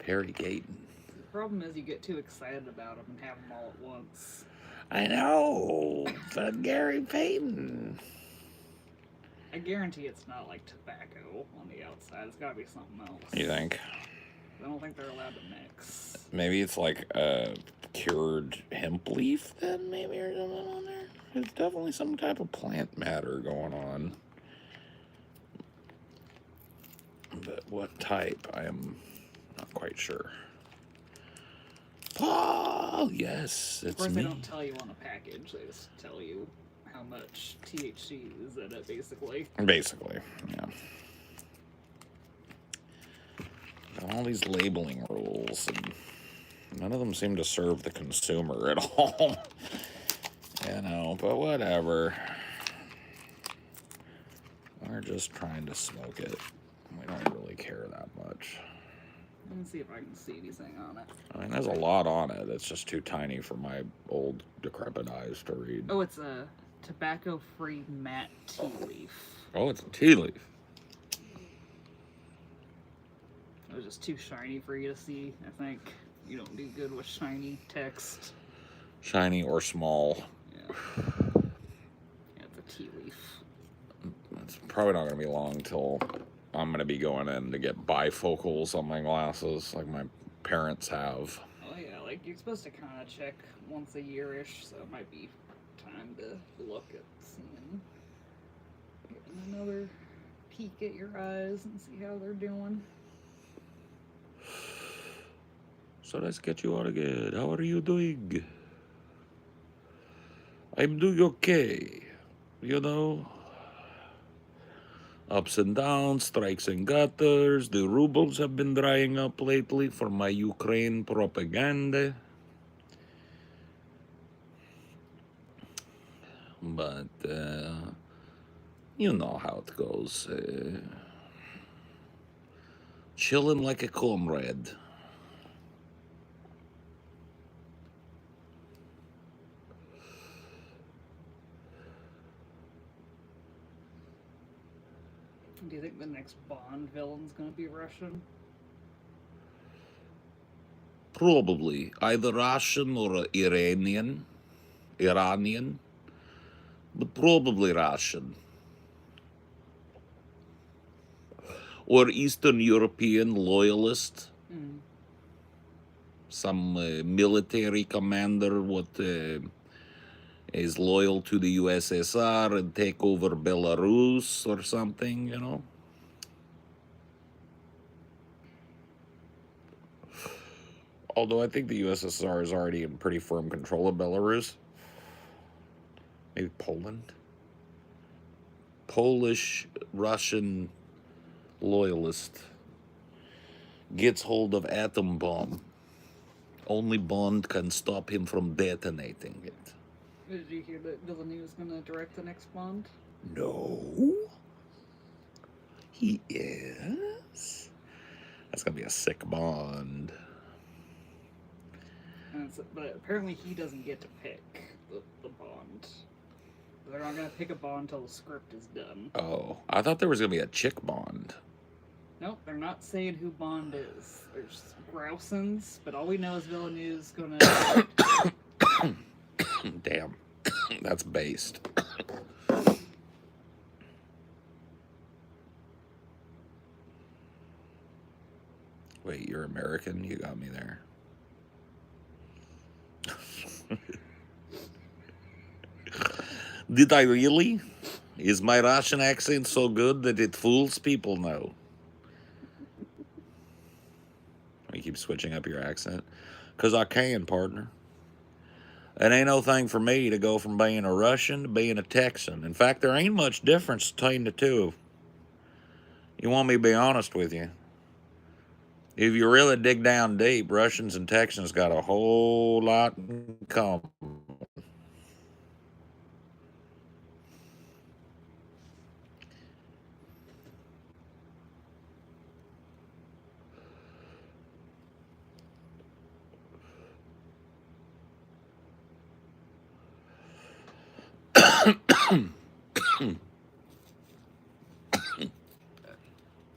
Harry Gayton. The problem is you get too excited about them and have them all at once. I know, but Gary Payton. I guarantee it's not like tobacco on the outside. It's got to be something else. You think? I don't think they're allowed to mix. Maybe it's like a cured hemp leaf then, maybe, or something on there. There's definitely some type of plant matter going on. But what type, I am not quite sure. Paul, yes, it's Of course, me. they don't tell you on the package. They just tell you how much THC is in it, basically. Basically, yeah. Got all these labeling rules, and none of them seem to serve the consumer at all. You know, but whatever. We're just trying to smoke it. We don't really care that much. Let me see if I can see anything on it. I mean, there's a lot on it. It's just too tiny for my old, decrepit eyes to read. Oh, it's a tobacco-free matte tea leaf. Oh, it's a tea leaf. It was just too shiny for you to see, I think. You don't do good with shiny text. Shiny or small. Yeah. Yeah, it's a tea leaf. It's probably not going to be long till I'm going to be going in to get bifocals on my glasses like my parents have. Oh yeah, like you're supposed to kind of check once a year-ish, so it might be time to look at seeing, getting another peek at your eyes and see how they're doing. So let's get you out again. How are you doing? I'm doing okay. You know, ups and downs, strikes and gutters. The rubles have been drying up lately for my Ukraine propaganda. But, you know how it goes. Chilling like a comrade. Do you think the next Bond villain's gonna be Russian? Probably. Either Russian or Iranian. But probably Russian. Or Eastern European loyalist. Mm. Some military commander is loyal to the USSR and take over Belarus or something, you know. Although I think the USSR is already in pretty firm control of Belarus. Maybe Poland. Polish, Russian loyalist gets hold of atom bomb. Only Bond can stop him from detonating it. Did you hear that Villeneuve's gonna direct the next Bond? No. He is. That's gonna be a sick Bond. But apparently he doesn't get to pick the Bond. They're not gonna pick a Bond until the script is done. Oh, I thought there was gonna be a chick Bond. Nope, they're not saying who Bond is. There's grousins, but all we know is Villeneuve's gonna... Damn, that's based. Wait, you're American? You got me there. Did I really? Is my Russian accent so good that it fools people now? You keep switching up your accent? Because I can, partner. It ain't no thing for me to go from being a Russian to being a Texan. In fact, there ain't much difference between the two. You want me to be honest with you? If you really dig down deep, Russians and Texans got a whole lot in common.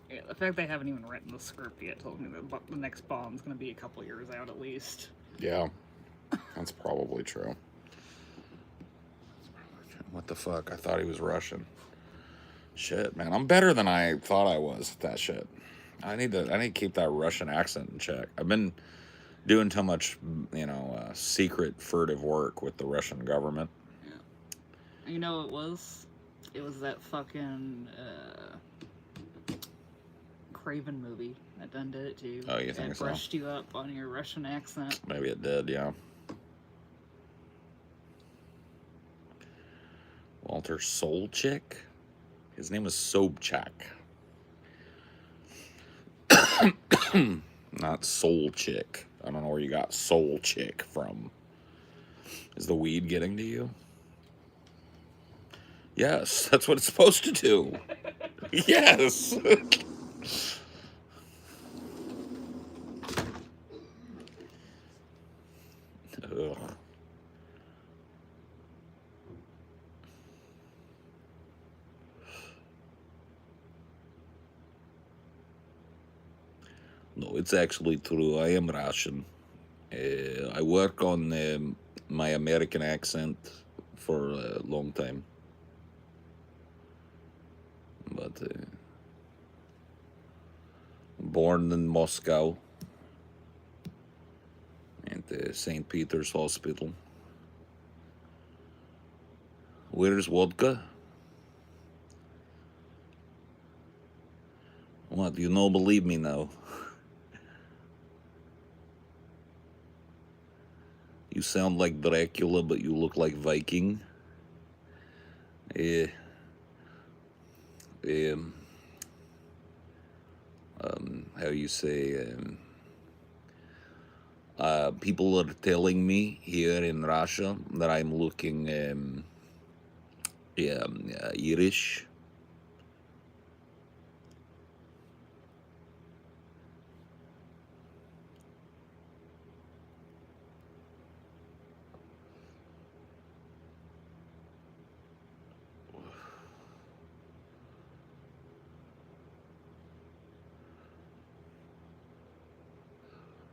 Yeah, The fact they haven't even written the script yet tells me that the next Bond's going to be a couple years out at least. Yeah, that's probably true. What the fuck? I thought he was Russian. Shit, man, I'm better than I thought I was at that shit. I need to keep that Russian accent in check. I've been doing too much, secret, furtive work with the Russian government. Yeah. You know it was? It was that fucking Craven movie that done did it to you. Oh, you think so? It brushed you up on your Russian accent. Maybe it did, yeah. Walter Solchik? His name was Sobchak. Not Solchik. I don't know where you got Solchik from. Is the weed getting to you? Yes, that's what it's supposed to do. Yes. Ugh. No, it's actually true. I am Russian. I work on my American accent for a long time. But born in Moscow at the St. Peter's Hospital. Where's vodka? What, you don't believe me now? You sound like Dracula, but you look like Viking. How you say? People are telling me here in Russia that I'm looking Irish.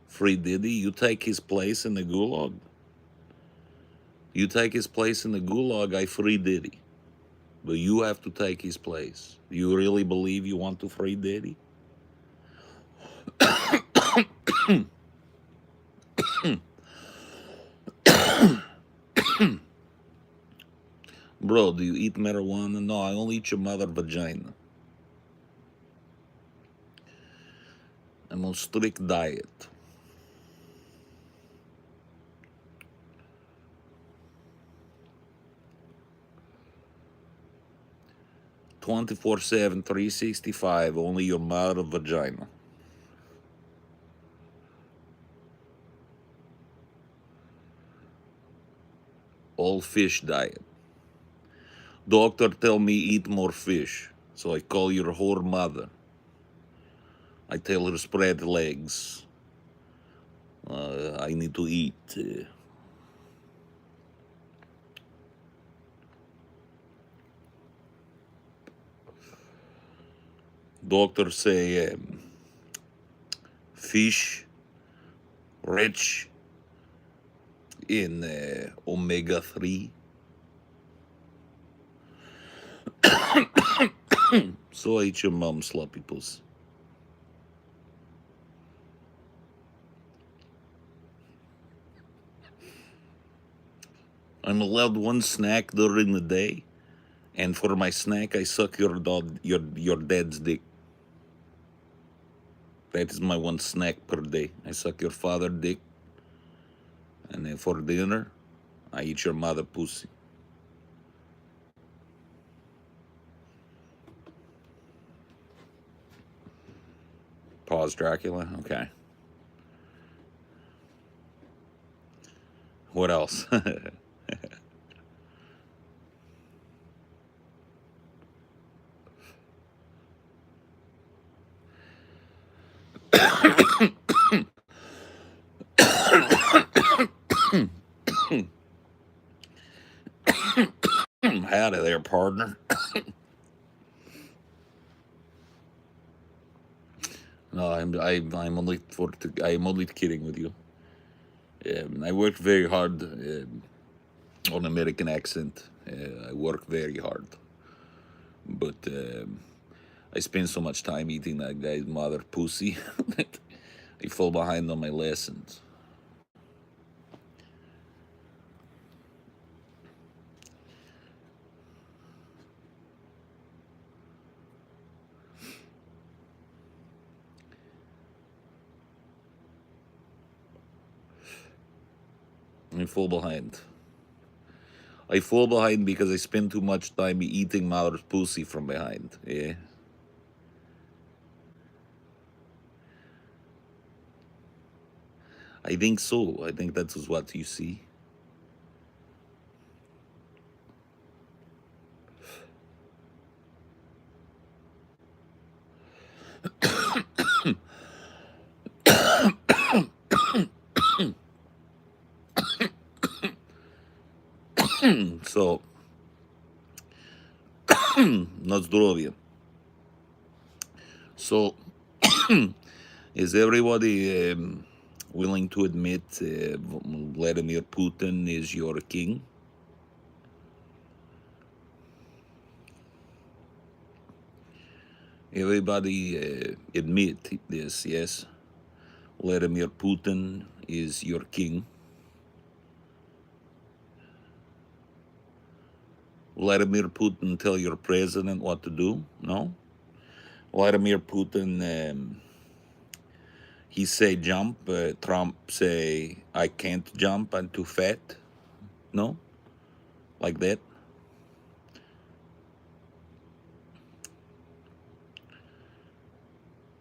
Free Diddy, you take his place in the gulag. You take his place in the gulag, I free Diddy. But you have to take his place. Do you really believe you want to free Diddy? Bro, do you eat marijuana? No, I only eat your mother vagina. I'm on strict diet. "24/7, 365, only your mother vagina." All fish diet. Doctor tell me eat more fish, so I call your whore mother. I tell her spread legs. I need to eat. Doctor say fish rich in omega-3. So I eat your mom sloppy puss. I'm allowed one snack during the day, and for my snack I suck your dad's dick. That is my one snack per day. I suck your father dick, and then for dinner I eat your mother pussy. Pause, Dracula. Okay. What else? Howdy there, partner. No, I'm only kidding with you. I worked very hard on American accent. I work very hard, but I spend so much time eating that guy's mother pussy that I fall behind on my lessons. I fall behind. I fall behind because I spend too much time eating mother's pussy from behind. Yeah. I think so. I think that is what you see. So, на здоровье. So, is everybody willing to admit Vladimir Putin is your king? Everybody admit this, yes? Vladimir Putin is your king. Vladimir Putin tell your president what to do? No? Vladimir Putin, he say jump. Trump say I can't jump. I'm too fat. No, like that.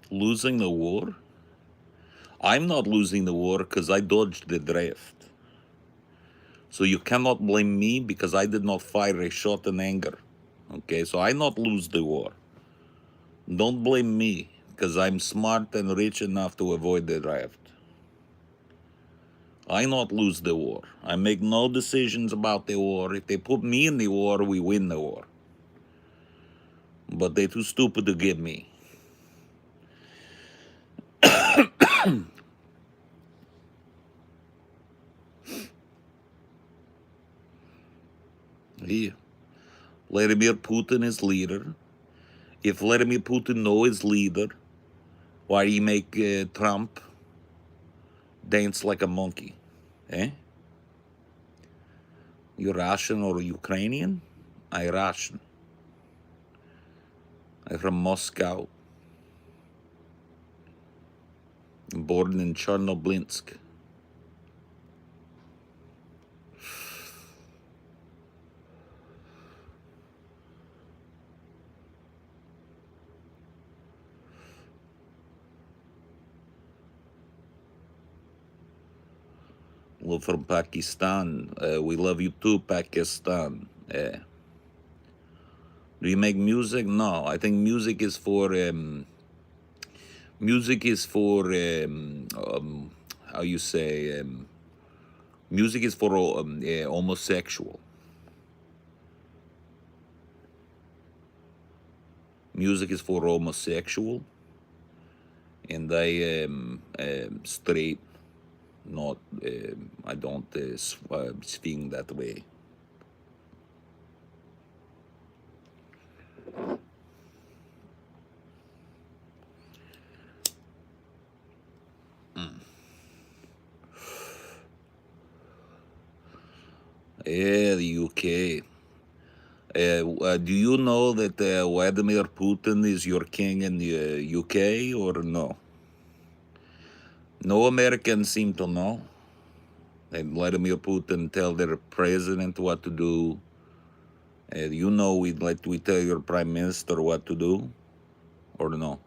Losing the war? I'm not losing the war because I dodged the draft. So you cannot blame me because I did not fire a shot in anger. Okay, so I not lose the war. Don't blame me because I'm smart and rich enough to avoid the draft. I not lose the war. I make no decisions about the war. If they put me in the war, we win the war. But they too stupid to get me. Here, Vladimir Putin is leader. If Vladimir Putin know his leader, why he make Trump dance like a monkey? Eh? You Russian or Ukrainian? I Russian. I'm from Moscow. Born in Chernobylsk. We're from Pakistan. We love you too, Pakistan. Do you make music? No, I think music is for how you say music is for homosexual. Music is for homosexual, and I straight. Not I don't swing that way. Yeah, the UK. Do you know that Vladimir Putin is your king in the UK or no? No Americans seem to know. And Vladimir Putin tell their president what to do. You know, we tell your prime minister what to do, or no?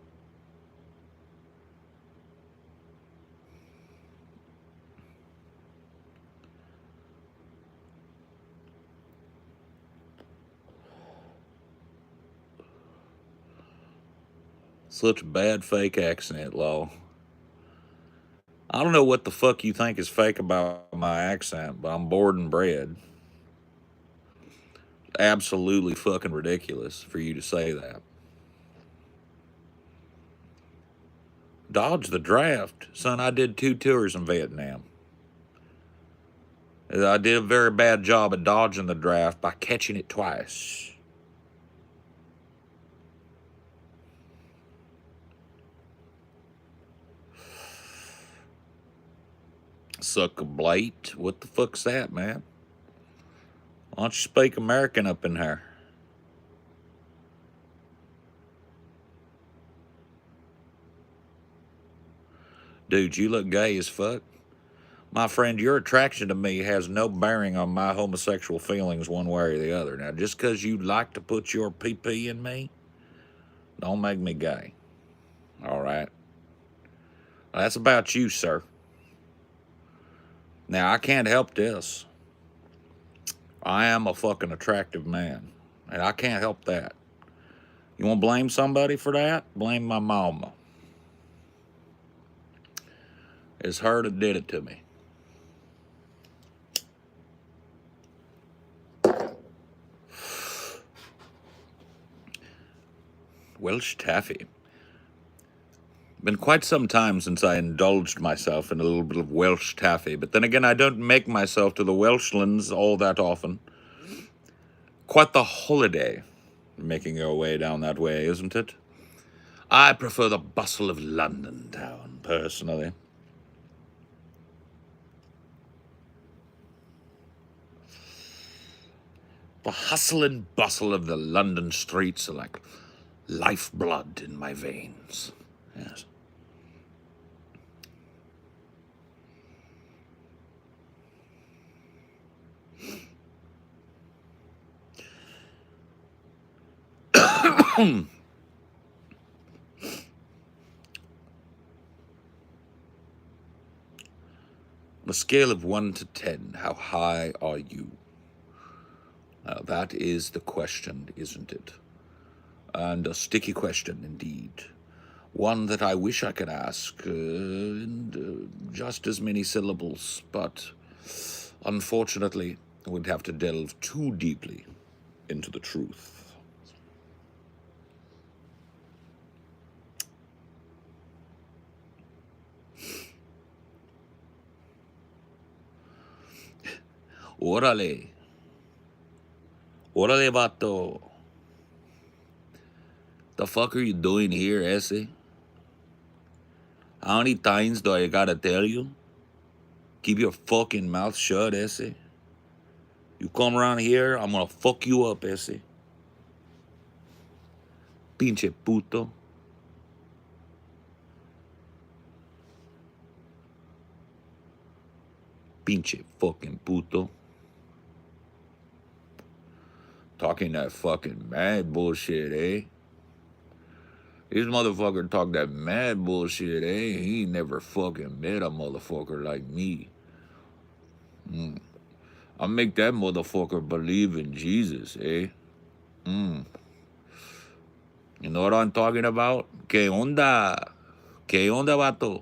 Such bad fake accent, Law. I don't know what the fuck you think is fake about my accent, but I'm born and bred. Absolutely fucking ridiculous for you to say that. Dodge the draft. Son, I did 2 tours in Vietnam. I did a very bad job at dodging the draft by catching it twice. Suck a blight. What the fuck's that, man? Why don't you speak American up in here? Dude, you look gay as fuck. My friend, your attraction to me has no bearing on my homosexual feelings one way or the other. Now, just because you like to put your pee-pee in me, don't make me gay. All right? That's about you, sir. Now, I can't help this. I am a fucking attractive man, and I can't help that. You want to blame somebody for that? Blame my mama. It's her that did it to me. Welsh taffy. Been quite some time since I indulged myself in a little bit of Welsh taffy, but then again, I don't make myself to the Welshlands all that often. Quite the holiday making our way down that way, isn't it? I prefer the bustle of London town, personally. The hustle and bustle of the London streets are like lifeblood in my veins. Yes. On a scale of 1 to 10, how high are you? Now, that is the question, isn't it? And a sticky question indeed. One that I wish I could ask in just as many syllables, but unfortunately, I would have to delve too deeply into the truth. Órale. Órale, vato. The fuck are you doing here, Essie? How many times do I gotta tell you? Keep your fucking mouth shut, Essie. You come around here, I'm gonna fuck you up, Essie. Pinche puto. Pinche fucking puto. Talking that fucking mad bullshit, eh? This motherfucker talk that mad bullshit, eh? He never fucking met a motherfucker like me. I make that motherfucker believe in Jesus, eh? You know what I'm talking about? ¿Qué onda? ¿Qué onda, vato?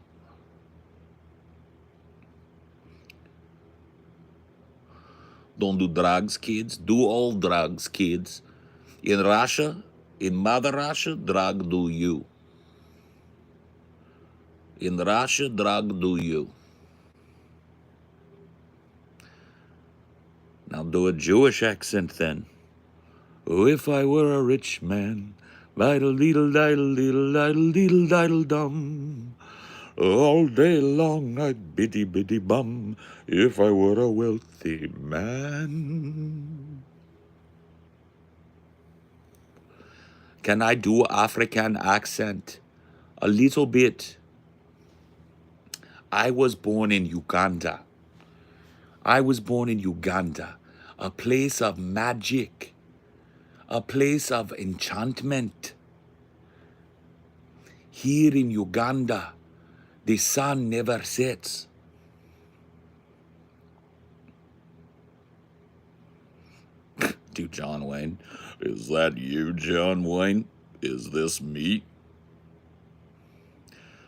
Don't do drugs, kids. Do all drugs, kids. In Russia, in Mother Russia, drug do you. In Russia, drug do you. Now do a Jewish accent then. Oh, if I were a rich man, diddle diddle diddle diddle diddle diddle diddle dum. All day long I'd biddy biddy bum if I were a wealthy man. Can I do African accent? A little bit. I was born in Uganda. I was born in Uganda, a place of magic, a place of enchantment. Here in Uganda, the sun never sets. Dude, John Wayne. Is that you, John Wayne? Is this me?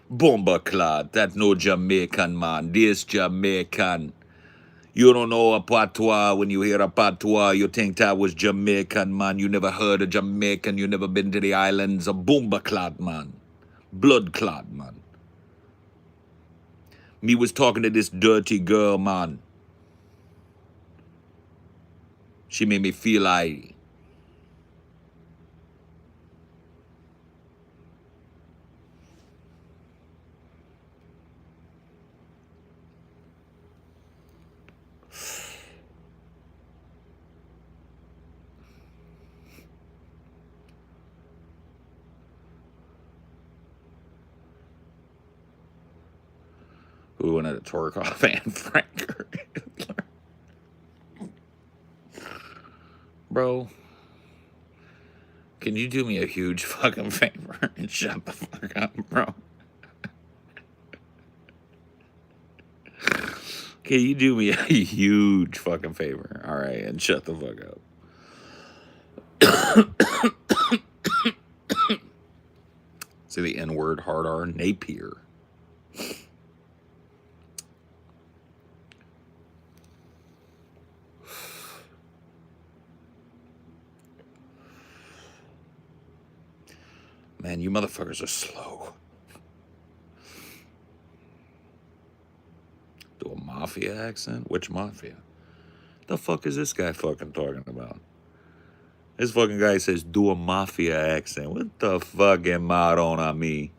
Bomba clad, that no Jamaican man. This Jamaican. You don't know a patois. When you hear a patois, you think that was Jamaican, man. You never heard of Jamaican. You never been to the islands. A bomba clad man. Blood clad man. Me was talking to this dirty girl, man. She made me feel like... Who wanted to twerk off Anne Frank? Bro, can you do me a huge fucking favor and shut the fuck up, bro? Can you do me a huge fucking favor? All right, and shut the fuck up. See the N-word, hard R, Napier. Man, you motherfuckers are slow. Do a mafia accent? Which mafia? The fuck is this guy fucking talking about? This fucking guy says, do a mafia accent. What the fucking maron on me?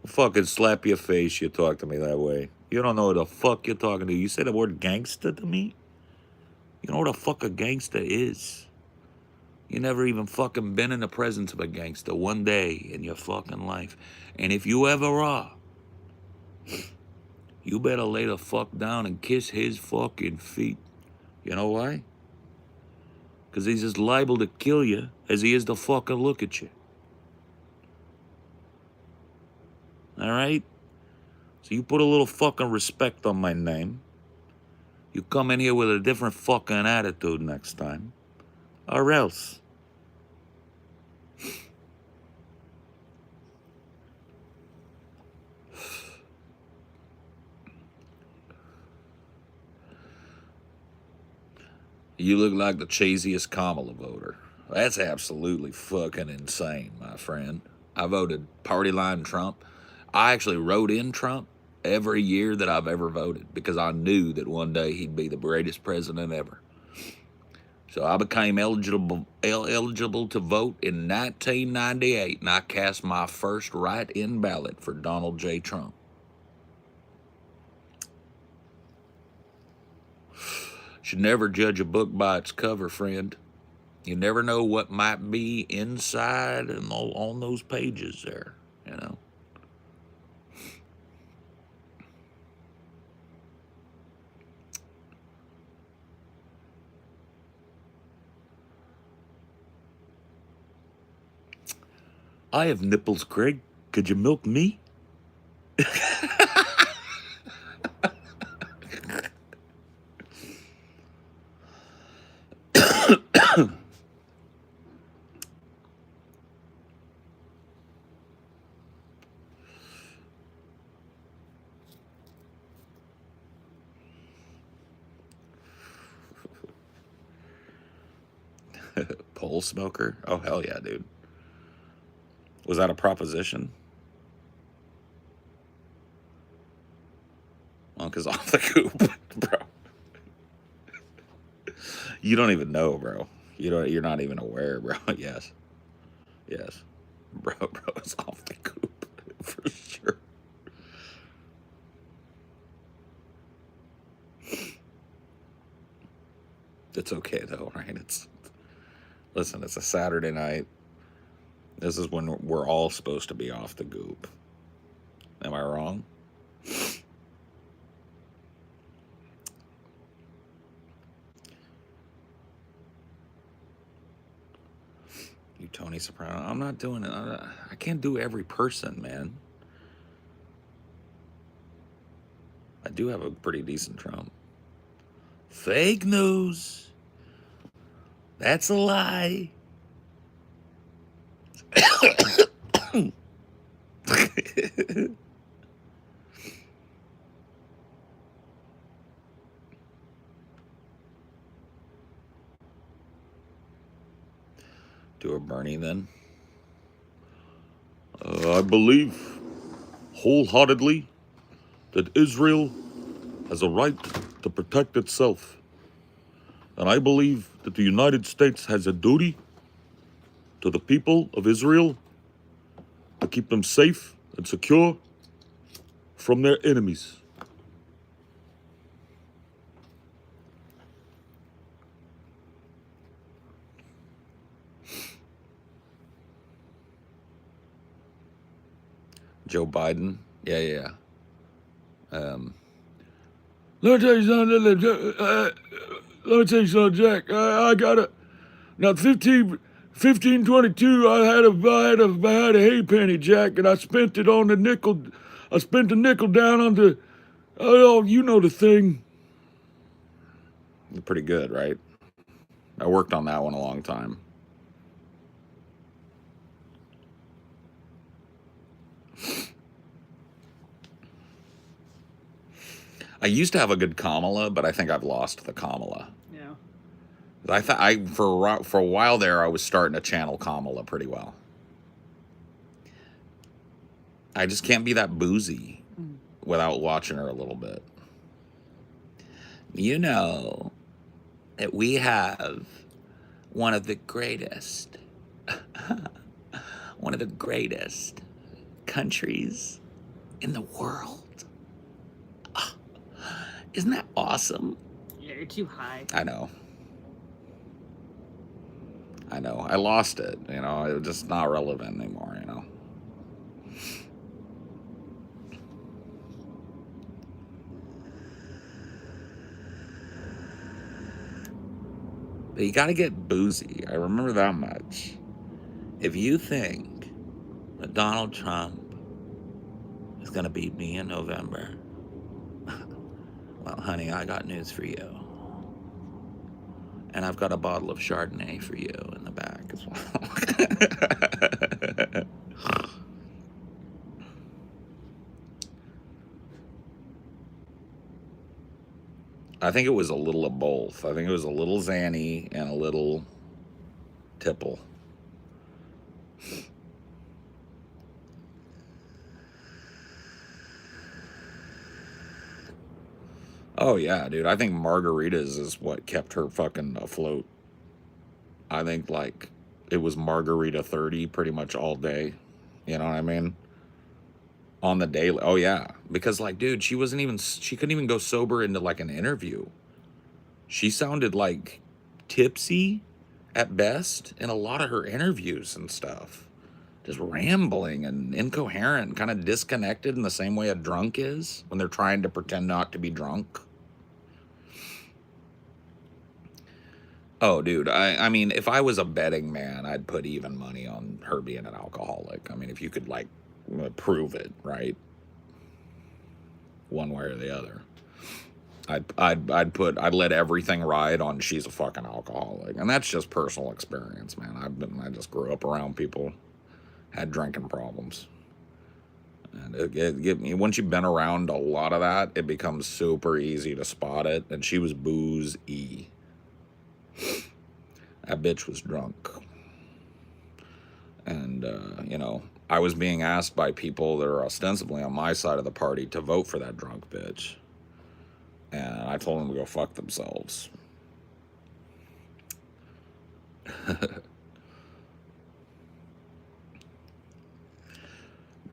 I'll fucking slap your face, you talk to me that way. You don't know who the fuck you're talking to. You say the word gangster to me? You know what the fuck a gangster is? You never even fucking been in the presence of a gangster one day in your fucking life. And if you ever are, you better lay the fuck down and kiss his fucking feet. You know why? Because he's as liable to kill you as he is to fucking look at you. All right? So you put a little fucking respect on my name. You come in here with a different fucking attitude next time. Or else. You look like the cheesiest Kamala voter. That's absolutely fucking insane, my friend. I voted party line Trump. I actually wrote in Trump every year that I've ever voted because I knew that one day he'd be the greatest president ever. So I became eligible to vote in 1998, and I cast my first write-in ballot for Donald J. Trump. Should never judge a book by its cover, friend. You never know what might be inside and on those pages there, you know. I have nipples, Craig. Could you milk me? Pole smoker? Oh, hell yeah, dude. Was that a proposition? Well, because off the coop, bro. You don't even know, bro. You're not even aware, bro. Yes. Bro, it's off the coop for sure. It's okay though, right? Listen, it's a Saturday night. This is when we're all supposed to be off the goop. Am I wrong? You Tony Soprano. I'm not doing it. I can't do every person, man. I do have a pretty decent Trump. Fake news. That's a lie. Do a Bernie then. I believe wholeheartedly that Israel has a right to protect itself. And I believe that the United States has a duty to the people of Israel to keep them safe and secure from their enemies. Joe Biden, yeah. Let me tell you something, let me tell you something, Jack. I got it. Now, 1522, I had a hay penny, Jack, and I spent it on the nickel. I spent the nickel down on the, oh, you know the thing. Pretty good, right? I worked on that one a long time. I used to have a good Kamala, but I think I've lost the Kamala. Yeah. I thought for a while there, I was starting to channel Kamala pretty well. I just can't be that boozy without watching her a little bit. You know that we have one of the greatest countries in the world. Oh, isn't that awesome? Yeah, you're too high. I know. I lost it, you know. It's just not relevant anymore, you know. But you got to get boozy. I remember that much. If you think that Donald Trump is going to beat me in November, well, honey, I got news for you. And I've got a bottle of Chardonnay for you in the back as well. I think it was a little of both. I think it was a little Xanny and a little tipple. Oh, yeah, dude. I think margaritas is what kept her fucking afloat. I think, like, it was margarita 30 pretty much all day. You know what I mean? On the daily. Oh, yeah. Because, like, dude, she couldn't even go sober into, like, an interview. She sounded, like, tipsy at best in a lot of her interviews and stuff. Just rambling and incoherent, kind of disconnected in the same way a drunk is when they're trying to pretend not to be drunk. Oh, dude, I mean, if I was a betting man, I'd put even money on her being an alcoholic. I mean, if you could, like, prove it, right? One way or the other. I'd let everything ride on she's a fucking alcoholic. And that's just personal experience, man. I just grew up around people, had drinking problems. And once you've been around a lot of that, it becomes super easy to spot it. And she was booze-y. That bitch was drunk. And, you know, I was being asked by people that are ostensibly on my side of the party to vote for that drunk bitch. And I told them to go fuck themselves.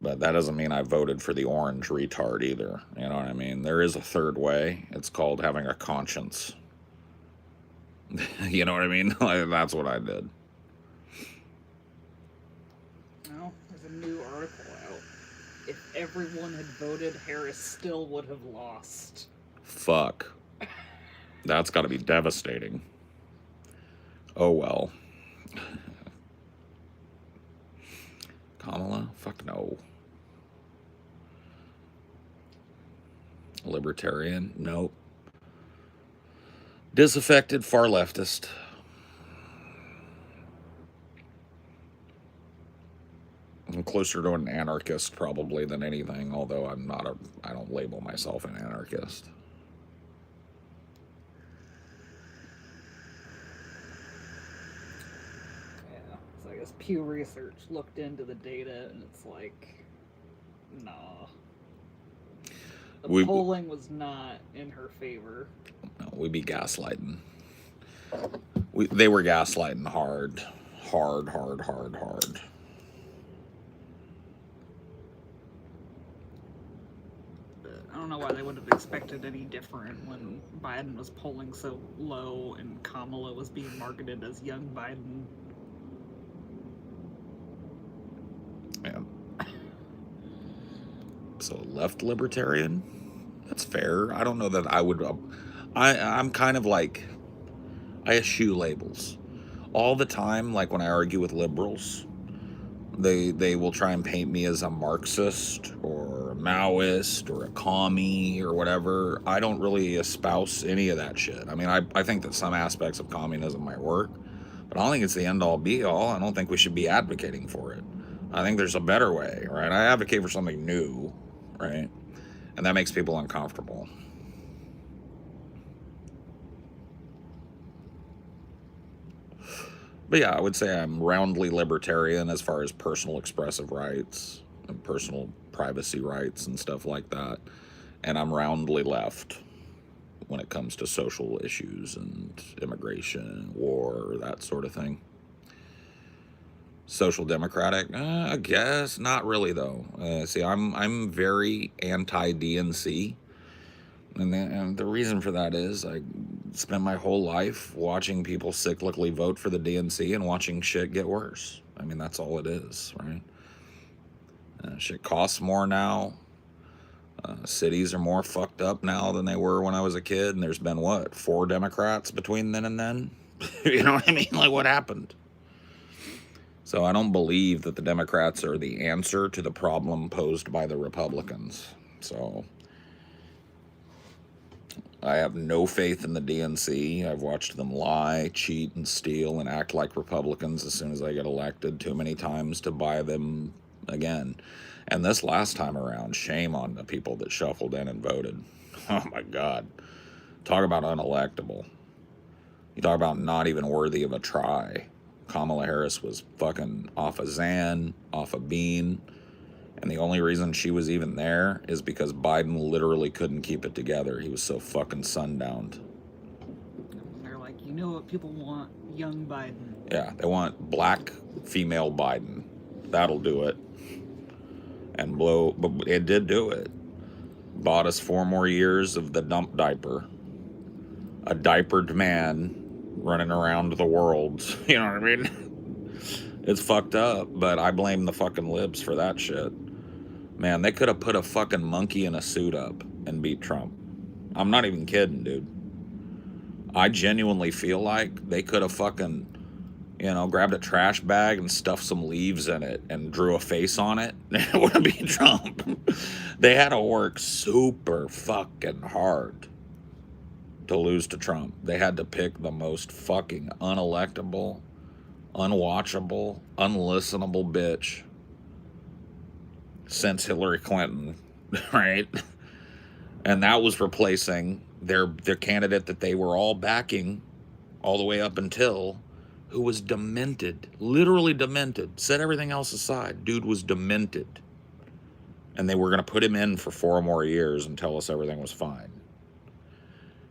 But that doesn't mean I voted for the orange retard either. You know what I mean? There is a third way. It's called having a conscience. You know what I mean? That's what I did. Well, there's a new article out. If everyone had voted, Harris still would have lost. Fuck. That's got to be devastating. Oh well. Kamala? Fuck no. Libertarian? Nope. Disaffected, far leftist. I'm closer to an anarchist probably than anything, although I don't label myself an anarchist. Yeah, so I guess Pew Research looked into the data and it's like, nah. The polling was not in her favor. No, we'd be gaslighting. They were gaslighting hard. I don't know why they would have expected any different when Biden was polling so low and Kamala was being marketed as young Biden. Yeah. So left libertarian? That's fair. I don't know that I would... I'm kind of like... I eschew labels. All the time, like when I argue with liberals, they will try and paint me as a Marxist or a Maoist or a commie or whatever. I don't really espouse any of that shit. I mean, I think that some aspects of communism might work, but I don't think it's the end-all be-all. I don't think we should be advocating for it. I think there's a better way, right? I advocate for something new, right? And that makes people uncomfortable. But yeah, I would say I'm roundly libertarian as far as personal expressive rights and personal privacy rights and stuff like that. And I'm roundly left when it comes to social issues and immigration, war, that sort of thing. Social democratic, I guess not really though. See, I'm very anti-DNC. And the reason for that is I spent my whole life watching people cyclically vote for the DNC and watching shit get worse. I mean, that's all it is, right? Shit costs more now. Cities are more fucked up now than they were when I was a kid. And there's been, what, 4 Democrats between then and then? You know what I mean? Like, what happened? So I don't believe that the Democrats are the answer to the problem posed by the Republicans. So... I have no faith in the DNC. I've watched them lie, cheat, and steal and act like Republicans as soon as they get elected too many times to buy them again. And this last time around, shame on the people that shuffled in and voted. Oh my God. Talk about unelectable. You talk about not even worthy of a try. Kamala Harris was fucking off a Xan, off a bean. And the only reason she was even there is because Biden literally couldn't keep it together. He was so fucking sundowned. They're like, you know what people want? Young Biden. Yeah, they want black female Biden. That'll do it. And but it did do it. Bought us 4 more years of the dump diaper. A diapered man running around the world. You know what I mean? It's fucked up, but I blame the fucking libs for that shit. Man, they could have put a fucking monkey in a suit up and beat Trump. I'm not even kidding, dude. I genuinely feel like they could have fucking, grabbed a trash bag and stuffed some leaves in it and drew a face on it. It would have been Trump. They had to work super fucking hard to lose to Trump. They had to pick the most fucking unelectable, unwatchable, unlistenable bitch since Hillary Clinton, right? And that was replacing their candidate that they were all backing all the way up until, who was demented, literally demented, set everything else aside. Dude was demented. And they were going to put him in for 4 more years and tell us everything was fine.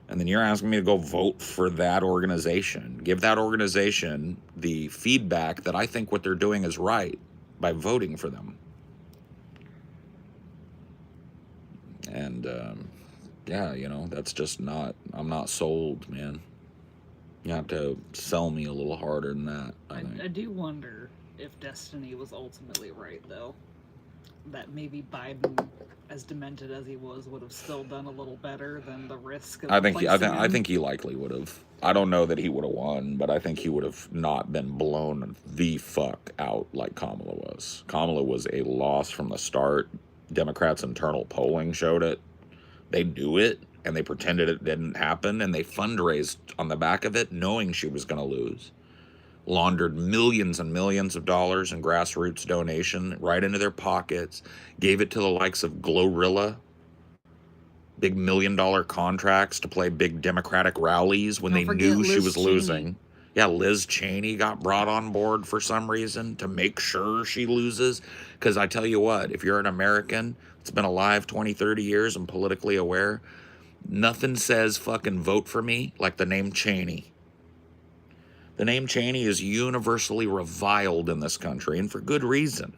And then you're asking me to go vote for that organization, give that organization the feedback that I think what they're doing is right by voting for them. And, yeah, that's just not, I'm not sold, man. You have to sell me a little harder than that, I do wonder if destiny was ultimately right, though. That maybe Biden, as demented as he was, would have still done a little better than the risk of I think he likely would have. I don't know that he would have won, but I think he would have not been blown the fuck out like Kamala was. Kamala was a loss from the start. Democrats' internal polling showed it. They knew it, and they pretended it didn't happen, and they fundraised on the back of it, knowing she was going to lose. Laundered millions and millions of dollars in grassroots donation right into their pockets, gave it to the likes of Glorilla, big $1 million contracts to play big Democratic rallies when they knew she was losing. Yeah, Liz Cheney got brought on board for some reason to make sure she loses. Because I tell you what, if you're an American that's been alive 20, 30 years and politically aware, nothing says fucking vote for me like the name Cheney. The name Cheney is universally reviled in this country, and for good reason.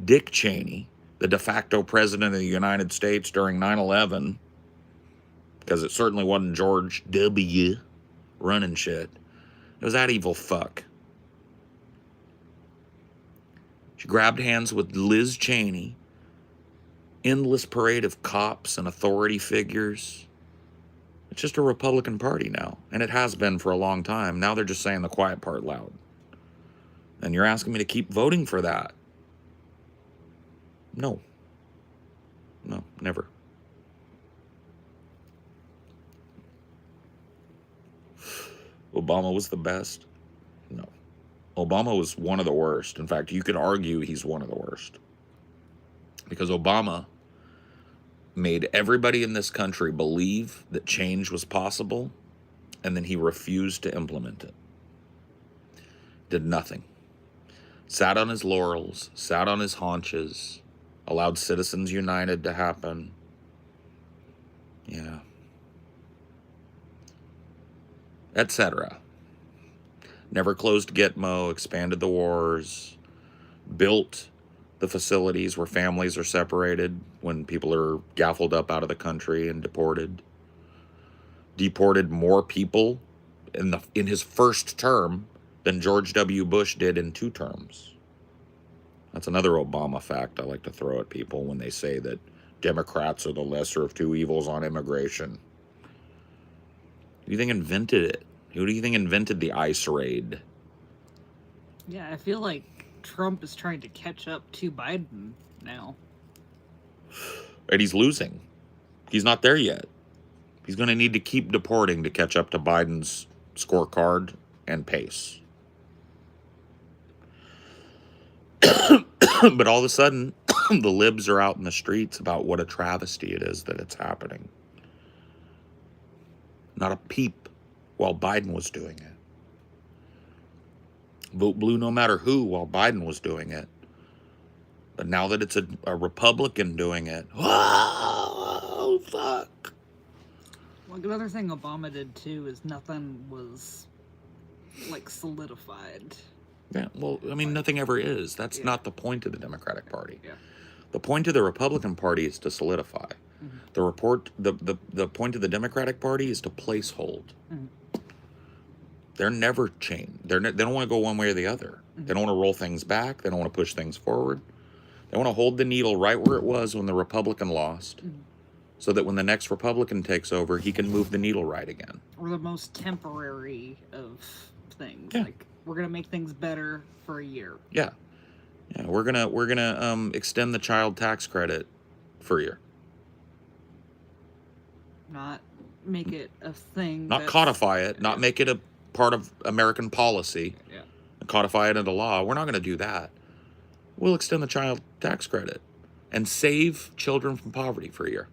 Dick Cheney, the de facto president of the United States during 9/11, because it certainly wasn't George W. running shit. It was that evil fuck. She grabbed hands with Liz Cheney. Endless parade of cops and authority figures. It's just a Republican Party now, and it has been for a long time. Now they're just saying the quiet part loud. And you're asking me to keep voting for that? No. No, never. Obama was the best? No. Obama was one of the worst. In fact, you could argue he's one of the worst. Because Obama made everybody in this country believe that change was possible, and then he refused to implement it. Did nothing. Sat on his laurels, sat on his haunches, allowed Citizens United to happen. Yeah. Etc. Never closed Gitmo, expanded the wars, built the facilities where families are separated when people are gaffled up out of the country and deported. Deported more people in his first term than George W. Bush did in 2 terms. That's another Obama fact I like to throw at people when they say that Democrats are the lesser of 2 evils on immigration. Who do you think invented it? Who do you think invented the ICE raid? Yeah, I feel like Trump is trying to catch up to Biden now. And he's losing. He's not there yet. He's going to need to keep deporting to catch up to Biden's scorecard and pace. But all of a sudden, the libs are out in the streets about what a travesty it is that it's happening. Not a peep while Biden was doing it. Vote blue no matter who while Biden was doing it. But now that it's a Republican doing it, oh, fuck. Well, another thing Obama did too is nothing was like solidified. Yeah, well, I mean, nothing ever is. That's not the point of the Democratic Party. Yeah. The point of the Republican Party is to solidify. Mm-hmm. The point of the Democratic Party is to placehold. Mm-hmm. They're never chained. They don't want to go one way or the other. Mm-hmm. They don't want to roll things back. They don't want to push things forward. They want to hold the needle right where it was when the Republican lost, so that when the next Republican takes over, he can move the needle right again. Or the most temporary of things. Yeah. Like, we're gonna make things better for a year. Yeah, yeah. We're gonna extend the child tax credit for a year. Not make it a thing. Not codify it. Not make it a part of American policy. Yeah. And codify it into law. We're not going to do that. We'll extend the child tax credit and save children from poverty for a year.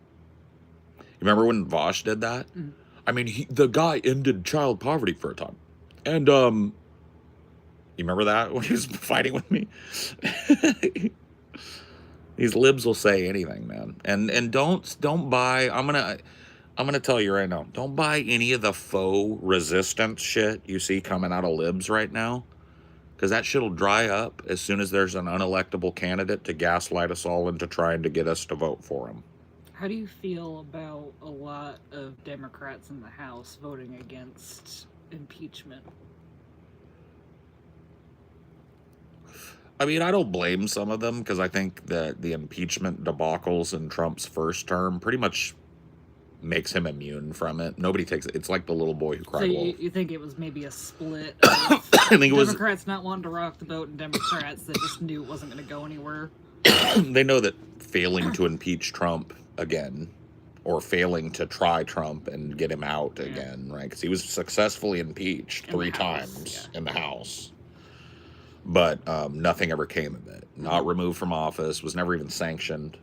You remember when Vosh did that? Mm-hmm. I mean, the guy ended child poverty for a time. And, you remember that when he was fighting with me? These libs will say anything, man. And don't buy, I'm gonna tell you right now, don't buy any of the faux resistance shit you see coming out of libs right now. Because that shit'll dry up as soon as there's an unelectable candidate to gaslight us all into trying to get us to vote for him. How do you feel about a lot of Democrats in the House voting against impeachment? I mean, I don't blame some of them, because I think that the impeachment debacles in Trump's first term pretty much makes him immune from it. Nobody takes it. It's like the little boy who cried so wolf. You think it was maybe a split of I think it was Democrats not wanting to rock the boat and Democrats that just knew it wasn't going to go anywhere? They know that failing to impeach Trump again, or failing to try Trump and get him out again, right? Because he was successfully impeached 3 times in the House. But nothing ever came of it. Not removed from office, was never even sanctioned.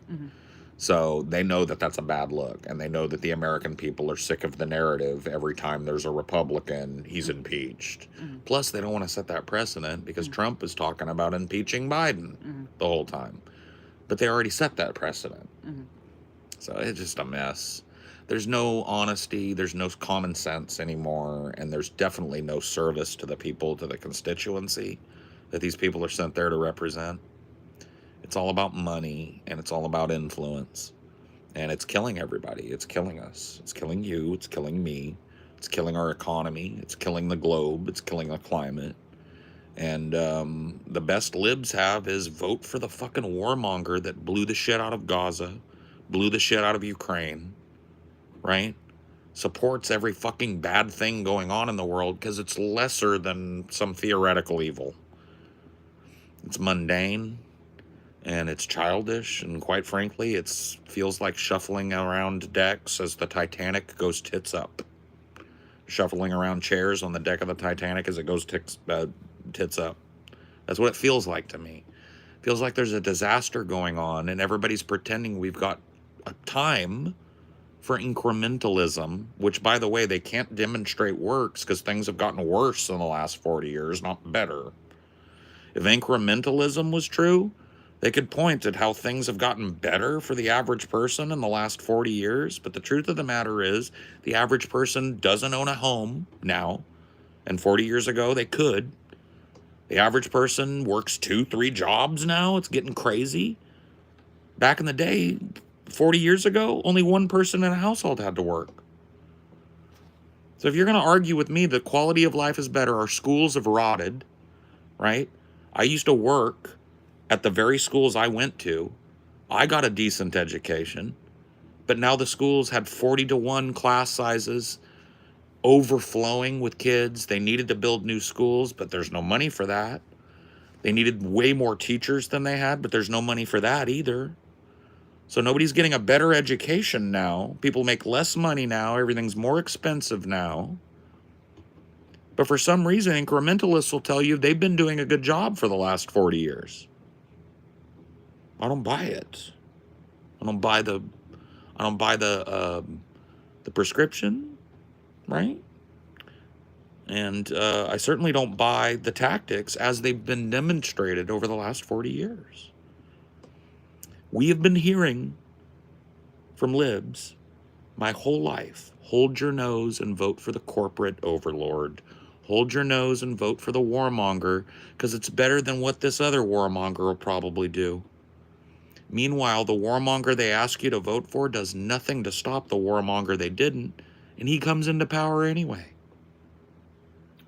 So they know that that's a bad look, and they know that the American people are sick of the narrative every time there's a Republican, he's impeached. Mm-hmm. Plus, they don't want to set that precedent because Mm-hmm. Trump is talking about impeaching Biden the whole time. But they already set that precedent. So it's just a mess. There's no honesty, there's no common sense anymore, and there's definitely no service to the people, to the constituency that these people are sent there to represent. It's all about money, and it's all about influence. And it's killing everybody. It's killing us. It's killing you. It's killing me. It's killing our economy. It's killing the globe. It's killing the climate. And the best libs have is vote for the fucking warmonger that blew the shit out of Gaza, blew the shit out of Ukraine, right? Supports every fucking bad thing going on in the world because it's lesser than some theoretical evil. It's mundane. And it's childish, and quite frankly, it feels like shuffling around decks as the Titanic goes tits up. Shuffling around chairs on the deck of the Titanic as it goes tits up. That's what it feels like to me. It feels like there's a disaster going on, and everybody's pretending we've got a time for incrementalism, which, by the way, they can't demonstrate works because things have gotten worse in the last 40 years, not better. If incrementalism was true, they could point at how things have gotten better for the average person in the last 40 years, but the truth of the matter is the average person doesn't own a home now, and 40 years ago they could. The average person works 2-3 jobs now. It's getting crazy. Back in the day, 40 years ago, only one person in a household had to work. So if you're going to argue with me that quality of life is better, our schools have rotted, right? I used to work at the very schools I went to. I got a decent education, but now the schools had 40-to-1 class sizes, overflowing with kids. They needed to build new schools, but there's no money for that. They needed way more teachers than they had, but there's no money for that either. So nobody's getting a better education now. People make less money now. Everything's more expensive now. But for some reason, incrementalists will tell you they've been doing a good job for the last 40 years. I don't buy it. I don't buy the prescription, right? And I certainly don't buy the tactics as they've been demonstrated over the last 40 years. We have been hearing from libs my whole life. Hold your nose and vote for the corporate overlord. Hold your nose and vote for the warmonger because it's better than what this other warmonger will probably do. Meanwhile, the warmonger they ask you to vote for does nothing to stop the warmonger they didn't, and he comes into power anyway.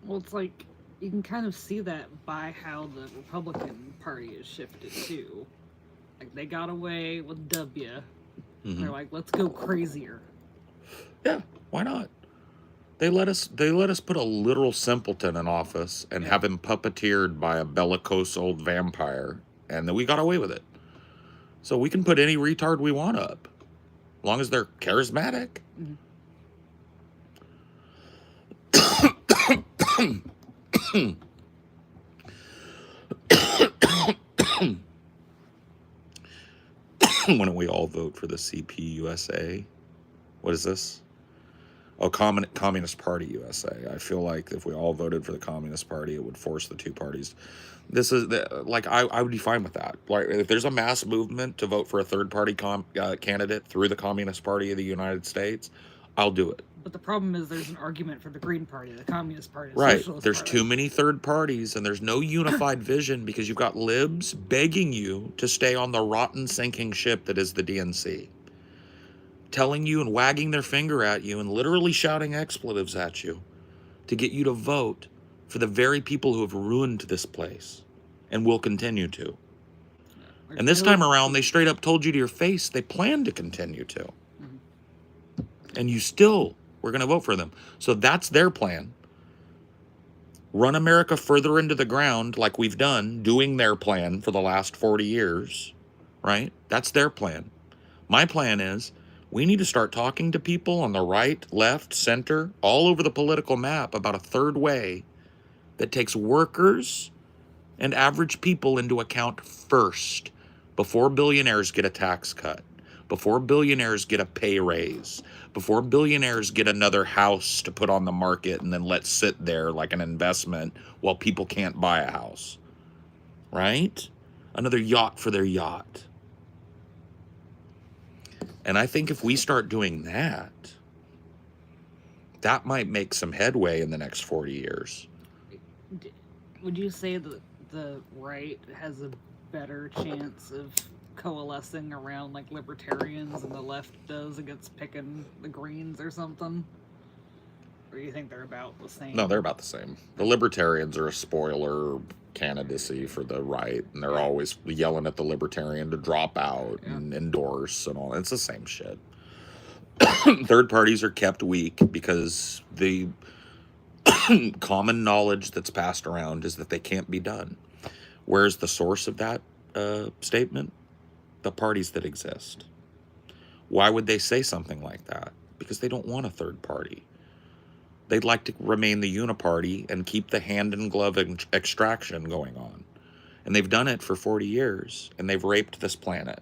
Well, it's like you can kind of see that by how the Republican Party has shifted too. Like they got away with W. Mm-hmm. They're like, let's go crazier. Yeah, why not? They let us put a literal simpleton in office and have him puppeteered by a bellicose old vampire, and then we got away with it. So we can put any retard we want up, as long as they're charismatic. Why don't we all vote for the CPUSA? What is this? Oh, Communist Party USA. I feel like if we all voted for the Communist Party, it would force the two parties. This is like I would be fine with that. Like if there's a mass movement to vote for a third party candidate through the Communist Party of the United States, I'll do it. But the problem is there's an argument for the Green Party, the Communist Party, the right. Socialist There's Party. Too many third parties, and there's no unified vision because you've got libs begging you to stay on the rotten sinking ship that is the DNC. Telling you and wagging their finger at you and literally shouting expletives at you to get you to vote for the very people who have ruined this place and will continue to. And this time around, they straight up told you to your face they plan to continue to. Mm-hmm. And you still were going to vote for them. So that's their plan. Run America further into the ground like we've done, doing their plan for the last 40 years, right? That's their plan. My plan is we need to start talking to people on the right, left, center, all over the political map about a third way that takes workers and average people into account first, before billionaires get a tax cut, before billionaires get a pay raise, before billionaires get another house to put on the market and then let sit there like an investment while people can't buy a house, right? Another yacht for their yacht. And I think if we start doing that, that might make some headway in the next 40 years. Would you say that the right has a better chance of coalescing around like libertarians and the left does against picking the Greens or something? Or do you think they're about the same? No, they're about the same. The libertarians are a spoiler candidacy for the right, and they're always yelling at the libertarian to drop out and endorse and all. It's the same shit. Third parties are kept weak because the common knowledge that's passed around is that they can't be done. Where's the source of that statement? The parties that exist. Why would they say something like that? Because they don't want a third party. They'd like to remain the uniparty and keep the hand and glove extraction going on. And they've done it for 40 years, and they've raped this planet.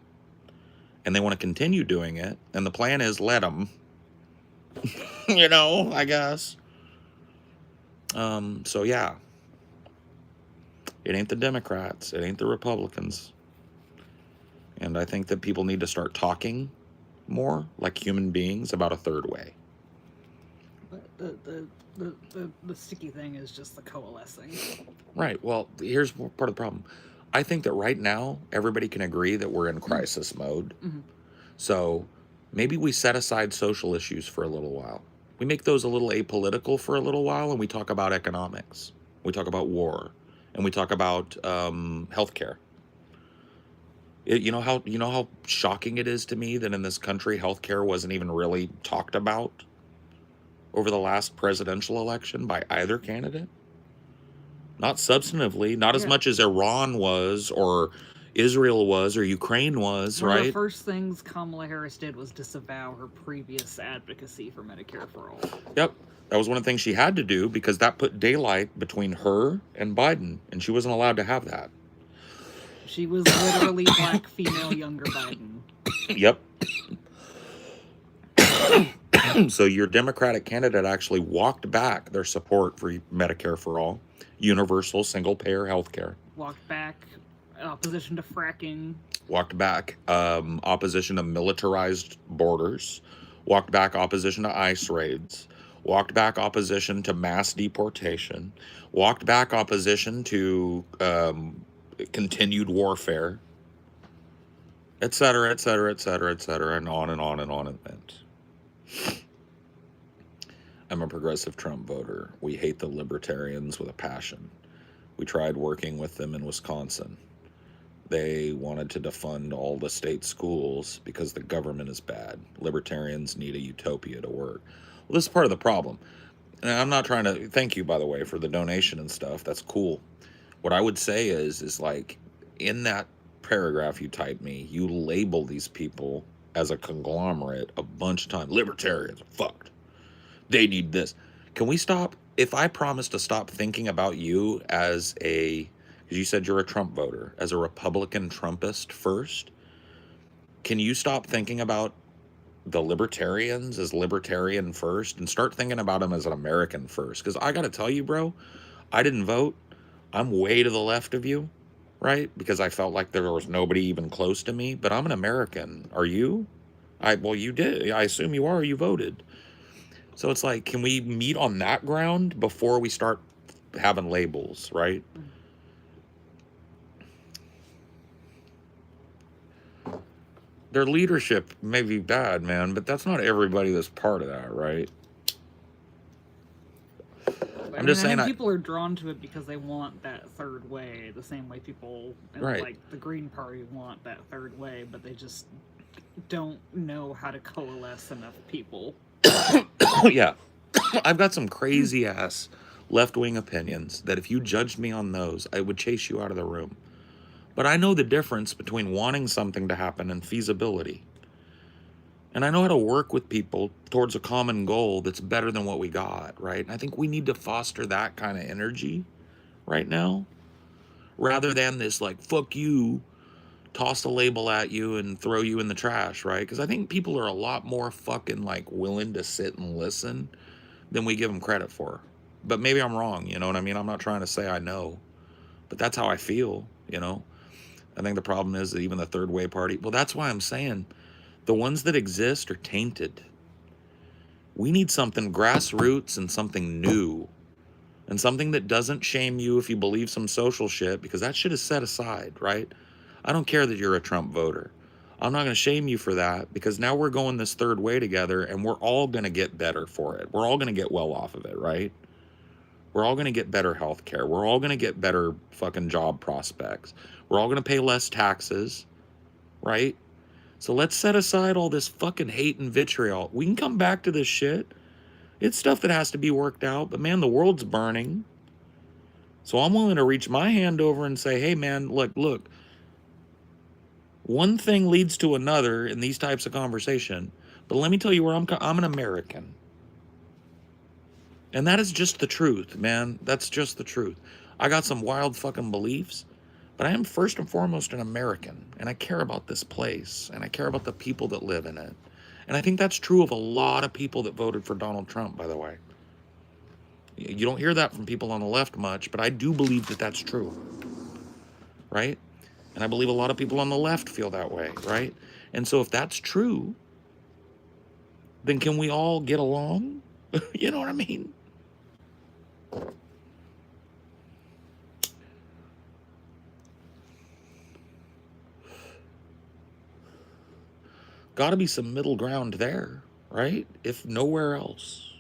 And they want to continue doing it, and the plan is let them. You know, I guess. So yeah. It ain't the Democrats. It ain't the Republicans. And I think that people need to start talking more like human beings about a third way. But the sticky thing is just the coalescing. Right. Well, here's part of the problem. I think that right now, everybody can agree that we're in crisis mode. Mm-hmm. So maybe we set aside social issues for a little while. We make those a little apolitical for a little while, and we talk about economics. We talk about war, and we talk about healthcare. You know how shocking it is to me that in this country, healthcare wasn't even really talked about over the last presidential election by either candidate? Not substantively, not as much as Iran was, or Israel was, or Ukraine was, One right? of the first things Kamala Harris did was disavow her previous advocacy for Medicare for All. Yep. That was one of the things she had to do because that put daylight between her and Biden, and she wasn't allowed to have that. She was literally black female younger Biden. Yep. So your Democratic candidate actually walked back their support for Medicare for All, universal single-payer health care. Walked back opposition to fracking. Walked back opposition to militarized borders. Walked back opposition to ICE raids. Walked back opposition to mass deportation. Walked back opposition to continued warfare, et cetera, et cetera, et cetera, et cetera, and on and on and on it went. I'm a progressive Trump voter. We hate the libertarians with a passion. We tried working with them in Wisconsin. They wanted to defund all the state schools because the government is bad. Libertarians need a utopia to work. Well, this is part of the problem. And I'm not trying to, thank you, by the way, for the donation and stuff. That's cool. What I would say is like, in that paragraph you typed me, you label these people as a conglomerate a bunch of times. Libertarians are fucked. They need this. Can we stop? If I promise to stop thinking about you as because you said you're a Trump voter, as a Republican Trumpist first, can you stop thinking about the libertarians as libertarian first and start thinking about them as an American first? Because I got to tell you, bro, I didn't vote. I'm way to the left of you, right? Because I felt like there was nobody even close to me, but I'm an American. Are you? Well, you did. I assume you are. You voted. So it's like, can we meet on that ground before we start having labels, right? Their leadership may be bad, man, but that's not everybody that's part of that, right? I'm just saying, people are drawn to it because they want that third way, the same way people in like the Green Party want that third way, but they just don't know how to coalesce enough people. Yeah. I've got some crazy ass left-wing opinions that if you judged me on those, I would chase you out of the room. But I know the difference between wanting something to happen and feasibility. And I know how to work with people towards a common goal that's better than what we got, right? And I think we need to foster that kind of energy right now, rather than this like, fuck you, toss a label at you and throw you in the trash, right? Because I think people are a lot more fucking like willing to sit and listen than we give them credit for. But maybe I'm wrong, you know what I mean? I'm not trying to say I know, but that's how I feel, you know? I think the problem is that even the third way party, well, that's why I'm saying the ones that exist are tainted. We need something grassroots and something new and something that doesn't shame you if you believe some social shit, because that shit is set aside, right? I don't care that you're a Trump voter. I'm not going to shame you for that, because now we're going this third way together and we're all going to get better for it. We're all going to get well off of it, right? We're all going to get better health care. We're all going to get better fucking job prospects. We're all going to pay less taxes, right? So let's set aside all this fucking hate and vitriol. We can come back to this shit. It's stuff that has to be worked out, but man, the world's burning. So I'm willing to reach my hand over and say, hey man, look, one thing leads to another in these types of conversation, but let me tell you where I'm an American. And that is just the truth, man. That's just the truth. I got some wild fucking beliefs, but I am first and foremost an American, and I care about this place, and I care about the people that live in it. And I think that's true of a lot of people that voted for Donald Trump, by the way. You don't hear that from people on the left much, but I do believe that that's true, right? And I believe a lot of people on the left feel that way, right? And so if that's true, then can we all get along? You know what I mean? Got to be some middle ground there, right? If nowhere else.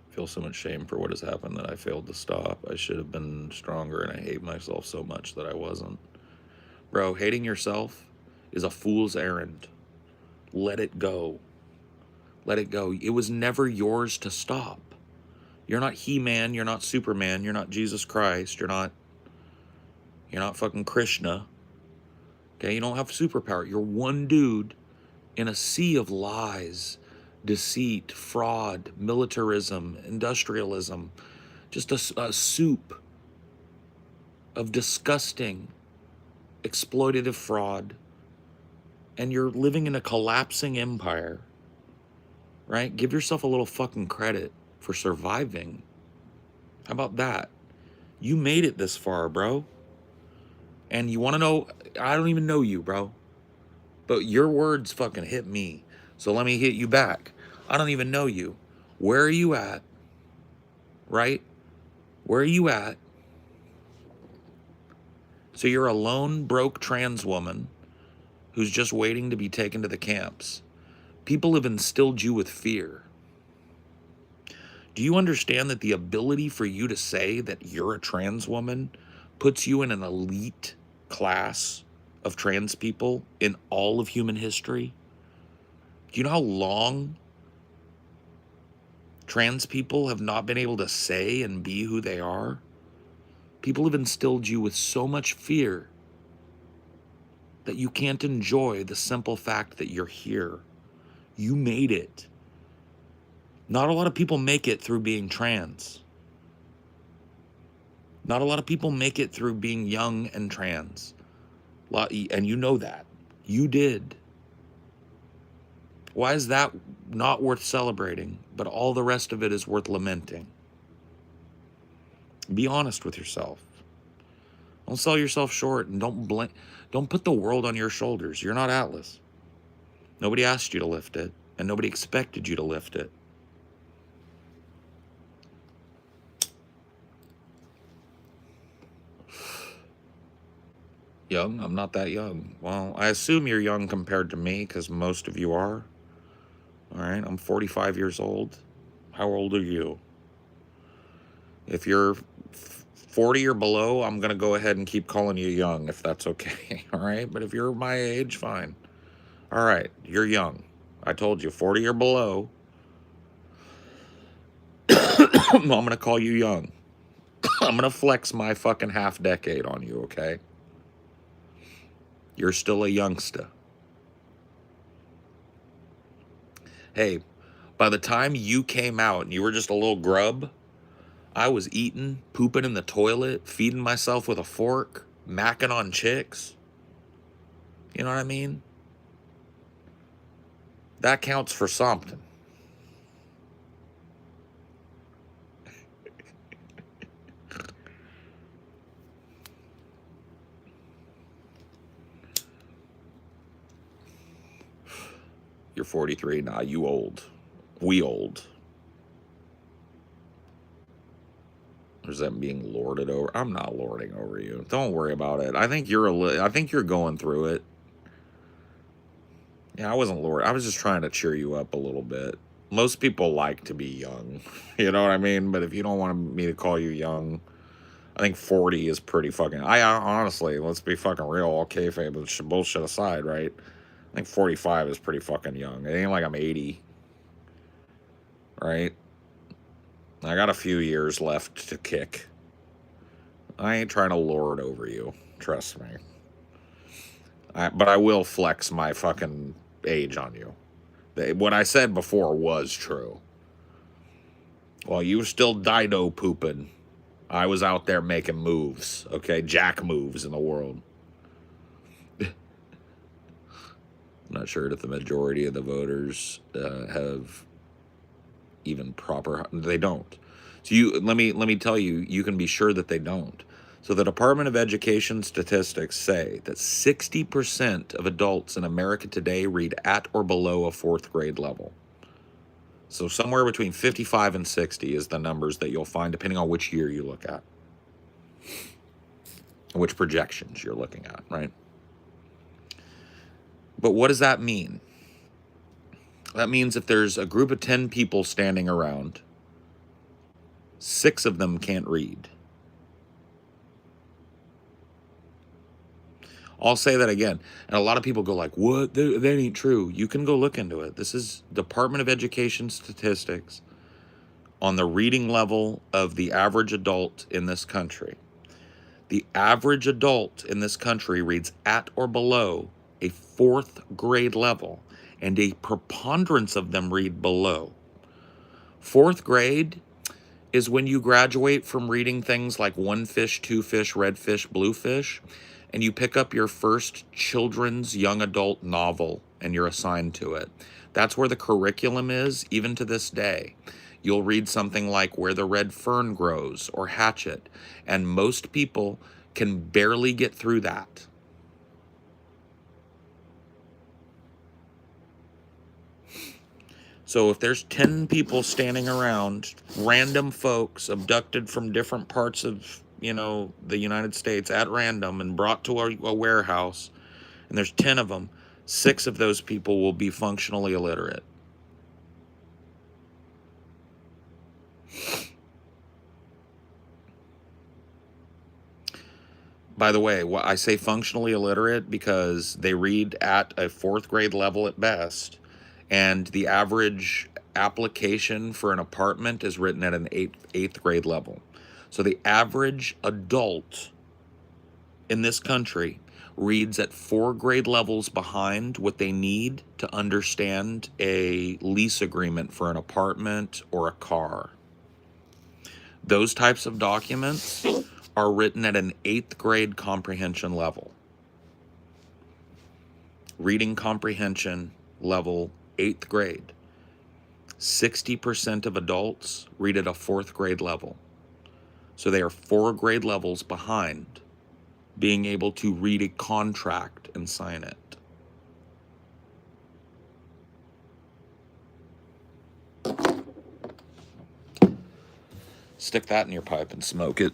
Feel so much shame for what has happened that I failed to stop. I should have been stronger, and I hate myself so much that I wasn't. Bro, hating yourself is a fool's errand. Let it go. Let it go. It was never yours to stop. You're not He-Man, you're not Superman, you're not Jesus Christ, you're not fucking Krishna. Okay, you don't have superpower. You're one dude in a sea of lies, deceit, fraud, militarism, industrialism, just a soup of disgusting, exploitative fraud. And you're living in a collapsing empire, right? Give yourself a little fucking credit for surviving. How about that? You made it this far, bro. And you want to know, I don't even know you, bro. But your words fucking hit me. So let me hit you back. I don't even know you. Where are you at? Right? Where are you at? So you're a lone, broke trans woman who's just waiting to be taken to the camps. People have instilled you with fear. Do you understand that the ability for you to say that you're a trans woman puts you in an elite class of trans people in all of human history? Do you know how long trans people have not been able to say and be who they are? People have instilled you with so much fear that you can't enjoy the simple fact that you're here. You made it. Not a lot of people make it through being trans. Not a lot of people make it through being young and trans. And you know that. You did. Why is that not worth celebrating, but all the rest of it is worth lamenting? Be honest with yourself. Don't sell yourself short, and don't put the world on your shoulders. You're not Atlas. Nobody asked you to lift it, and nobody expected you to lift it. Young? I'm not that young. Well, I assume you're young compared to me, because most of you are. All right, I'm 45 years old. How old are you? If you're 40 or below, I'm going to go ahead and keep calling you young, if that's okay. All right, but if you're my age, fine. All right, you're young. I told you, 40 or below. I'm going to call you young. I'm going to flex my fucking half decade on you, okay? You're still a youngster. Hey, by the time you came out and you were just a little grub, I was eating, pooping in the toilet, feeding myself with a fork, macking on chicks. You know what I mean? That counts for something. You're 43. Nah, you old. We old. Is that being lorded over? I'm not lording over you. Don't worry about it. I think you're going through it. Yeah, I wasn't lord. I was just trying to cheer you up a little bit. Most people like to be young. You know what I mean? But if you don't want me to call you young, I think 40 is pretty fucking. I honestly, let's be fucking real. All kayfabe bullshit aside, right? I think 45 is pretty fucking young. It ain't like I'm 80, right? I got a few years left to kick. I ain't trying to lord over you. Trust me. But I will flex my fucking age on you. What I said before was true. While you were still dido pooping, I was out there making moves, okay? Jack moves in the world. I'm not sure that the majority of the voters have even proper. They don't. So let me tell you, you can be sure that they don't. So the Department of Education statistics say that 60% of adults in America today read at or below a fourth grade level. So somewhere between 55 and 60 is the numbers that you'll find depending on which year you look at, which projections you're looking at, right? But what does that mean? That means if there's a group of 10 people standing around, 6 of them can't read. I'll say that again. And a lot of people go like, what? That ain't true. You can go look into it. This is Department of Education statistics on the reading level of the average adult in this country. The average adult in this country reads at or below a fourth grade level, and a preponderance of them read below. Fourth grade is when you graduate from reading things like One Fish, Two Fish, Red Fish, Blue Fish, and you pick up your first children's young adult novel and you're assigned to it. That's where the curriculum is, even to this day. You'll read something like Where the Red Fern Grows or Hatchet, and most people can barely get through that. So if there's 10 people standing around, random folks abducted from different parts of, the United States at random and brought to a warehouse, and there's 10 of them, 6 of those people will be functionally illiterate. By the way, I say functionally illiterate because they read at a fourth grade level at best, and the average application for an apartment is written at an eighth grade level. So the average adult in this country reads at 4 grade levels behind what they need to understand a lease agreement for an apartment or a car. Those types of documents are written at an 8th grade comprehension level. Reading comprehension level 8th grade. 60% of adults read at a 4th grade level. So they are 4 grade levels behind being able to read a contract and sign it. Stick that in your pipe and smoke it.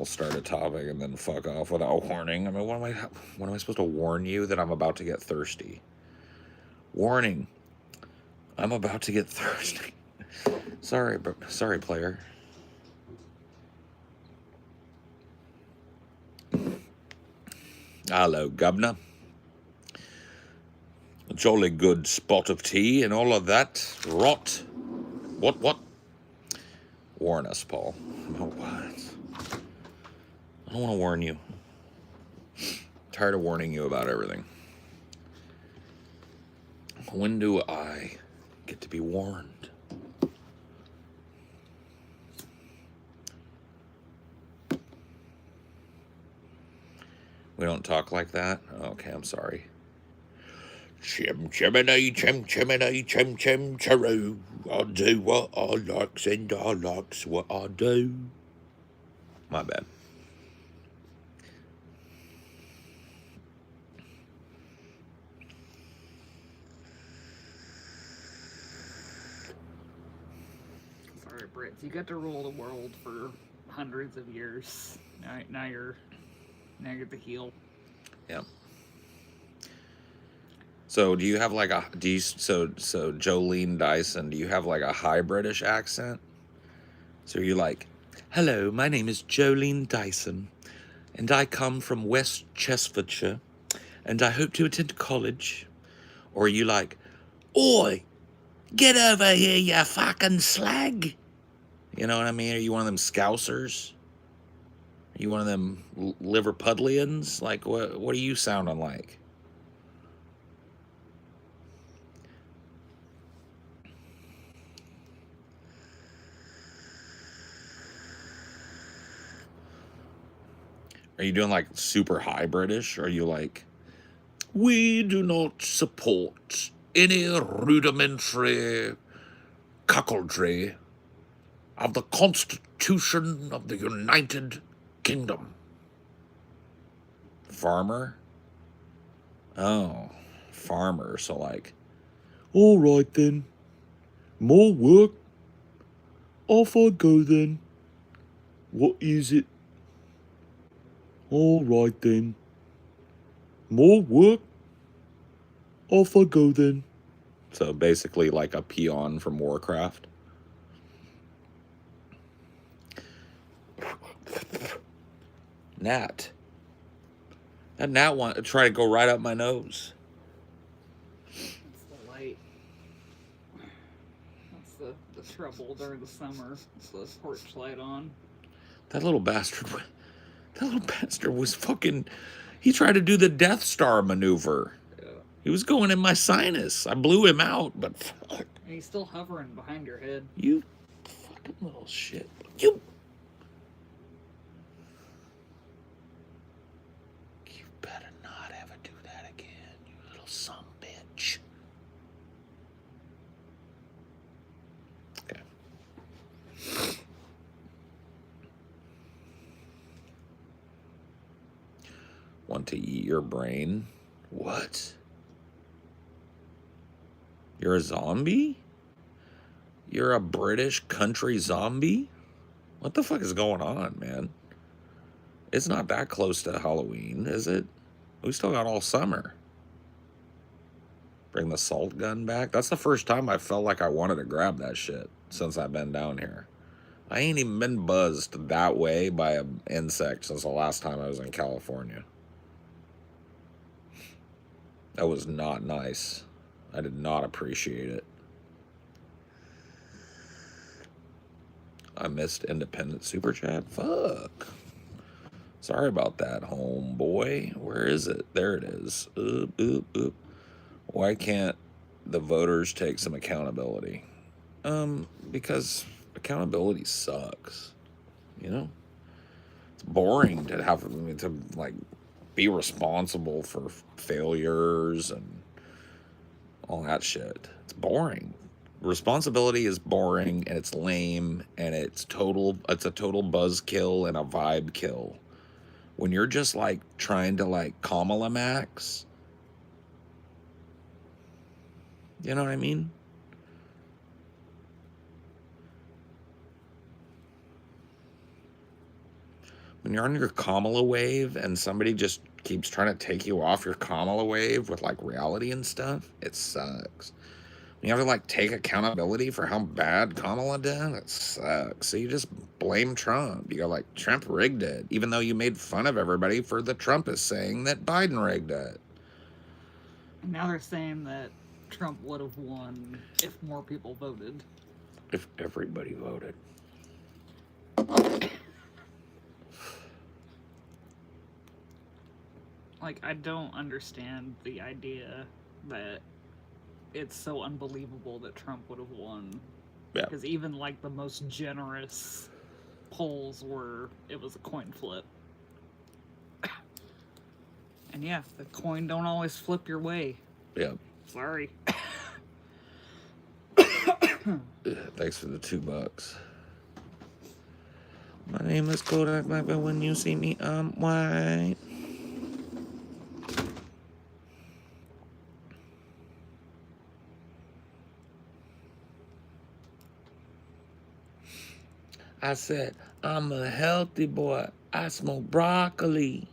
start a topic and then fuck off without warning. I mean, what am I supposed to warn you that I'm about to get thirsty? Warning, I'm about to get thirsty. Sorry, player. Hello, governor. A jolly good spot of tea and all of that rot. What? Warn us, Paul. Oh, what? I don't want to warn you. I'm tired of warning you about everything. When do I get to be warned? We don't talk like that? Okay, I'm sorry. Chim chimney, chim chimney, chim chim chiroo. I do what I likes and I likes what I do. My bad. Sorry, Brits. You got to rule the world for hundreds of years. Now you get to heal. Yep. So do you have like so Jolene Dyson, do you have like a high British accent? So you're like, hello, my name is Jolene Dyson, and I come from West Chesterfordshire, and I hope to attend college. Or are you like, oi, get over here, you fucking slag? You know what I mean? Are you one of them Scousers? Are you one of them Liverpudlians? Like, what are you sounding like? Are you doing like super high British? Or are you like, we do not support any rudimentary cuckoldry of the Constitution of the United Kingdom? Farmer? Oh, farmer. So like, all right then. More work? Off I go then. What is it? All right then. More work? Off I go then. So basically like a peon from Warcraft. Gnat. That gnat want to try to go right up my nose. It's the light. That's the trouble during the summer. It's the porch light on. That little bastard was fucking... He tried to do the Death Star maneuver. Yeah. He was going in my sinus. I blew him out, but fuck. And he's still hovering behind your head. You fucking little shit. You better not ever do that again, you little sumbitch. Okay. Want to eat your brain? What? You're a zombie? You're a British country zombie? What the fuck is going on, man? It's not that close to Halloween, is it? We still got all summer. Bring the salt gun back? That's the first time I felt like I wanted to grab that shit since I've been down here. I ain't even been buzzed that way by an insect since the last time I was in California. That was not nice. I did not appreciate it. I missed Independent Super Chat. Fuck. Sorry about that, homeboy. Where is it? There it is. Oop. Why can't the voters take some accountability? Because accountability sucks. You know? It's boring to have to like be responsible for failures and all that shit. It's boring. Responsibility is boring and it's lame and it's a total buzzkill and a vibe kill. When you're just like trying to like Kamala Max, you know what I mean? when you're on your Kamala wave and somebody just keeps trying to take you off your Kamala wave with like reality and stuff, it sucks. You have to like take accountability for how bad Kamala did. It sucks. So you just blame Trump. You go like, Trump rigged it, even though you made fun of everybody for the Trumpists saying that Biden rigged it. And now they're saying that Trump would have won if more people voted. If everybody voted. Like, I don't understand the idea that it's so unbelievable that Trump would have won. Yeah. Because even, like, the most generous polls it was a coin flip. And yeah, the coin don't always flip your way. Yeah. Sorry. Thanks for the $2. My name is Kodak Black, but when you see me, I'm white. I said, I'm a healthy boy. I smoke broccoli.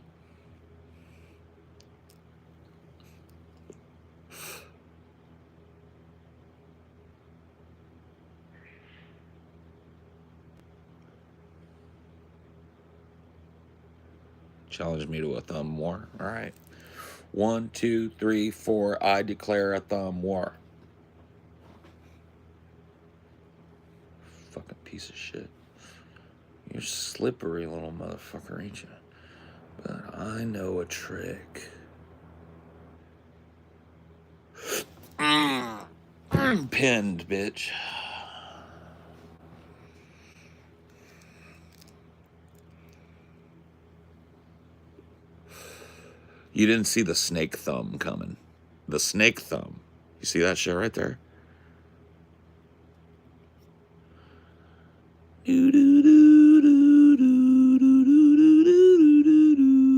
Challenge me to a thumb war. All right. 1, 2, 3, 4. I declare a thumb war. Fucking piece of shit. You're slippery little motherfucker, ain't you? But I know a trick. I'm pinned, bitch. You didn't see the snake thumb coming. The snake thumb. You see that shit right there?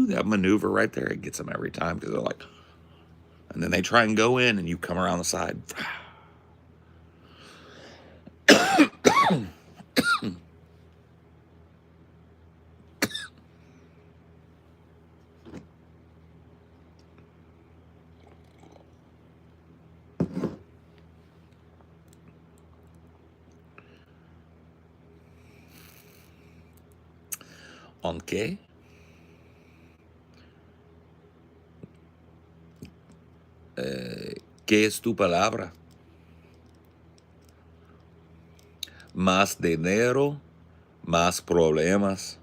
That maneuver right there, it gets them every time because they're like, and then they try and go in and you come around the side. ¿On qué? ¿Qué es tu palabra? Más dinero, más problemas.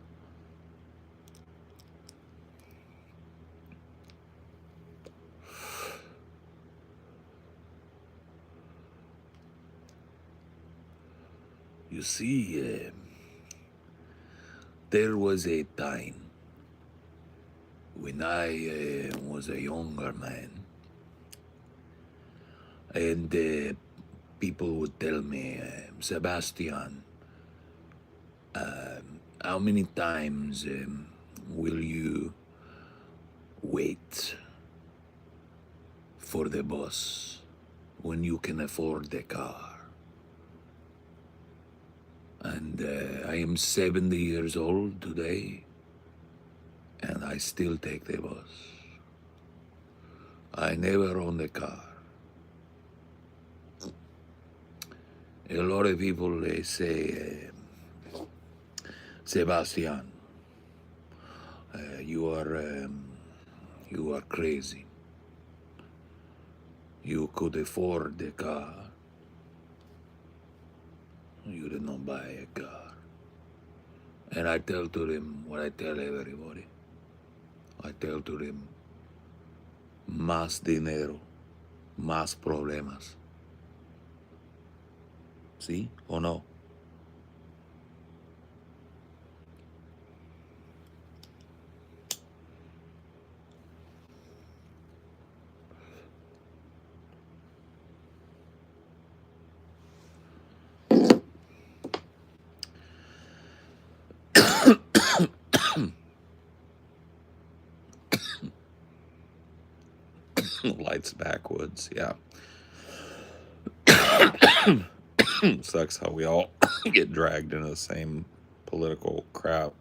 You see, there was a time when I was a younger man, and people would tell me, Sebastian, how many times will you wait for the bus when you can afford the car? And I am 70 years old today, and I still take the bus. I never owned a car. A lot of people, they say, Sebastian, you are crazy. You could afford the car. You did not buy a car. And I tell to them what I tell everybody. I tell to them, más dinero, más problemas. ¿Sí o no? Lights backwoods, yeah. Sucks how we all get dragged into the same political crap.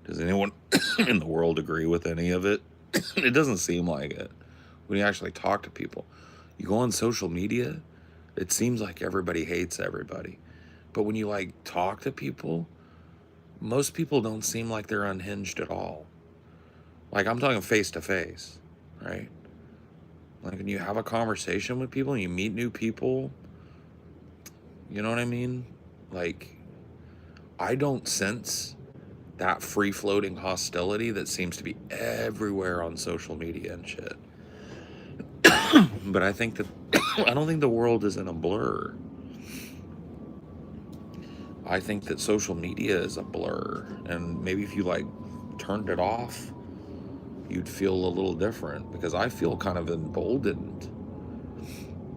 Does anyone in the world agree with any of it? It doesn't seem like it when you actually talk to people. You go on social media, it seems like everybody hates everybody. But when you like talk to people, most people don't seem like they're unhinged at all. Like, I'm talking face to face, right? Like, when you have a conversation with people and you meet new people, you know what I mean? Like, I don't sense that free floating hostility that seems to be everywhere on social media and shit. But I think that I don't think the world is in a blur. I think that social media is a blur, and maybe if you like turned it off, you'd feel a little different, because I feel kind of emboldened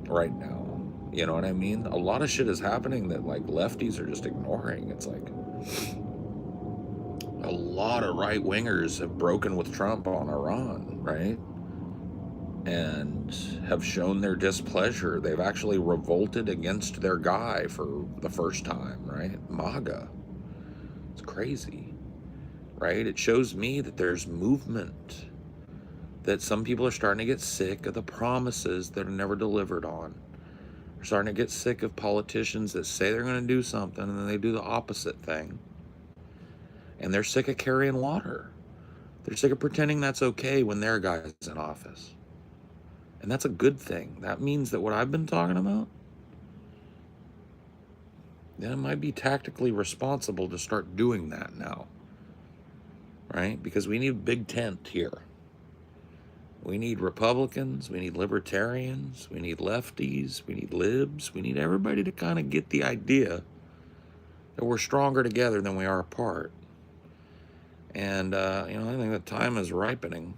right now. You know what I mean? A lot of shit is happening that like lefties are just ignoring. It's like a lot of right wingers have broken with Trump on Iran, right? And have shown their displeasure. They've actually revolted against their guy for the first time, right? MAGA. It's crazy, right? It shows me that there's movement, that some people are starting to get sick of the promises that are never delivered on. They're starting to get sick of politicians that say they're going to do something and then they do the opposite thing. And they're sick of carrying water. They're sick of pretending that's okay when their guy's in office. And that's a good thing. That means that what I've been talking about, then it might be tactically responsible to start doing that now, right? Because we need a big tent here. We need Republicans, we need libertarians, we need lefties, we need libs, we need everybody to kind of get the idea that we're stronger together than we are apart. And, I think the time is ripening.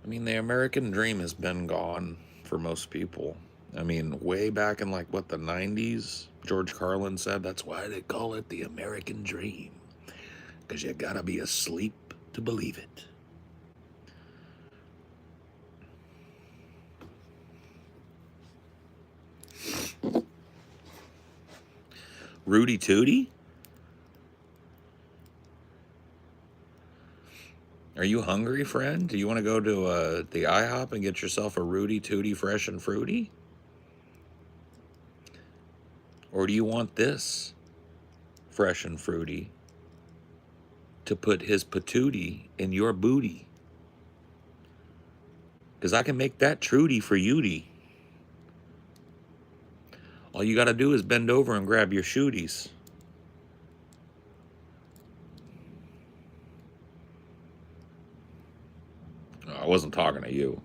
I mean, the American dream has been gone for most people. I mean, way back in like, the 90s, George Carlin said that's why they call it the American dream. Because you gotta be asleep to believe it. Rudy Tooty? Are you hungry, friend? Do you want to go to the IHOP and get yourself a Rudy Tooty fresh and fruity? Or do you want this fresh and fruity to put his patootie in your booty? Because I can make that Trudy for youty. All you got to do is bend over and grab your shooties. Oh, I wasn't talking to you.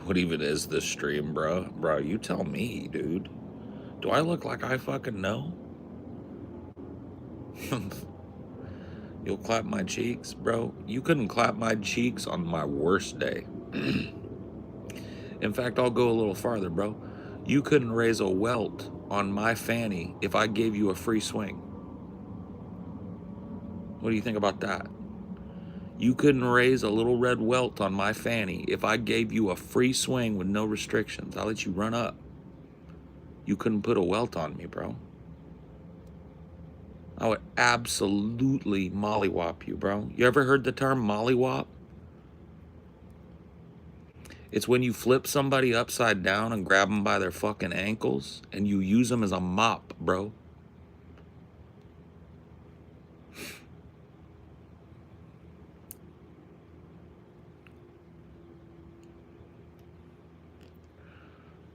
What even is this stream, bro? Bro, you tell me, dude. Do I look like I fucking know? You'll clap my cheeks, bro? You couldn't clap my cheeks on my worst day. In fact, I'll go a little farther, bro. You couldn't raise a welt on my fanny if I gave you a free swing. What do you think about that? You couldn't raise a little red welt on my fanny if I gave you a free swing with no restrictions. I'll let you run up. You couldn't put a welt on me, bro. I would absolutely mollywop you, bro. You ever heard the term mollywop? It's when you flip somebody upside down and grab them by their fucking ankles and you use them as a mop, bro.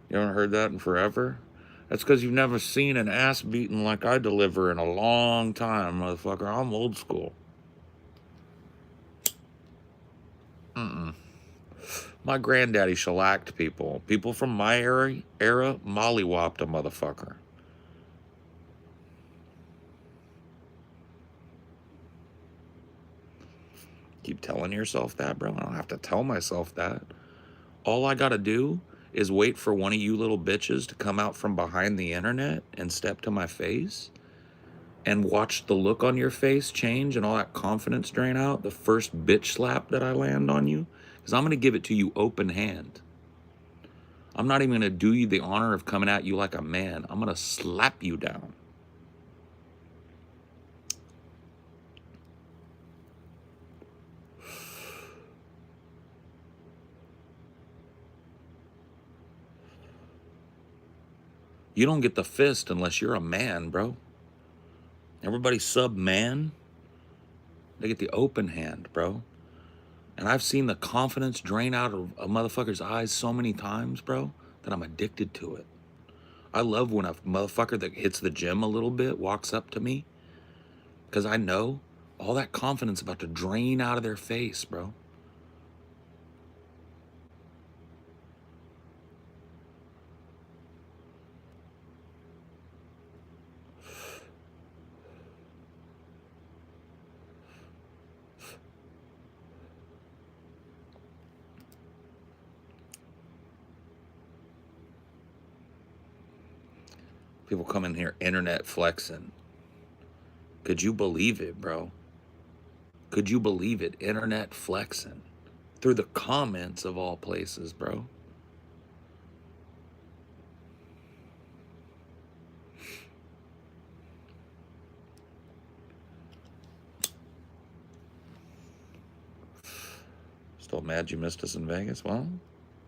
You haven't heard that in forever? That's because you've never seen an ass beating like I deliver in a long time, motherfucker. I'm old school. My granddaddy shellacked people. People from my era mollywopped a motherfucker. Keep telling yourself that, bro? I don't have to tell myself that. All I gotta do is wait for one of you little bitches to come out from behind the internet and step to my face and watch the look on your face change and all that confidence drain out the first bitch slap that I land on you. Because I'm gonna give it to you open hand. I'm not even gonna do you the honor of coming at you like a man. I'm gonna slap you down. You don't get the fist unless you're a man, bro. Everybody sub-man, they get the open hand, bro. And I've seen the confidence drain out of a motherfucker's eyes so many times, bro, that I'm addicted to it. I love when a motherfucker that hits the gym a little bit walks up to me, because I know all that confidence about to drain out of their face, bro. People come in here internet flexing. Could you believe it, bro? Could you believe it? Internet flexing. Through the comments of all places, bro. Still mad you missed us in Vegas? Well,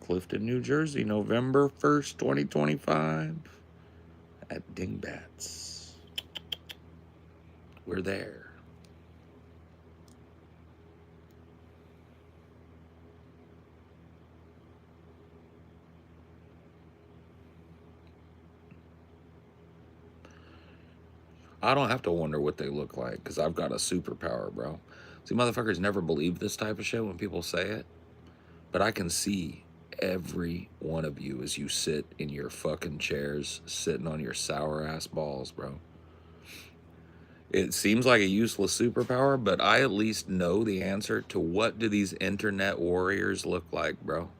Clifton, New Jersey, November 1st, 2025 at Dingbats. We're there. I don't have to wonder what they look like because I've got a superpower, bro. See, motherfuckers never believe this type of shit when people say it, but I can see every one of you as you sit in your fucking chairs, sitting on your sour ass balls, bro. It seems like a useless superpower, but I at least know the answer to what do these internet warriors look like, bro. Did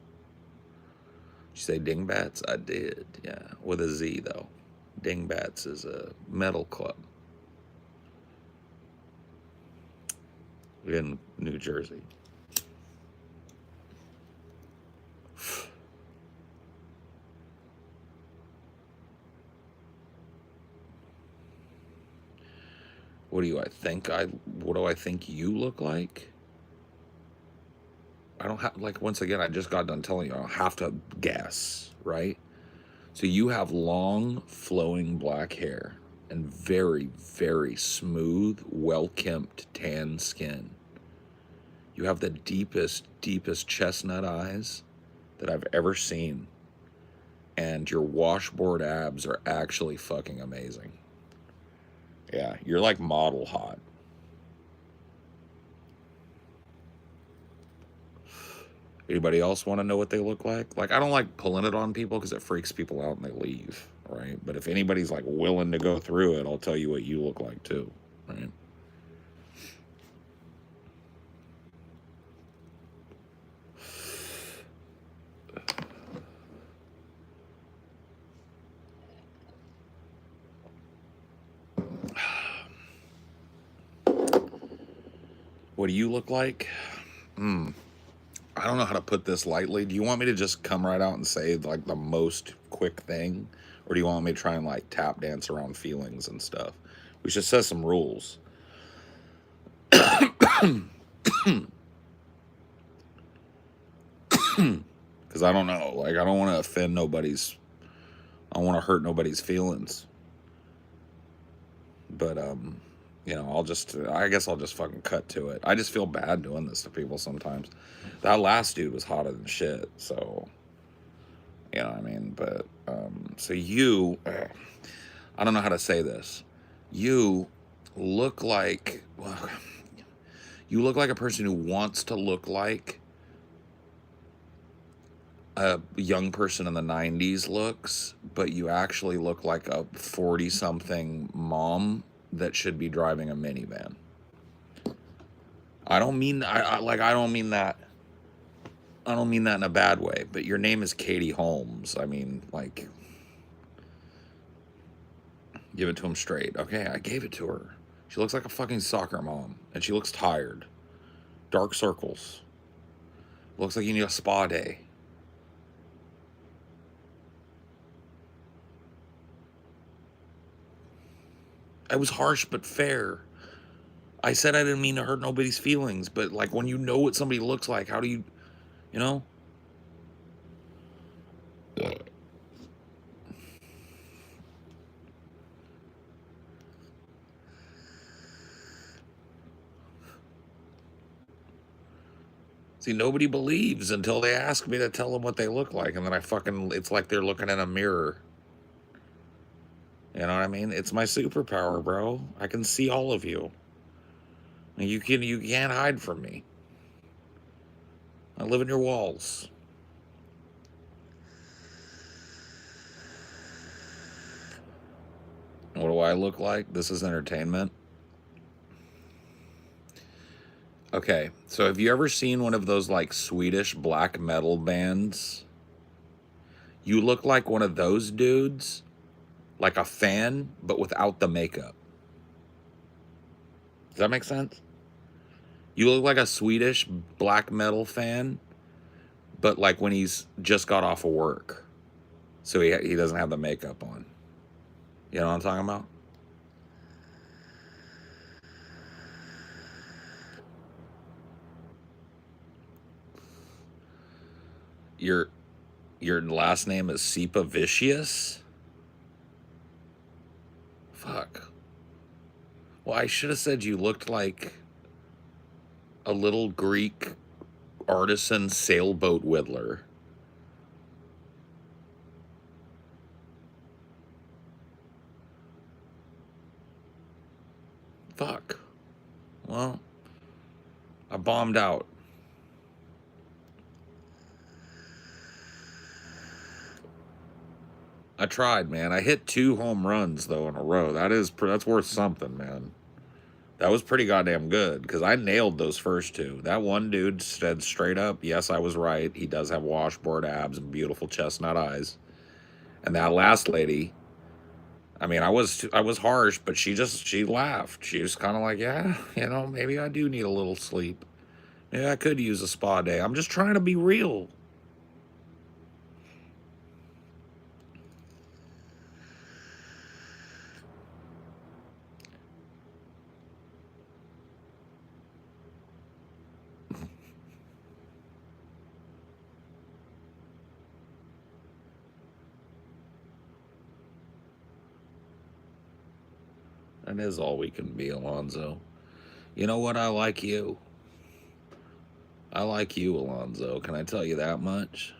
you say Dingbats? I did, yeah. With a Z, though. Dingbats is a metal club in New Jersey. What do I think you look like? I don't have, like, once again, I just got done telling you, I don't have to guess, right? So you have long, flowing black hair and very, very smooth, well-kempt tan skin. You have the deepest, deepest chestnut eyes that I've ever seen. And your washboard abs are actually fucking amazing. Yeah, you're like model hot. Anybody else want to know what they look like? Like, I don't like pulling it on people because it freaks people out and they leave, right? But if anybody's like willing to go through it, I'll tell you what you look like too, right? What do you look like? I don't know how to put this lightly. Do you want me to just come right out and say like the most quick thing? Or do you want me to try and like tap dance around feelings and stuff? We should set some rules. Because I don't know. Like, I don't want to offend nobody's, I don't want to hurt nobody's feelings. But, you know, I guess I'll just fucking cut to it. I just feel bad doing this to people sometimes. That last dude was hotter than shit, so, you know what I mean? But, so you, I don't know how to say this. You look like, well, you look like a person who wants to look like a young person in the 90s looks, but you actually look like a 40-something mom that should be driving a minivan. I don't mean, I don't mean that I don't mean that in a bad way, but your name is Katie Holmes. I mean, like, give it to him straight. Okay, I gave it to her. She looks like a fucking soccer mom, and she looks tired. Dark circles. Looks like you need a spa day. I was harsh but fair. I said I didn't mean to hurt nobody's feelings, but like when you know what somebody looks like, how do you, you know? See, nobody believes until they ask me to tell them what they look like, and then it's like they're looking in a mirror. You know what I mean? It's my superpower, bro. I can see all of you. And you can't hide from me. I live in your walls. What do I look like? This is entertainment. Okay, so have you ever seen one of those like Swedish black metal bands? You look like one of those dudes, like a fan, but without the makeup. Does that make sense? You look like a Swedish black metal fan, but like when he's just got off of work. So he doesn't have the makeup on. You know what I'm talking about? Your last name is Sipa Vicious? Fuck. Well, I should have said you looked like a little Greek artisan sailboat whittler. Fuck. Well, I bombed out. I tried, man. I hit 2 home runs though in a row. That's worth something, man. That was pretty goddamn good because I nailed those first 2. That one dude said straight up, yes, I was right. He does have washboard abs and beautiful chestnut eyes. And that last lady, I mean, I was harsh, but she laughed. She was kind of like, yeah, maybe I do need a little sleep. Maybe I could use a spa day. I'm just trying to be real. That is all we can be, Alonzo. You know what? I like you. I like you, Alonzo. Can I tell you that much?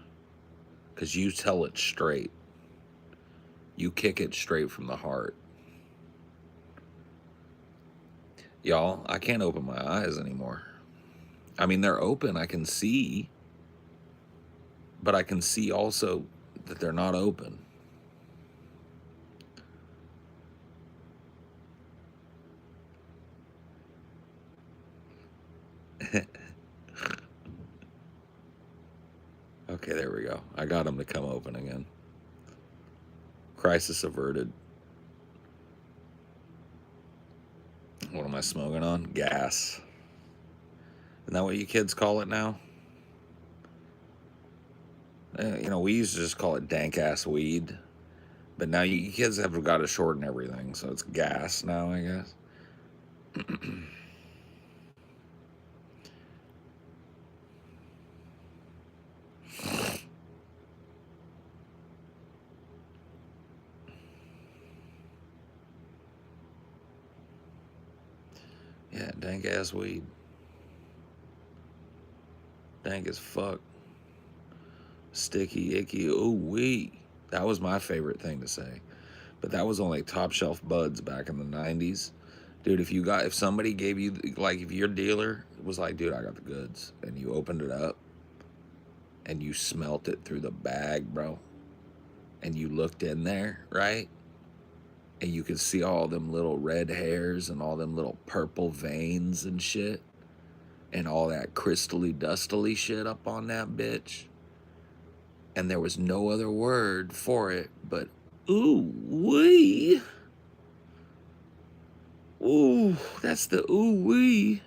Because you tell it straight. You kick it straight from the heart. Y'all, I can't open my eyes anymore. I mean, they're open. I can see. But I can see also that they're not open. Okay, there we go. I got them to come open again. Crisis averted. What am I smoking on? Gas. Isn't that what you kids call it now? We used to just call it dank ass weed. But now you kids have got to shorten everything, so it's gas now, I guess. Yeah, dank ass weed. Dank as fuck. Sticky, icky, ooh wee. That was my favorite thing to say. But that was only top shelf buds back in the 90s. Dude, if somebody gave you, like, if your dealer was like, dude, I got the goods, and you opened it up, and you smelt it through the bag, bro, and you looked in there, right? And you could see all them little red hairs and all them little purple veins and shit. and all that crystally dustily shit up on that bitch. And there was no other word for it but ooh wee. Ooh, that's the ooh wee.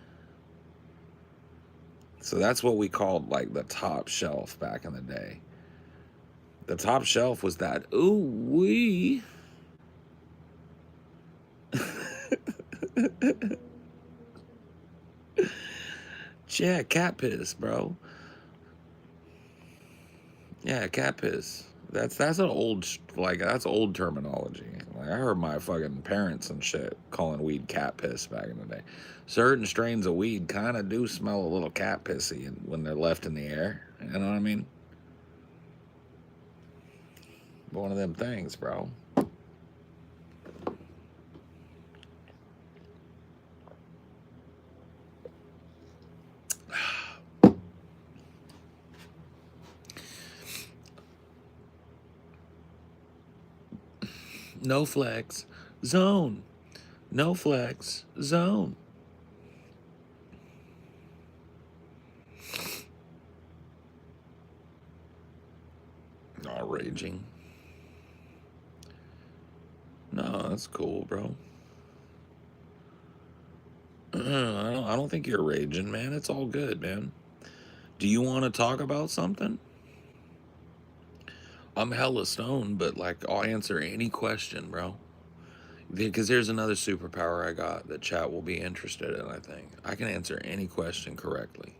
So that's what we called like the top shelf back in the day. The top shelf was that ooh wee. Yeah, cat piss, bro. Yeah, cat piss. That's an old that's old terminology. Like I heard my fucking parents and shit calling weed cat piss back in the day. Certain strains of weed kind of do smell a little cat pissy when they're left in the air. You know what I mean? One of them things, bro. No flex zone. No flex zone. Not raging. No, that's cool, bro. I don't think you're raging, man. It's all good, man. Do you want to talk about something? I'm hella stoned, but like I'll answer any question, bro. Because here's another superpower I got that chat will be interested in, I think. I can answer any question correctly.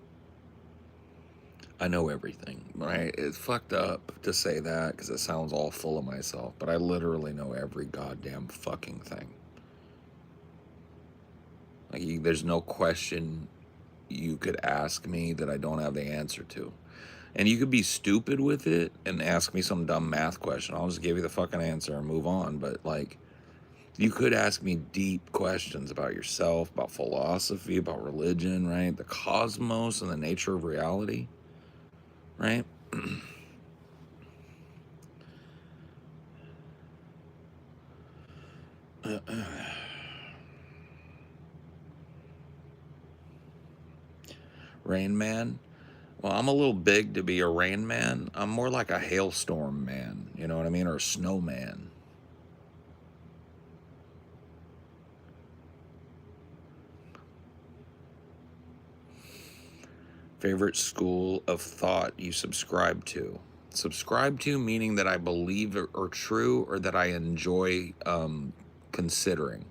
I know everything, right? It's fucked up to say that because it sounds all full of myself, but I literally know every goddamn fucking thing. Like, there's no question you could ask me that I don't have the answer to. And you could be stupid with it and ask me some dumb math question. I'll just give you the fucking answer and move on. But, like, you could ask me deep questions about yourself, about philosophy, about religion, right? The cosmos and the nature of reality, right? Rain Man. Well, I'm a little big to be a rain man. I'm more like a hailstorm man, you know what I mean? Or a snowman. Favorite school of thought you subscribe to? Subscribe to meaning that I believe are true or that I enjoy considering.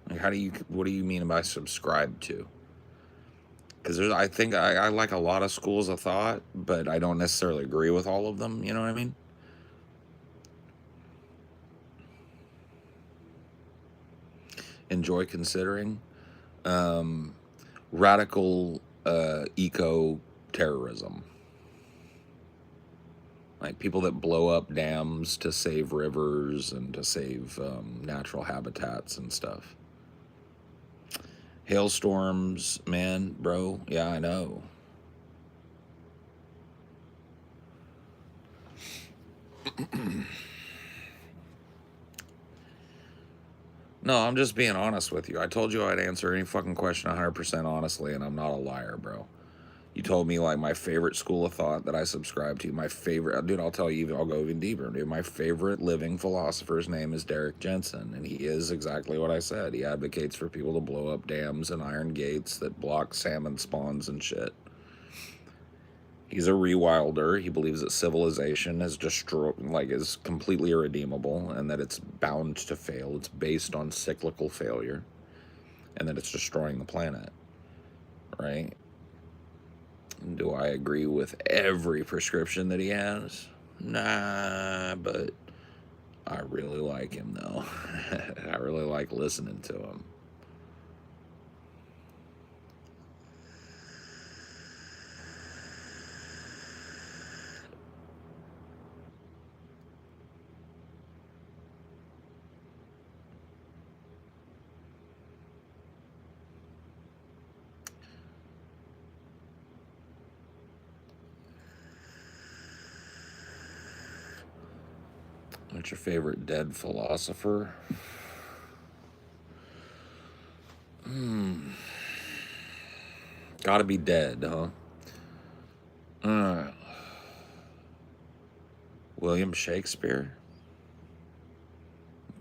Like, what do you mean by subscribe to? Because I think I like a lot of schools of thought, but I don't necessarily agree with all of them. You know what I mean? Enjoy considering. Radical eco terrorism. Like people that blow up dams to save rivers and to save natural habitats and stuff. Hailstorms, man, bro. Yeah, I know. No, I'm just being honest with you. I told you I'd answer any fucking question 100% honestly, and I'm not a liar, bro. You told me like my favorite school of thought that I subscribe to. My favorite, dude. I'll tell you. I'll go even deeper, dude. My favorite living philosopher's name is Derek Jensen, and he is exactly what I said. He advocates for people to blow up dams and iron gates that block salmon spawns and shit. He's a rewilder. He believes that civilization is is completely irredeemable, and that it's bound to fail. It's based on cyclical failure, and that it's destroying the planet. Right? Do I agree with every prescription that he has? Nah, but I really like him though. I really like listening to him. What's your favorite dead philosopher? Gotta be dead, huh? Uh, William Shakespeare?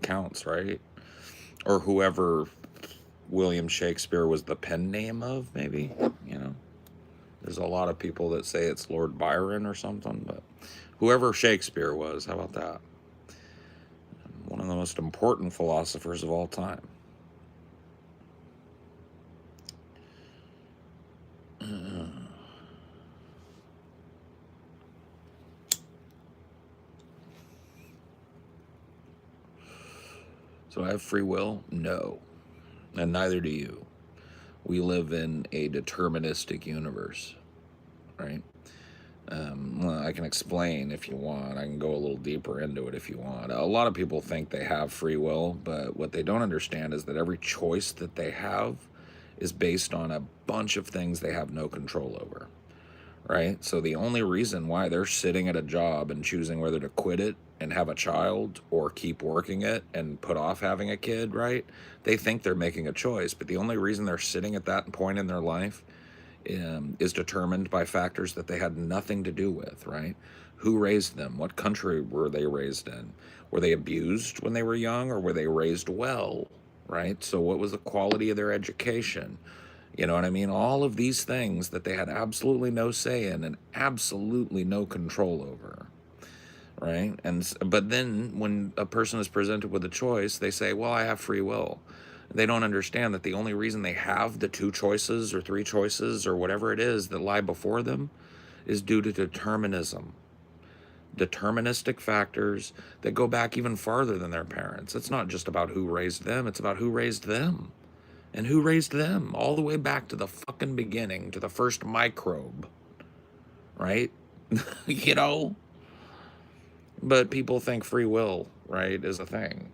Counts, right? Or whoever William Shakespeare was the pen name of, maybe, you know? There's a lot of people that say it's Lord Byron or something, but whoever Shakespeare was, how about that? One of the most important philosophers of all time. So I have free will? No. And neither do you. We live in a deterministic universe, right? Well, I can explain if you want. I can go a little deeper into it if you want. A lot of people think they have free will, but what they don't understand is that every choice that they have is based on a bunch of things they have no control over, right? So the only reason why they're sitting at a job and choosing whether to quit it and have a child or keep working it and put off having a kid, right? They think they're making a choice, but the only reason they're sitting at that point in their life is determined by factors that they had nothing to do with, right? Who raised them? What country were they raised in? Were they abused when they were young, or were they raised well, right? So what was the quality of their education? You know what I mean? All of these things that they had absolutely no say in and absolutely no control over, right? But then when a person is presented with a choice, they say, well, I have free will. They don't understand that the only reason they have the two choices or three choices or whatever it is that lie before them is due to determinism. Deterministic factors that go back even farther than their parents. It's not just about who raised them, it's about who raised them. And who raised them all the way back to the fucking beginning, to the first microbe, right? You know? But people think free will, right, is a thing,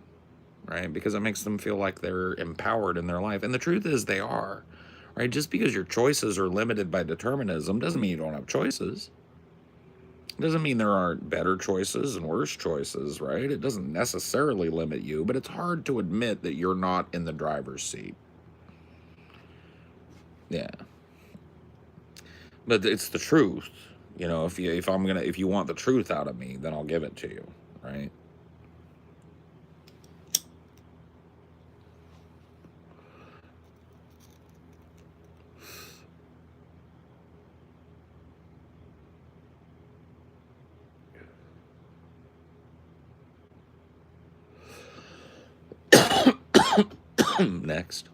right? Because it makes them feel like they're empowered in their life. And the truth is they are, right? Just because your choices are limited by determinism doesn't mean you don't have choices. It doesn't mean there aren't better choices and worse choices, right? It doesn't necessarily limit you, but it's hard to admit that you're not in the driver's seat. Yeah. But it's the truth. You know, if you want the truth out of me, then I'll give it to you, right? Next.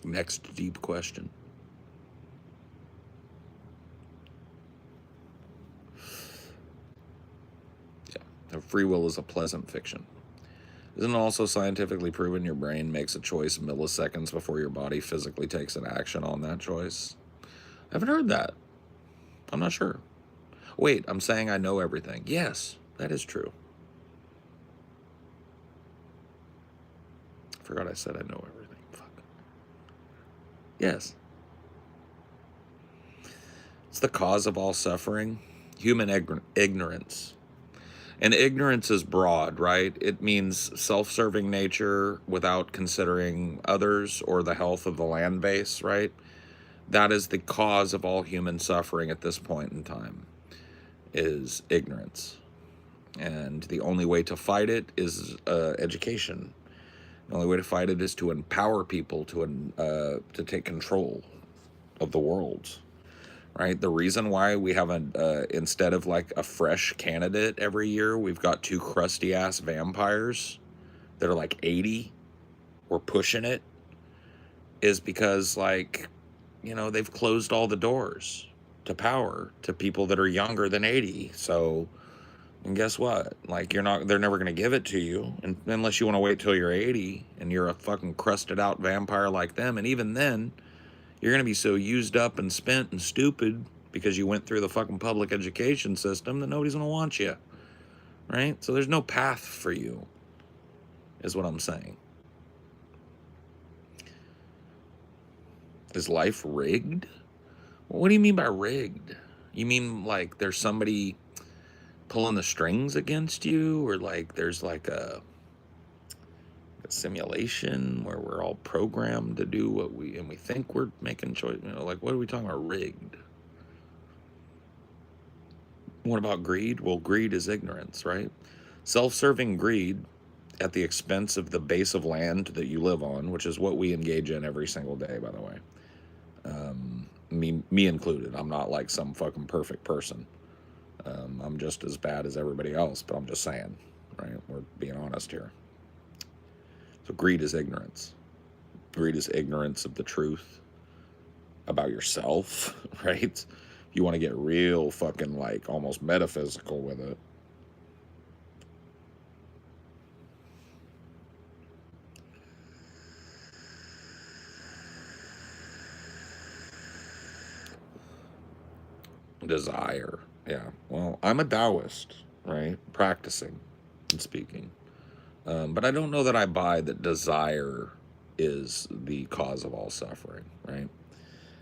Next deep question. Yeah. Free will is a pleasant fiction. Isn't it also scientifically proven your brain makes a choice milliseconds before your body physically takes an action on that choice? I haven't heard that. I'm not sure. Wait, I'm saying I know everything. Yes, that is true. I forgot I said I know everything. Fuck. Yes. It's the cause of all suffering. Human ignorance. And ignorance is broad, right? It means self-serving nature without considering others or the health of the land base, right? That is the cause of all human suffering at this point in time, is ignorance. And the only way to fight it is education. The only way to fight it is to empower people to take control of the world, right? The reason why we have instead of like a fresh candidate every year, we've got two crusty ass vampires that are like 80 or pushing it, is because, like, you know, they've closed all the doors to power to people that are younger than 80. So, and guess what? Like, they're never going to give it to you unless you want to wait till you're 80 and you're a fucking crusted out vampire like them. And even then, you're going to be so used up and spent and stupid because you went through the fucking public education system that nobody's going to want you, right? So there's no path for you, is what I'm saying. Is life rigged? What do you mean by rigged? You mean like there's somebody pulling the strings against you, or like there's like a simulation where we're all programmed to do what we think we're making choice. Like, what are we talking about? Rigged. What about greed? Well, greed is ignorance, right? Self-serving greed at the expense of the base of land that you live on, which is what we engage in every single day, by the way. Me included. I'm not like some fucking perfect person. I'm just as bad as everybody else, but I'm just saying, right? We're being honest here. So greed is ignorance. Greed is ignorance of the truth about yourself, right? If you want to get real fucking like almost metaphysical with it. Desire. Yeah. Well, I'm a Taoist, right? Practicing and speaking. But I don't know that I buy that desire is the cause of all suffering, right?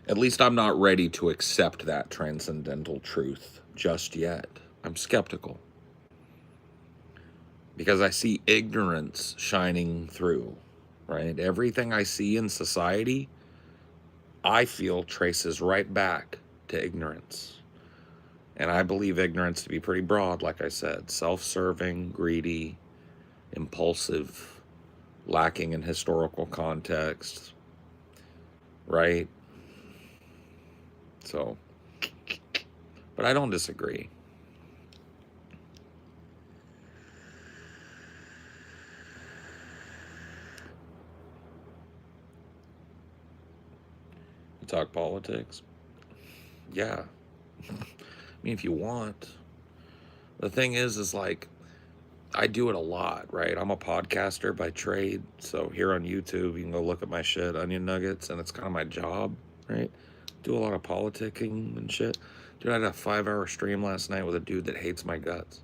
At least I'm not ready to accept that transcendental truth just yet. I'm skeptical because I see ignorance shining through, right? Everything I see in society, I feel traces right back to ignorance. And I believe ignorance to be pretty broad, like I said, self-serving, greedy, impulsive, lacking in historical context, right? So, but I don't disagree. You talk politics? Yeah. I mean, if you want. The thing is like, I do it a lot, right? I'm a podcaster by trade. So here on YouTube, you can go look at my shit, Onion Nuggets, and it's kind of my job, right? Do a lot of politicking and shit. Dude, I had a 5-hour stream last night with a dude that hates my guts.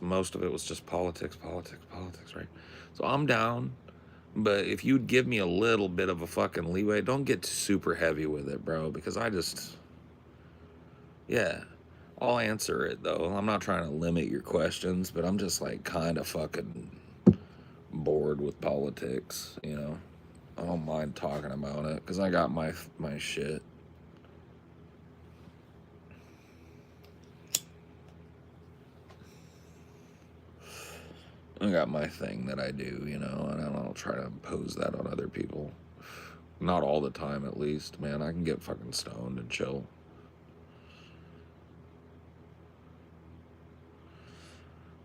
Most of it was just politics, right? So I'm down. But if you'd give me a little bit of a fucking leeway, don't get super heavy with it, bro, because yeah, I'll answer it, though. I'm not trying to limit your questions, but I'm just, like, kind of fucking bored with politics, you know? I don't mind talking about it, because I got my shit. I got my thing that I do, you know, and I don't try to impose that on other people. Not all the time, at least, man. I can get fucking stoned and chill.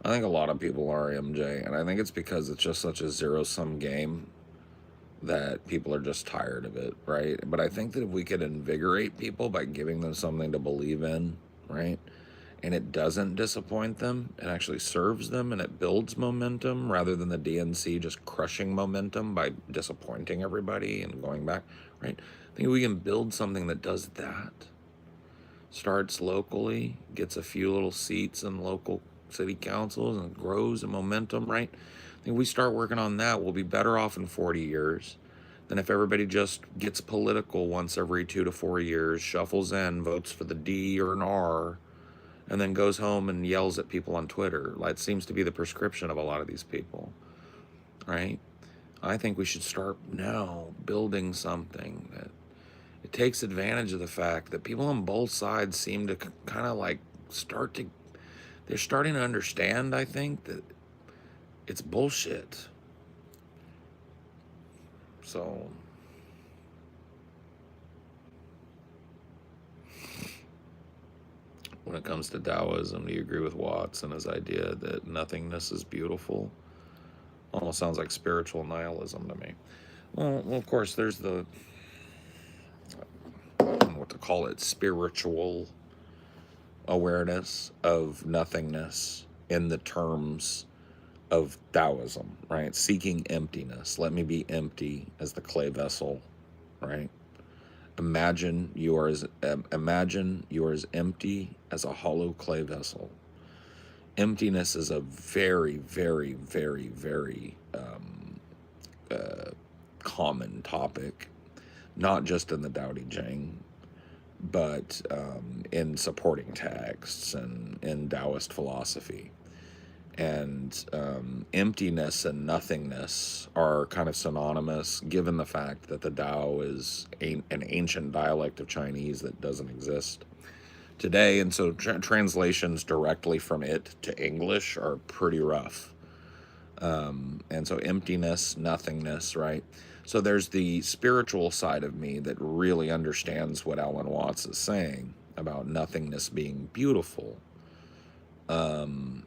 I think a lot of people are, MJ, and I think it's because it's just such a zero-sum game that people are just tired of it, right? But I think that if we could invigorate people by giving them something to believe in, right? And it doesn't disappoint them, it actually serves them and it builds momentum rather than the DNC just crushing momentum by disappointing everybody and going back, right? I think we can build something that does that. Starts locally, gets a few little seats in local city councils and grows in momentum, right? I think we start working on that, we'll be better off in 40 years than if everybody just gets political once every 2 to 4 years, shuffles in, votes for the D or an R, and then goes home and yells at people on Twitter. That seems to be the prescription of a lot of these people, right? I think we should start now building something that it takes advantage of the fact that people on both sides seem to kind of like they're starting to understand, I think, that it's bullshit. So, when it comes to Taoism, do you agree with Watts and his idea that nothingness is beautiful? Almost sounds like spiritual nihilism to me. Well, of course, there's the, I don't know what to call it, spiritual awareness of nothingness in the terms of Taoism, right? Seeking emptiness. Let me be empty as the clay vessel, right? Imagine you are as empty as a hollow clay vessel. Emptiness is a very, very, very, very common topic, not just in the Tao Te Ching, but in supporting texts and in Taoist philosophy. and emptiness and nothingness are kind of synonymous, given the fact that the Tao is an ancient dialect of Chinese that doesn't exist today, and so translations directly from it to English are pretty rough. And so emptiness, nothingness, right? So there's the spiritual side of me that really understands what Alan Watts is saying about nothingness being beautiful. And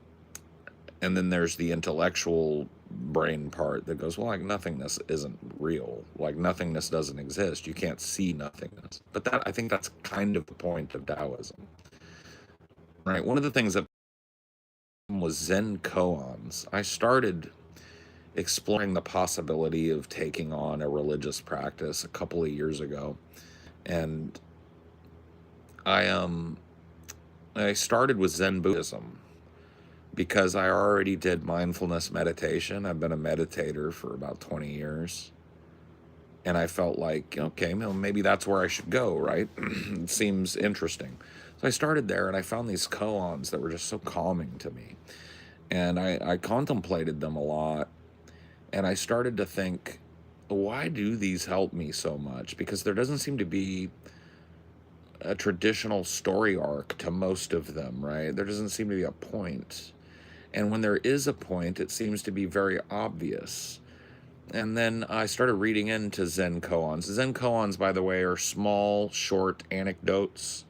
then there's the intellectual brain part that goes, well, like nothingness isn't real. Like nothingness doesn't exist. You can't see nothingness. But that, I think that's kind of the point of Taoism, right? One of the things that was Zen koans. I started exploring the possibility of taking on a religious practice a couple of years ago, and I started with Zen Buddhism because I already did mindfulness meditation. I've been a meditator for about 20 years, and I felt like, okay, well, maybe that's where I should go, right? It seems interesting. So I started there, and I found these koans that were just so calming to me, and I contemplated them a lot. And I started to think, why do these help me so much? Because there doesn't seem to be a traditional story arc to most of them, right? There doesn't seem to be a point. And when there is a point, it seems to be very obvious. And then I started reading into Zen koans. Zen koans, by the way, are small, short anecdotes,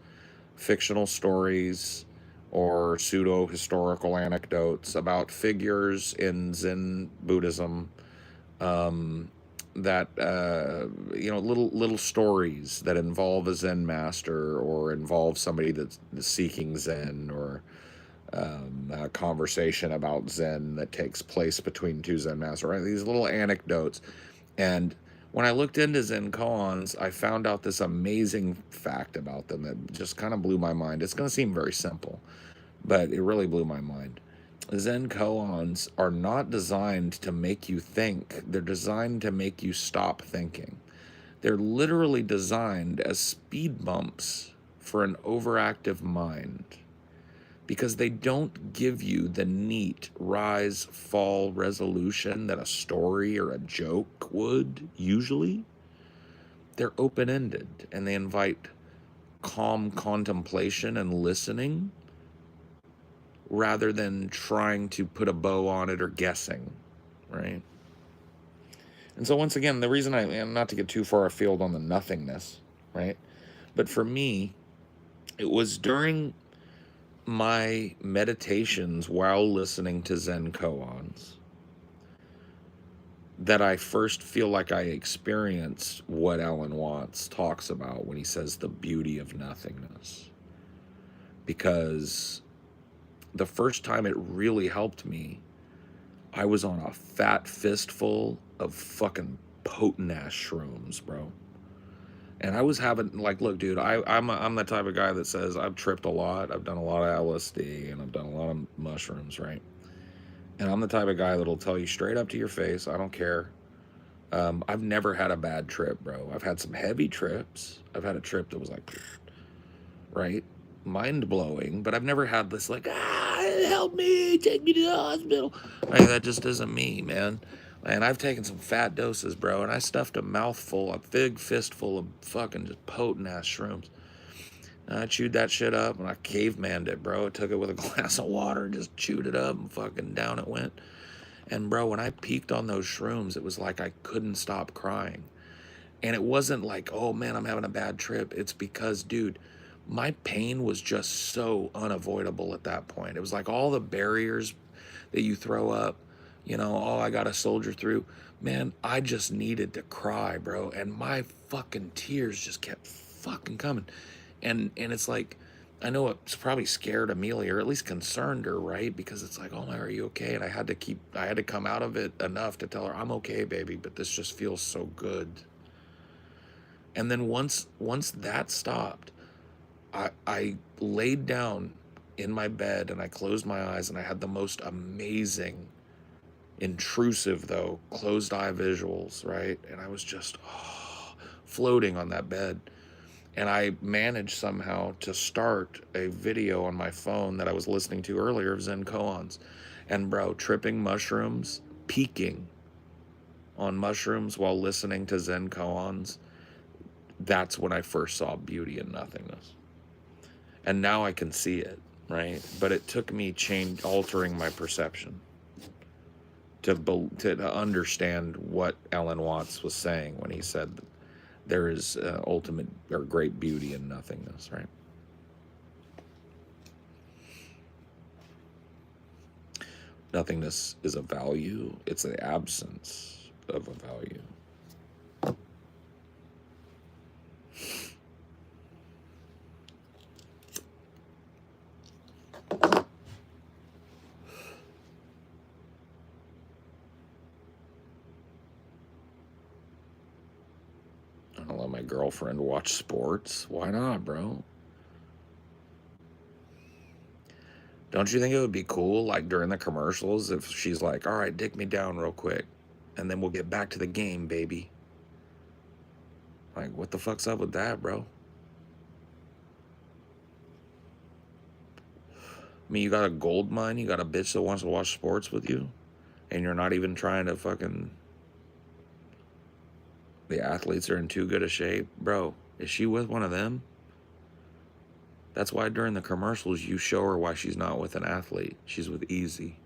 fictional stories, or pseudo-historical anecdotes about figures in Zen Buddhism, that little stories that involve a Zen master or involve somebody that's seeking Zen, or a conversation about Zen that takes place between two Zen masters, right? These little anecdotes. And when I looked into Zen koans, I found out this amazing fact about them that just kind of blew my mind. It's going to seem very simple, but it really blew my mind. Zen koans are not designed to make you think. They're designed to make you stop thinking. They're literally designed as speed bumps for an overactive mind, because they don't give you the neat rise, fall resolution that a story or a joke would usually. They're open-ended, and they invite calm contemplation and listening, rather than trying to put a bow on it or guessing, right? And so once again, the reason not to get too far afield on the nothingness, right? But for me, it was during my meditations while listening to Zen koans that I first feel like I experienced what Alan Watts talks about when he says the beauty of nothingness. Because the first time it really helped me, I was on a fat fistful of fucking potent ass shrooms, bro. And I was having, like, look, dude, I'm the type of guy that says I've tripped a lot. I've done a lot of LSD and I've done a lot of mushrooms, right? And I'm the type of guy that'll tell you straight up to your face, I don't care. I've never had a bad trip, bro. I've had some heavy trips. I've had a trip that was like, right? Mind-blowing, but I've never had this like, help me, take me to the hospital. Like, that just isn't me, man. And I've taken some fat doses, bro, and I stuffed a mouthful, a big fistful of fucking just potent-ass shrooms. And I chewed that shit up, and I cavemanned it, bro. I took it with a glass of water, just chewed it up, and fucking down it went. And, bro, when I peaked on those shrooms, it was like I couldn't stop crying. And it wasn't like, oh, man, I'm having a bad trip. It's because, dude, my pain was just so unavoidable at that point. It was like all the barriers that you throw up, oh, I got to soldier through. Man, I just needed to cry, bro. And my fucking tears just kept fucking coming. And it's like, I know it's probably scared Amelia, or at least concerned her, right? Because it's like, oh my, are you okay? And I had to come out of it enough to tell her, I'm okay, baby, but this just feels so good. And then once that stopped, I laid down in my bed and I closed my eyes, and I had the most amazing, intrusive though, closed eye visuals, right? And I was just floating on that bed. And I managed somehow to start a video on my phone that I was listening to earlier of Zen koans. And bro, tripping mushrooms, peaking on mushrooms while listening to Zen koans, that's when I first saw beauty in nothingness. And now I can see it, right? But it took me altering my perception to understand what Alan Watts was saying when he said there is ultimate or great beauty in nothingness, right? Nothingness is a value. It's the absence of a value. I don't let my girlfriend watch sports. Why not, bro? Don't you think it would be cool, like during the commercials, if she's like, all right, dick me down real quick, and then we'll get back to the game, baby? Like, what the fuck's up with that, bro? I mean, you got a gold mine, you got a bitch that wants to watch sports with you, and you're not even trying to fucking... The athletes are in too good a shape. Bro, is she with one of them? That's why during the commercials, you show her why she's not with an athlete. She's with Easy.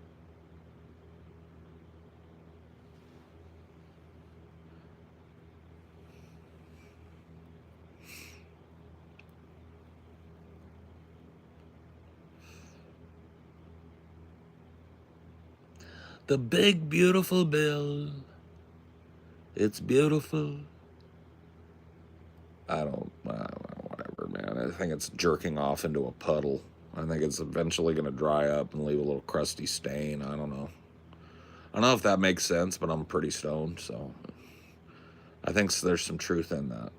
The big, beautiful bill. It's beautiful. I don't, whatever, man. I think it's jerking off into a puddle. I think it's eventually going to dry up and leave a little crusty stain. I don't know. I don't know if that makes sense, but I'm pretty stoned, so I think there's some truth in that.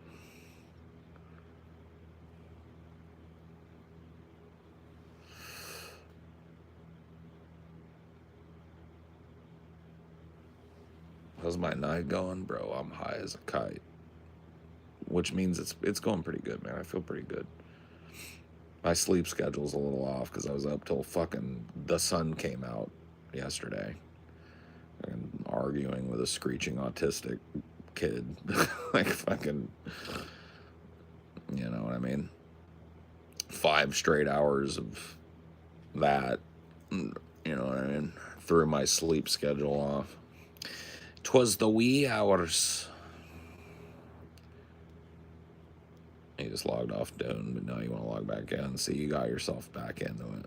How's my night going? Bro, I'm high as a kite. Which means it's going pretty good, man. I feel pretty good. My sleep schedule's a little off because I was up till fucking the sun came out yesterday. And arguing with a screeching autistic kid. Like fucking, you know what I mean? 5 straight hours of that, you know what I mean? Threw my sleep schedule off. 'Twas the wee hours. You just logged off Dune, but now you want to log back in. See, you got yourself back into it.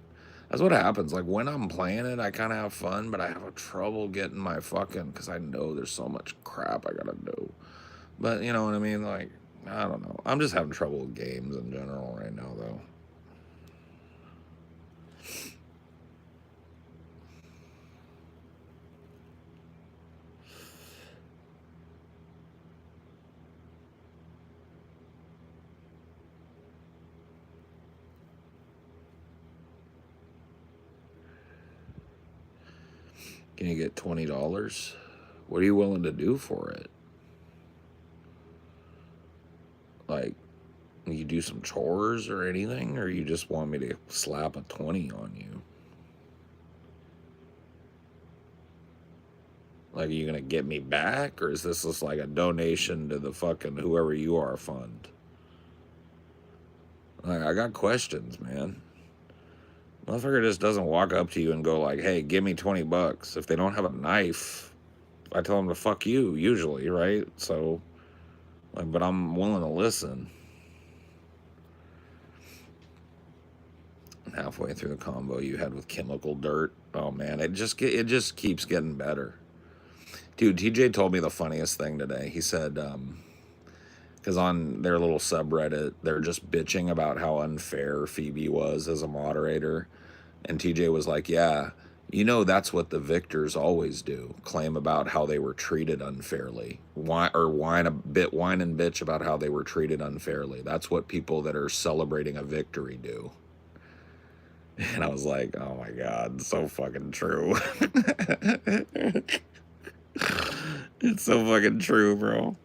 That's what happens. Like, when I'm playing it, I kind of have fun, but I have trouble getting my fucking... Because I know there's so much crap I gotta do. But, you know what I mean? Like, I don't know. I'm just having trouble with games in general right now, though. Can you get $20? What are you willing to do for it? Like, you do some chores or anything? Or you just want me to slap a 20 on you? Like, are you going to get me back? Or is this just like a donation to the fucking whoever you are fund? Like, I got questions, man. Motherfucker just doesn't walk up to you and go like, hey, give me $20. If they don't have a knife, I tell them to fuck you, usually, right? So, like, but I'm willing to listen. Halfway through the combo you had with chemical dirt. Oh man, it just keeps getting better. Dude, TJ told me the funniest thing today. He said, because on their little subreddit, they're just bitching about how unfair Phoebe was as a moderator. And TJ was like, yeah, you know, that's what the victors always do. Claim about how they were treated unfairly. Whine and bitch about how they were treated unfairly. That's what people that are celebrating a victory do. And I was like, oh my God, so fucking true. It's so fucking true, bro.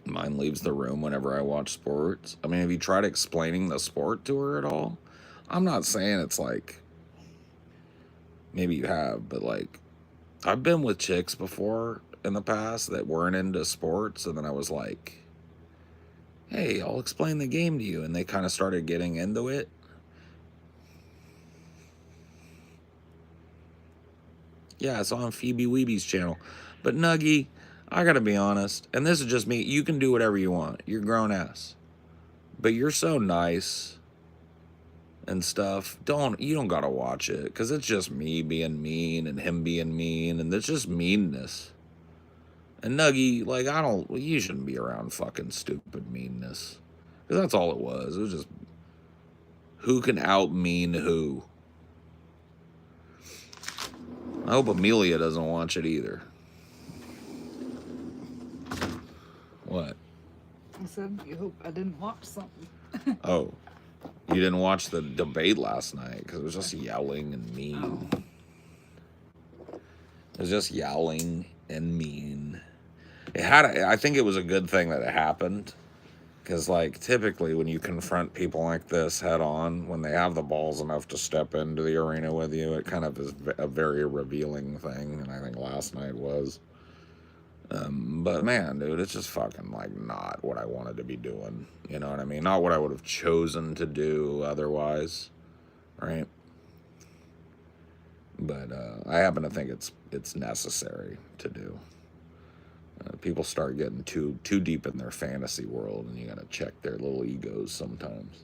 Mine leaves the room whenever I watch sports. I mean, have you tried explaining the sport to her at all? I'm not saying it's like, maybe you have, but like, I've been with chicks before in the past that weren't into sports, and then I was like, hey, I'll explain the game to you, and they kind of started getting into it. Yeah, it's on Phoebe Weeby's channel. But Nuggy, I gotta be honest, and this is just me, you can do whatever you want. You're grown ass. But you're so nice and stuff. You don't gotta watch it, because it's just me being mean and him being mean, and it's just meanness. And Nuggy, like, you shouldn't be around fucking stupid meanness. Because that's all it was. It was just, who can out-mean who? I hope Amelia doesn't watch it either. What? I said, you hope I didn't watch something. Oh, you didn't watch the debate last night because it was just yelling and mean. Oh. It was just yelling and mean. I think it was a good thing that it happened, because like typically when you confront people like this head on, when they have the balls enough to step into the arena with you, it kind of is a very revealing thing, and I think last night was. But man, dude, it's just fucking like not what I wanted to be doing. You know what I mean? Not what I would have chosen to do otherwise, right? But I happen to think it's necessary to do. People start getting too deep in their fantasy world, and you gotta check their little egos sometimes.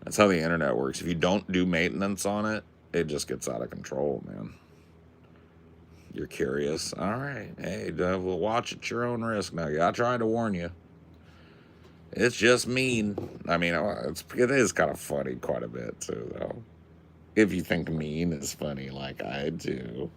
That's how the internet works. If you don't do maintenance on it, it just gets out of control, man. You're curious. All right. Hey, we'll watch at your own risk. Now, I tried to warn you. It's just mean. I mean, it is kind of funny quite a bit, too, though. If you think mean is funny like I do.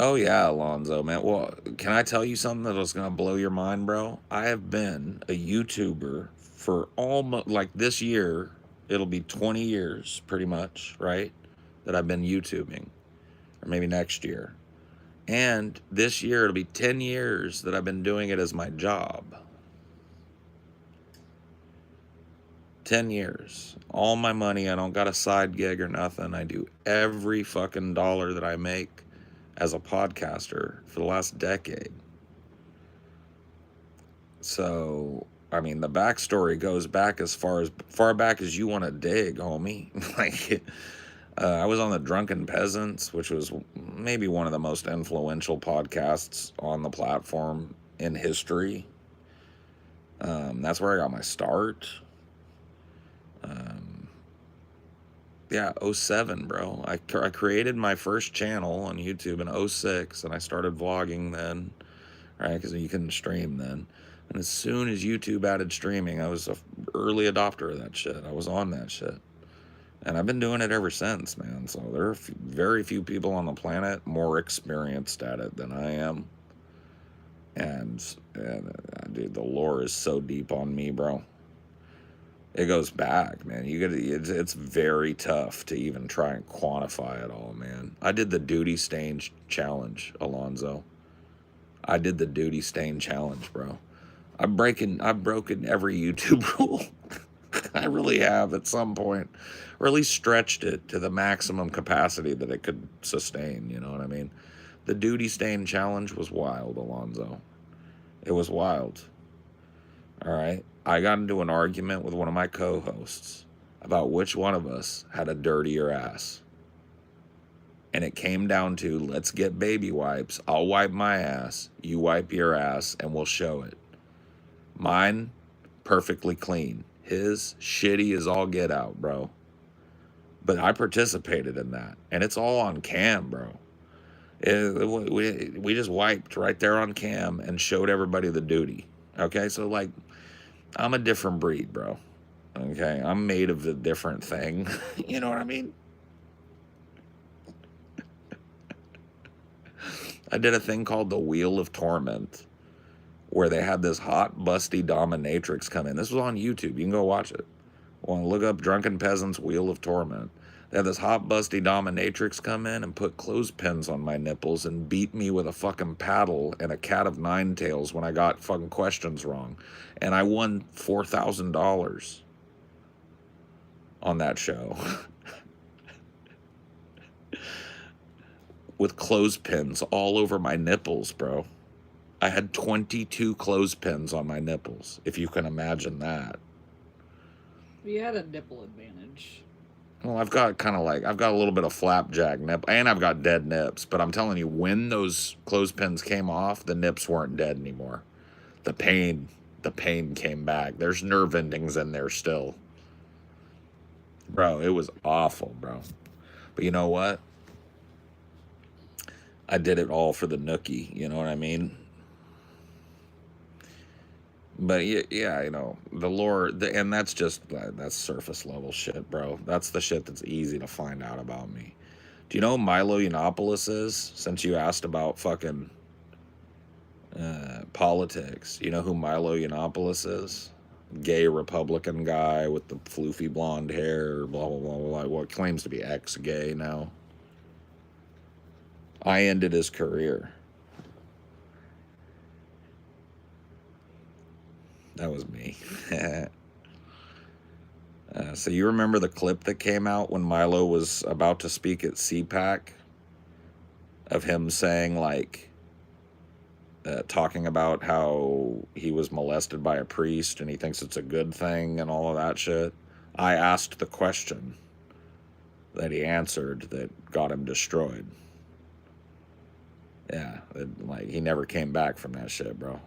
Oh, yeah, Alonzo, man. Well, can I tell you something that's going to blow your mind, bro? I have been a YouTuber for almost, like this year, it'll be 20 years, pretty much, right? That I've been YouTubing. Or maybe next year. And this year, it'll be 10 years that I've been doing it as my job. 10 years. All my money. I don't got a side gig or nothing. I do every fucking dollar that I make as a podcaster for the last decade. So, I mean, the backstory goes back as far back as you want to dig, homie. Like, I was on the Drunken Peasants, which was maybe one of the most influential podcasts on the platform in history. That's where I got my start. Yeah, 07, bro. I created my first channel on YouTube in 06, and I started vlogging then, right? Because you couldn't stream then. And as soon as YouTube added streaming, I was an early adopter of that shit. I was on that shit. And I've been doing it ever since, man. So there are very few people on the planet more experienced at it than I am. And dude, the lore is so deep on me, bro. It goes back, man. It's very tough to even try and quantify it all, man. I did the duty stain challenge, Alonzo. I did the duty stain challenge, bro. I've broken every YouTube rule. I really have at some point, or at least stretched it to the maximum capacity that it could sustain. You know what I mean? The duty stain challenge was wild, Alonzo. It was wild. All right. I got into an argument with one of my co-hosts about which one of us had a dirtier ass. And it came down to, let's get baby wipes. I'll wipe my ass. You wipe your ass, and we'll show it. Mine, perfectly clean. His, shitty as all get out, bro. But I participated in that. And it's all on cam, bro. We just wiped right there on cam and showed everybody the duty. Okay, so like, I'm a different breed, bro. Okay, I'm made of a different thing. You know what I mean? I did a thing called the Wheel of Torment, where they had this hot, busty dominatrix come in. This was on YouTube. You can go watch it. Well, look up Drunken Peasant's Wheel of Torment. They had this hot busty dominatrix come in and put clothespins on my nipples and beat me with a fucking paddle and a cat of nine tails when I got fucking questions wrong. And I won $4,000 on that show with clothespins all over my nipples, bro. I had 22 clothespins on my nipples, if you can imagine that. You had a nipple advantage. Well, I've got a little bit of flapjack nip, and I've got dead nips. But I'm telling you, when those clothespins came off, the nips weren't dead anymore. The pain came back. There's nerve endings in there still. Bro, it was awful, bro. But you know what? I did it all for the nookie, you know what I mean? But yeah, you know, the lore, and that's surface level shit, bro. That's the shit that's easy to find out about me. Do you know who Milo Yiannopoulos is? Since you asked about fucking politics, you know who Milo Yiannopoulos is? Gay Republican guy with the floofy blonde hair, blah, blah, blah, blah, what claims to be ex-gay now. I ended his career. That was me. So you remember the clip that came out when Milo was about to speak at CPAC of him saying, like, talking about how he was molested by a priest and he thinks it's a good thing and all of that shit? I asked the question that he answered that got him destroyed. Yeah, he never came back from that shit, bro.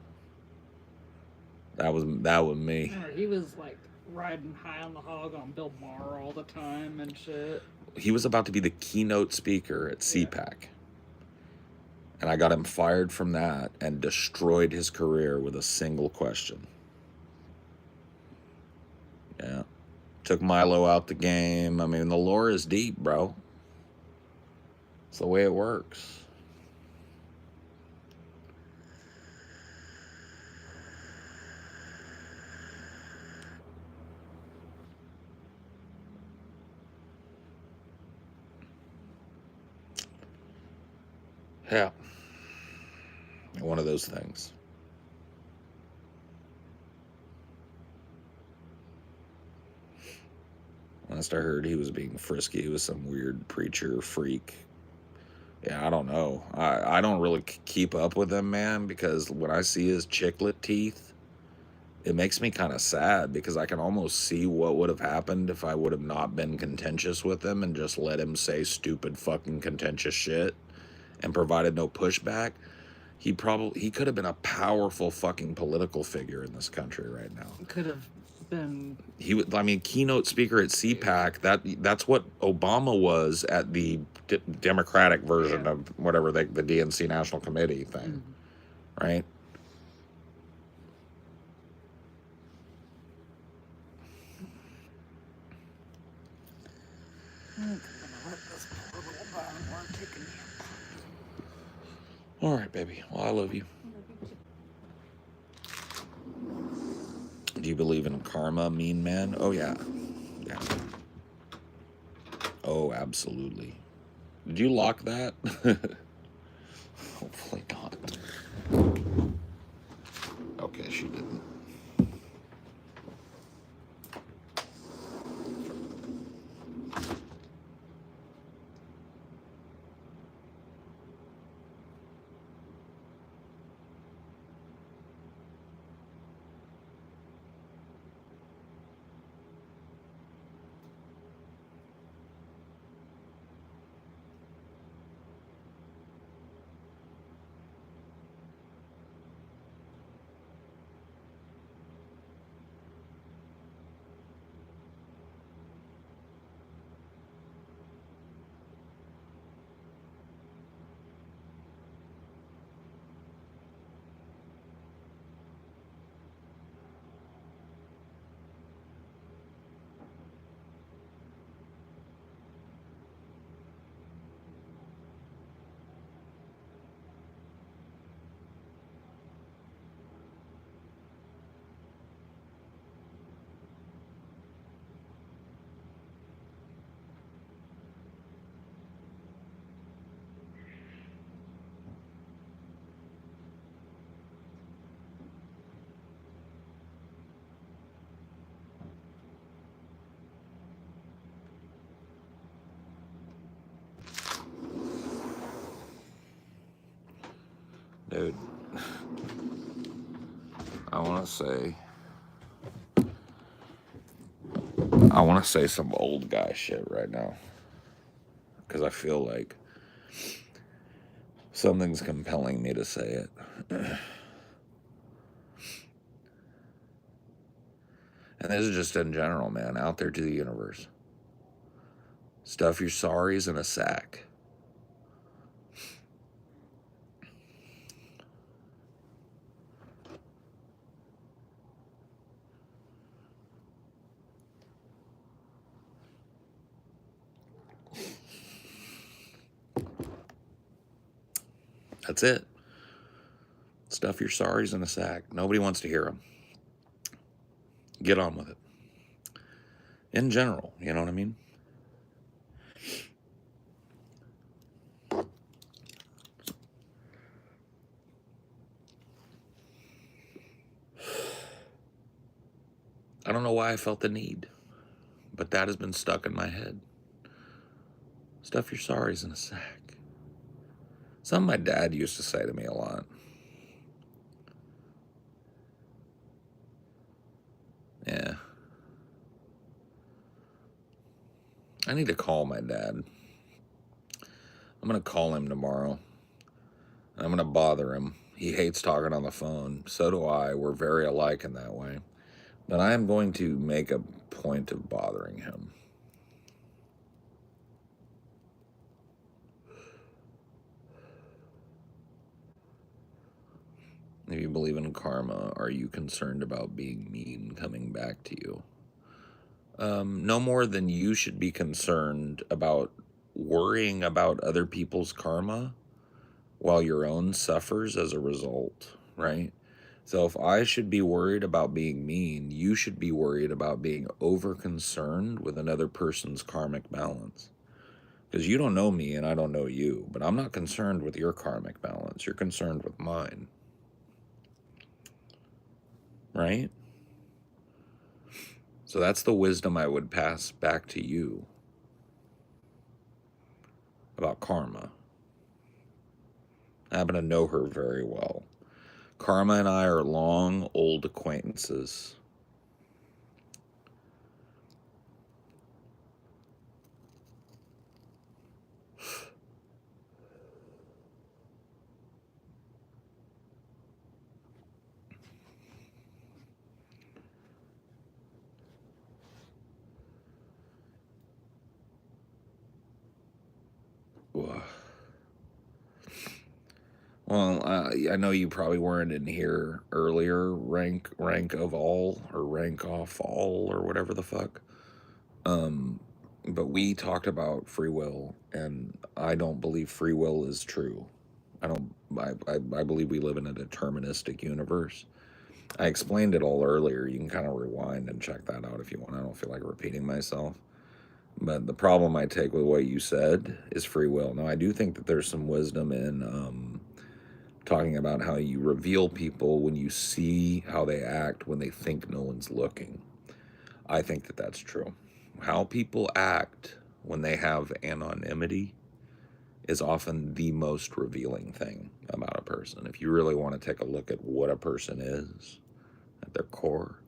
That was me. He was like riding high on the hog on Bill Maher all the time and shit. He was about to be the keynote speaker at CPAC. And I got him fired from that and destroyed his career with a single question. Yeah. Took Milo out the game. I mean, the lore is deep, bro. It's the way it works. Yeah. One of those things. Last I heard, he was being frisky with some weird preacher freak. Yeah, I don't know. I don't really keep up with him, man, because when I see his chiclet teeth, it makes me kind of sad because I can almost see what would have happened if I would have not been contentious with him and just let him say stupid fucking contentious shit and provided no pushback. He could have been a powerful fucking political figure in this country right now. Could have been. Keynote speaker at CPAC. That's what Obama was at the Democratic version of whatever the DNC National Committee thing, right? All right, baby. Well, I love you. Do you believe in karma, mean man? Oh, yeah. Yeah. Oh, absolutely. Did you lock that? Hopefully not. Okay, she didn't. Dude, I want to say some old guy shit right now. Because I feel like something's compelling me to say it. And this is just in general, man, out there to the universe. Stuff your sorries in a sack. That's it. Stuff your sorries in a sack. Nobody wants to hear them. Get on with it. In general, you know what I mean? I don't know why I felt the need, but that has been stuck in my head. Stuff your sorries in a sack. Something my dad used to say to me a lot. Yeah. I need to call my dad. I'm going to call him tomorrow. I'm going to bother him. He hates talking on the phone. So do I. We're very alike in that way. But I am going to make a point of bothering him. If you believe in karma, are you concerned about being mean coming back to you? No more than you should be concerned about worrying about other people's karma while your own suffers as a result, right? So if I should be worried about being mean, you should be worried about being over concerned with another person's karmic balance. Because you don't know me and I don't know you, but I'm not concerned with your karmic balance. You're concerned with mine. Right? So that's the wisdom I would pass back to you about karma. I happen to know her very well. Karma and I are long, old acquaintances. Well, I know you probably weren't in here earlier, rank of all, or rank off all, or whatever the fuck. But we talked about free will, and I don't believe free will is true. I believe we live in a deterministic universe. I explained it all earlier. You can kind of rewind and check that out if you want. I don't feel like repeating myself. But the problem I take with what you said is free will. Now, I do think that there's some wisdom in talking about how you reveal people when you see how they act when they think no one's looking. I think that that's true. How people act when they have anonymity is often the most revealing thing about a person. If you really want to take a look at what a person is at their core,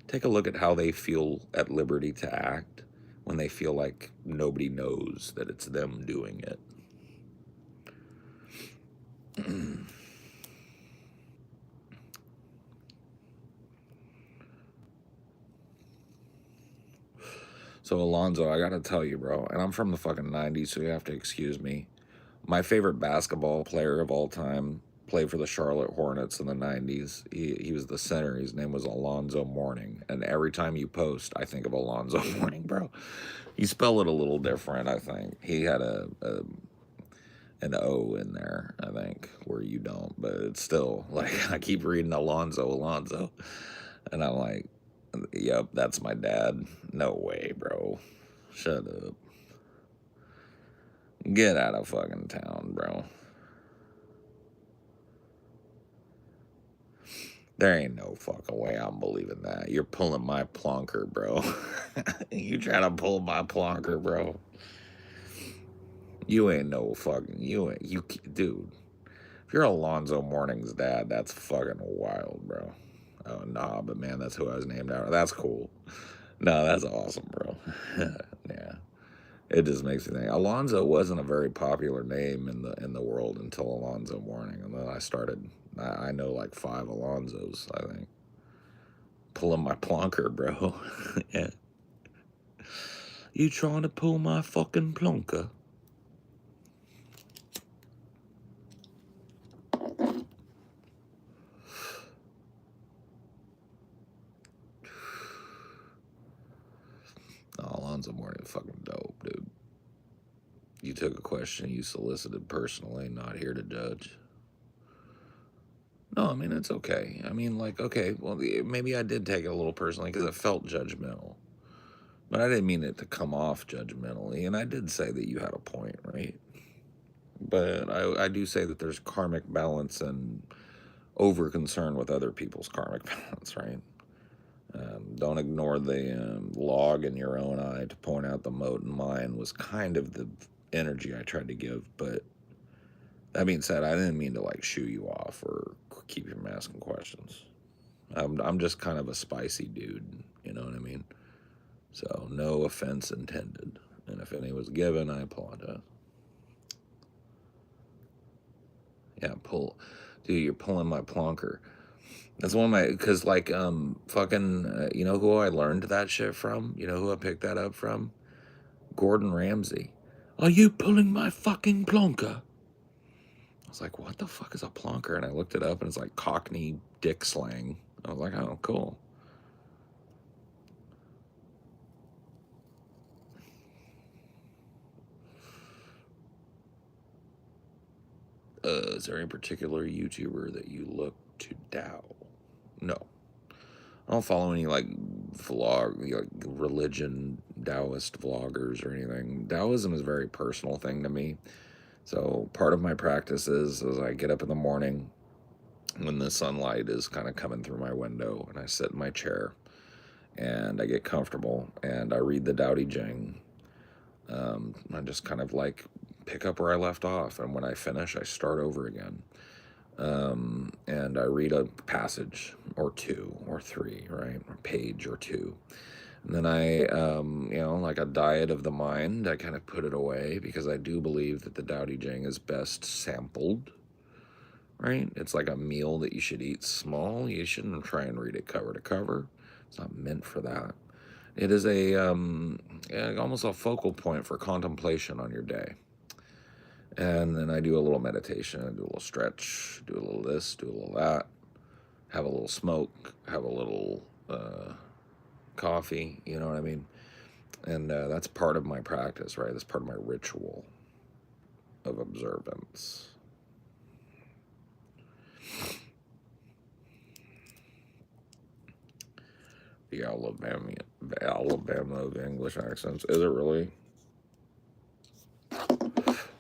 take a look at how they feel at liberty to act when they feel like nobody knows that it's them doing it. So, Alonzo, I gotta tell you, bro, and I'm from the fucking 90s, so you have to excuse me. My favorite basketball player of all time played for the Charlotte Hornets in the 90s. He was the center. His name was Alonzo Mourning. And every time you post, I think of Alonzo Mourning, bro. You spell it a little different, I think. He had an O in there, I think, where you don't. But it's still, like, I keep reading Alonzo. And I'm like, yep, that's my dad. No way, bro. Shut up. Get out of fucking town, bro. There ain't no fucking way I'm believing that. You're pulling my plonker, bro. You trying to pull my plonker, bro. You ain't no fucking, dude. If If you're Alonzo Mourning's dad, that's fucking wild, bro. Oh, nah, but man, that's who I was named after. That's cool. No, that's awesome, bro. Yeah. It just makes me think. Alonzo wasn't a very popular name in the world until Alonzo Mourning. And then I know like 5 Alonzos, I think. Pulling my plonker, bro. Yeah. You trying to pull my fucking plonker? Oh, Alonzo Mourning fucking dope, dude. You took a question you solicited personally, not here to judge. No, I mean, it's okay. I mean, like, okay, well, maybe I did take it a little personally because it felt judgmental. But I didn't mean it to come off judgmentally. And I did say that you had a point, right? But I do say that there's karmic balance and over concern with other people's karmic balance, right? Don't ignore the log in your own eye to point out the mote in mine was kind of the energy I tried to give. But that being said, I didn't mean to like shoo you off or keep you from asking questions. I'm just kind of a spicy dude, you know what I mean? So no offense intended. And if any was given, I apologize. Yeah, dude, you're pulling my plonker. That's one of my, because like, you know who I learned that shit from? You know who I picked that up from? Gordon Ramsay. Are you pulling my fucking plonker? I was like, what the fuck is a plonker? And I looked it up and it's like Cockney dick slang. I was like, oh, cool. Is there any particular YouTuber that you look to Tao? No. I don't follow any like religion Taoist vloggers or anything. Taoism is a very personal thing to me. So part of my practice is I get up in the morning when the sunlight is kind of coming through my window and I sit in my chair and I get comfortable and I read the Tao Te Ching. I just kind of like pick up where I left off, and when I finish, I start over again. And I read a passage or 2 or 3, right? A page or 2. And then like a diet of the mind, I kind of put it away because I do believe that the Tao Te Ching is best sampled, right? It's like a meal that you should eat small. You shouldn't try and read it cover to cover. It's not meant for that. It is almost a focal point for contemplation on your day. And then I do a little meditation, I do a little stretch, do a little this, do a little that, have a little smoke, have a little coffee, you know what I mean? And that's part of my practice, right? That's part of my ritual of observance. The Alabama of English accents. Is it really?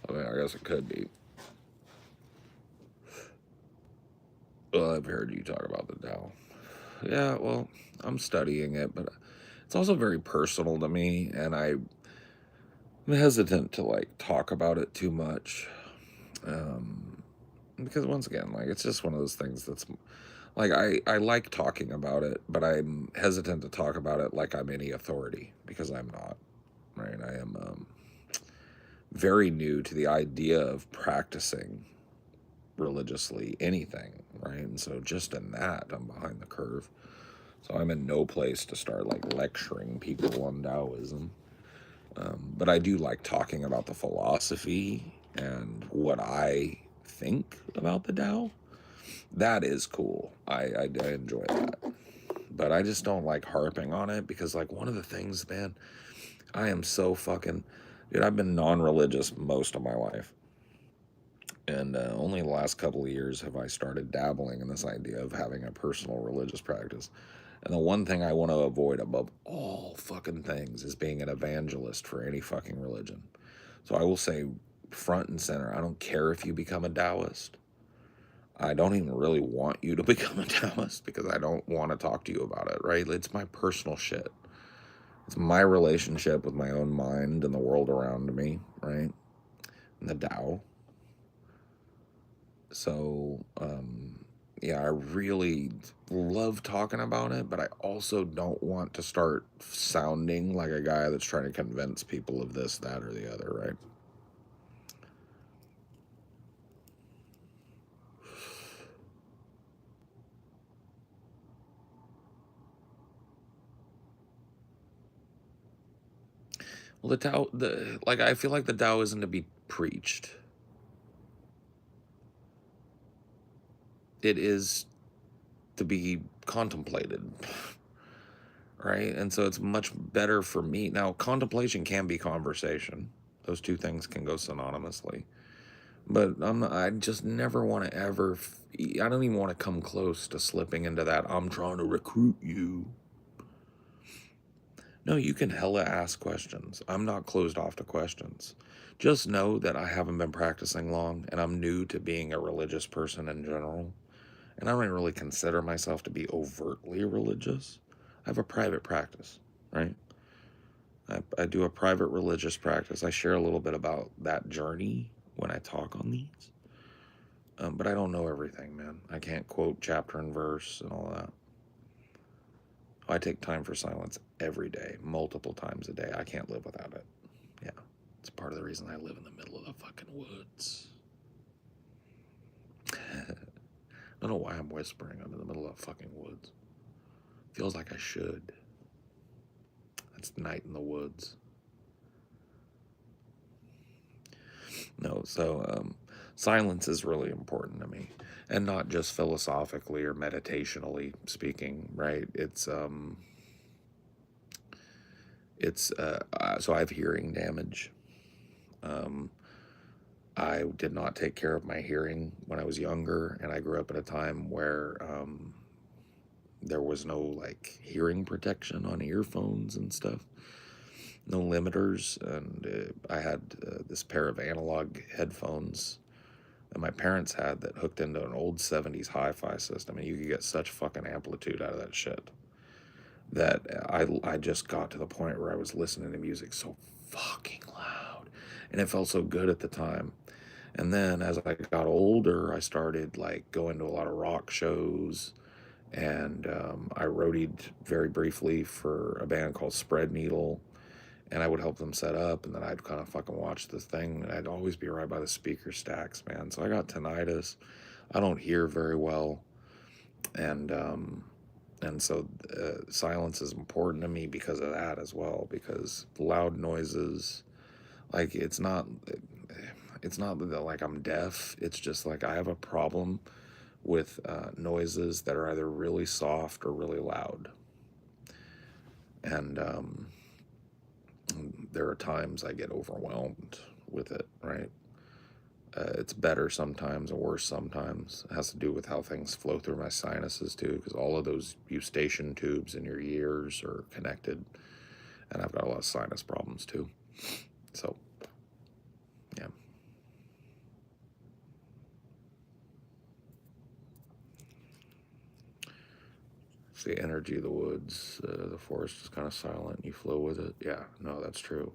I mean, I guess it could be. Well, I've heard you talk about the Tao. Yeah, well, I'm studying it, but it's also very personal to me, and I'm hesitant to like talk about it too much. Because once again, like it's just one of those things that's like I like talking about it, but I'm hesitant to talk about it like I'm any authority because I'm not. Right? I am very new to the idea of practicing religiously anything, right? And so just in that, I'm behind the curve. So I'm in no place to start like lecturing people on Taoism. But I do like talking about the philosophy and what I think about the Tao. That is cool. I enjoy that. But I just don't like harping on it because like one of the things, man, I am so fucking... Dude, I've been non-religious most of my life. And only the last couple of years have I started dabbling in this idea of having a personal religious practice. And the one thing I want to avoid above all fucking things is being an evangelist for any fucking religion. So I will say front and center, I don't care if you become a Taoist. I don't even really want you to become a Taoist because I don't want to talk to you about it, right? It's my personal shit. It's my relationship with my own mind and the world around me, right? And the Tao. So, yeah, I really love talking about it, but I also don't want to start sounding like a guy that's trying to convince people of this, that, or the other, right? Well, the Tao, like, I feel like the Tao isn't to be preached. It is to be contemplated, right? And so it's much better for me. Now, contemplation can be conversation. Those two things can go synonymously. But I just never want to ever, I don't even want to come close to slipping into that. I'm trying to recruit you. No, you can hella ask questions. I'm not closed off to questions. Just know that I haven't been practicing long and I'm new to being a religious person in general. And I don't really consider myself to be overtly religious. I have a private practice, right? I do a private religious practice. I share a little bit about that journey when I talk on these. But I don't know everything, man. I can't quote chapter and verse and all that. I take time for silence every day, multiple times a day. I can't live without it. Yeah. It's part of the reason I live in the middle of the fucking woods. I don't know why I'm whispering. I'm in the middle of the fucking woods. Feels like I should. It's night in the woods. No, so silence is really important to me, and not just philosophically or meditationally speaking, right? So I have hearing damage. Um, I did not take care of my hearing when I was younger, and I grew up at a time where there was no like hearing protection on earphones and stuff, no limiters, and I had this pair of analog headphones that my parents had that hooked into an old 70s hi-fi system, and you could get such fucking amplitude out of that shit that I just got to the point where I was listening to music so fucking loud, and it felt so good at the time. And then as I got older, I started like going to a lot of rock shows, and I roadied very briefly for a band called Spread Needle, and I would help them set up, and then I'd kind of fucking watch the thing, and I'd always be right by the speaker stacks, man. So I got tinnitus. I don't hear very well, and so silence is important to me because of that as well. Because loud noises, like it's not that like I'm deaf. It's just like I have a problem with noises that are either really soft or really loud, and there are times I get overwhelmed with it, right? It's better sometimes and worse sometimes. It has to do with how things flow through my sinuses too, because all of those eustachian tubes in your ears are connected, and I've got a lot of sinus problems too. So, yeah. It's the energy of the woods. The forest is kind of silent. You flow with it. Yeah, no, that's true.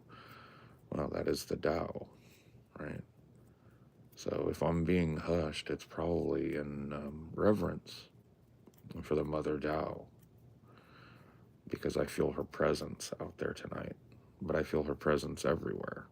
Well, that is the Tao, right? So if I'm being hushed, it's probably in reverence for the Mother Tao, because I feel her presence out there tonight, but I feel her presence everywhere.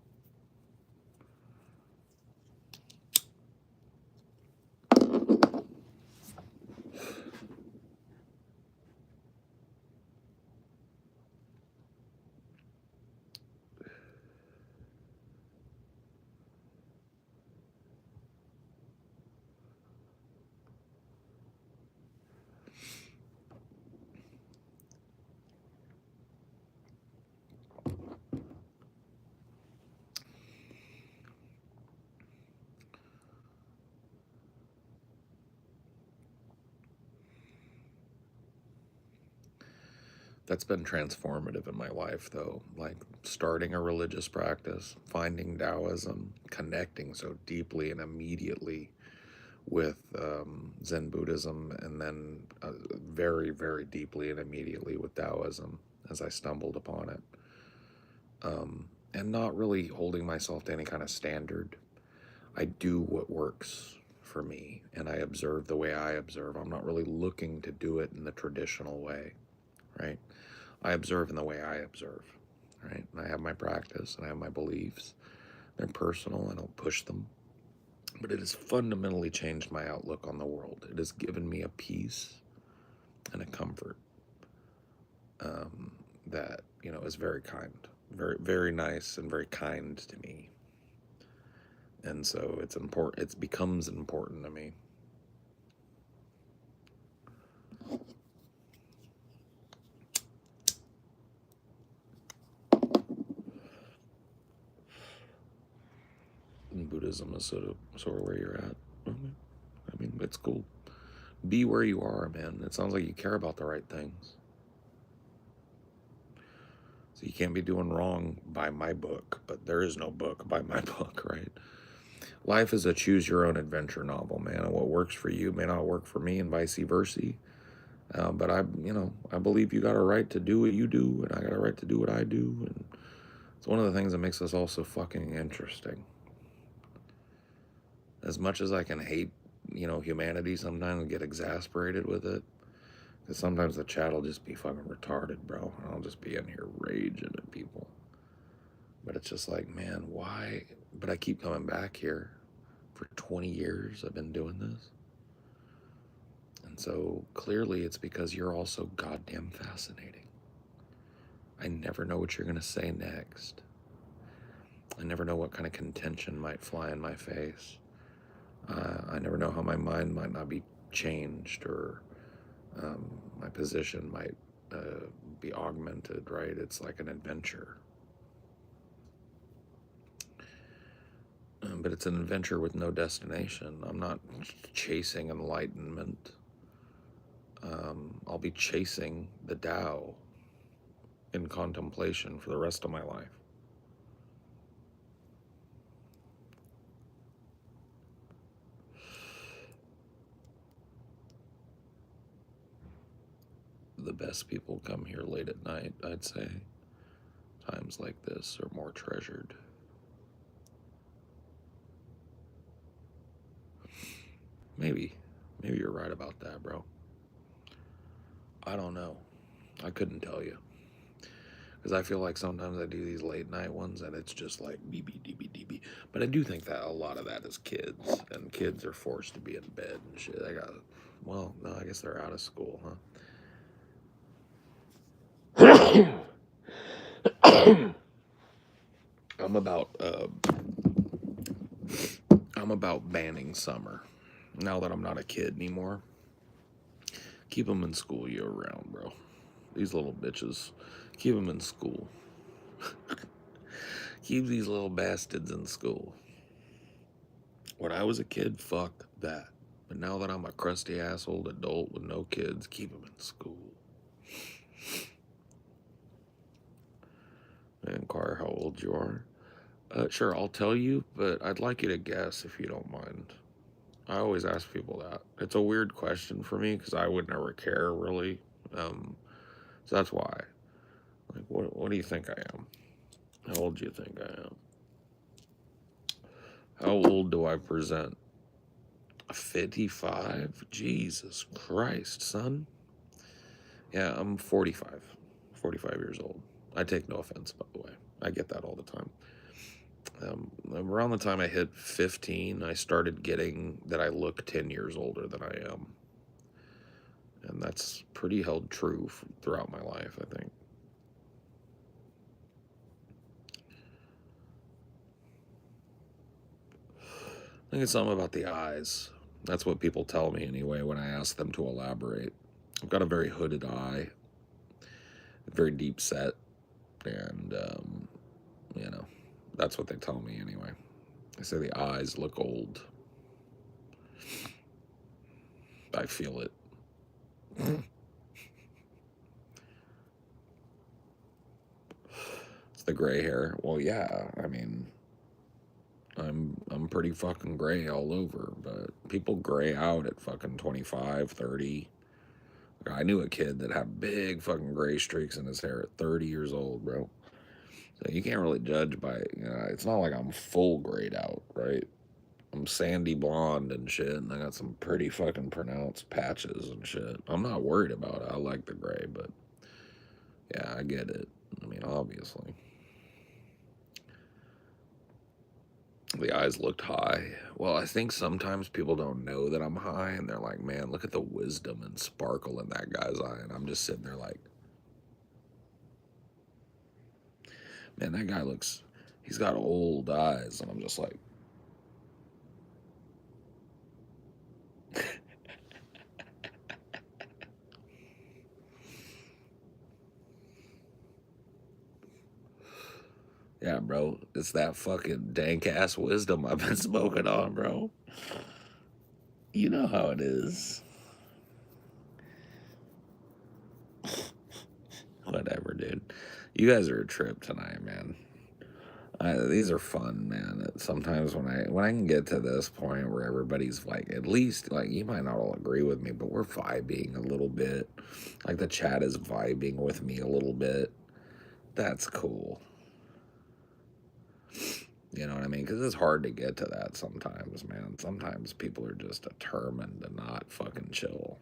That's been transformative in my life, though. Like starting a religious practice, finding Taoism, connecting so deeply and immediately with Zen Buddhism, and then very, very deeply and immediately with Taoism as I stumbled upon it. And not really holding myself to any kind of standard. I do what works for me, and I observe the way I observe. I'm not really looking to do it in the traditional way, right? I observe in the way I observe, right? And I have my practice and I have my beliefs. They're personal. I don't push them. But it has fundamentally changed my outlook on the world. It has given me a peace and a comfort that, is very kind, very, very nice and very kind to me. And so it's important, it becomes important to me. And Buddhism is sort of where you're at. I mean, it's cool. Be where you are, man. It sounds like you care about the right things. So you can't be doing wrong by my book, but there is no book by my book, right? Life is a choose your own adventure novel, man. And what works for you may not work for me, and vice versa. But I believe you got a right to do what you do, and I got a right to do what I do, and it's one of the things that makes us all so fucking interesting. As much as I can hate, humanity sometimes and get exasperated with it, because sometimes the chat will just be fucking retarded, bro. And I'll just be in here raging at people. But it's just like, man, why? But I keep coming back here. For 20 years, I've been doing this. And so clearly it's because you're also goddamn fascinating. I never know what you're going to say next. I never know what kind of contention might fly in my face. I never know how my mind might not be changed, or my position might be augmented, right? It's like an adventure. But it's an adventure with no destination. I'm not chasing enlightenment. I'll be chasing the Tao in contemplation for the rest of my life. The best people come here late at night, I'd say. Times like this are more treasured. Maybe you're right about that, bro. I don't know. I couldn't tell you. Because I feel like sometimes I do these late night ones and it's just like DB. But I do think that a lot of that is kids. And kids are forced to be in bed and shit. No, I guess they're out of school, huh? I'm about banning summer. Now that I'm not a kid anymore. Keep them in school year round, bro. These little bitches. Keep them in school. Keep these little bastards in school. When I was a kid, fuck that. But now that I'm a crusty ass old adult with no kids, keep them in school. And inquire how old you are. Sure, I'll tell you, but I'd like you to guess if you don't mind. I always ask people that. It's a weird question for me because I would never care, really. So that's why. Like, what do you think I am? How old do you think I am? How old do I present? 55? Jesus Christ, son. Yeah, I'm 45. 45 years old. I take no offense, by the way. I get that all the time. Around the time I hit 15, I started getting that I look 10 years older than I am. And that's pretty held true throughout my life, I think. I think it's something about the eyes. That's what people tell me anyway when I ask them to elaborate. I've got a very hooded eye, very deep set, and, that's what they tell me anyway. They say the eyes look old. I feel it. It's the gray hair. Well, yeah, I mean, I'm pretty fucking gray all over, but people gray out at fucking 25, 30. I knew a kid that had big fucking gray streaks in his hair at 30 years old, bro. So you can't really judge by, it's not like I'm full grayed out, right? I'm sandy blonde and shit, and I got some pretty fucking pronounced patches and shit. I'm not worried about it. I like the gray, but yeah, I get it. I mean, obviously. The eyes looked high. Well, I think sometimes people don't know that I'm high, and they're like, man, look at the wisdom and sparkle in that guy's eye. And I'm just sitting there like, man, that guy looks, he's got old eyes. And I'm just like, yeah, bro, it's that fucking dank ass wisdom I've been smoking on, bro. You know how it is. Whatever, dude. You guys are a trip tonight, man. These are fun, man. Sometimes when I can get to this point where everybody's like, at least like you might not all agree with me, but we're vibing a little bit. Like the chat is vibing with me a little bit. That's cool. You know what I mean? Because it's hard to get to that sometimes, man. Sometimes people are just determined to not fucking chill.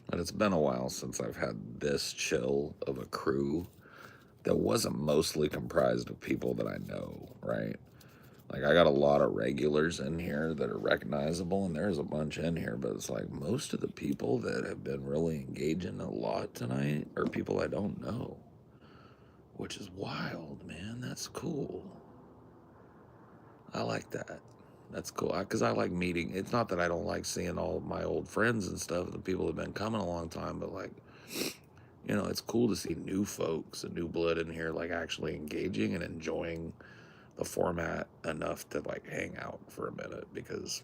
But it's been a while since I've had this chill of a crew that wasn't mostly comprised of people that I know, right? Like, I got a lot of regulars in here that are recognizable, and there's a bunch in here, but it's like most of the people that have been really engaging a lot tonight are people I don't know, which is wild, man. That's cool. I like that. That's cool. Because I like meeting. It's not that I don't like seeing all of my old friends and stuff, the people that have been coming a long time, but like, you know, it's cool to see new folks and new blood in here, like actually engaging and enjoying the format enough to like hang out for a minute. Because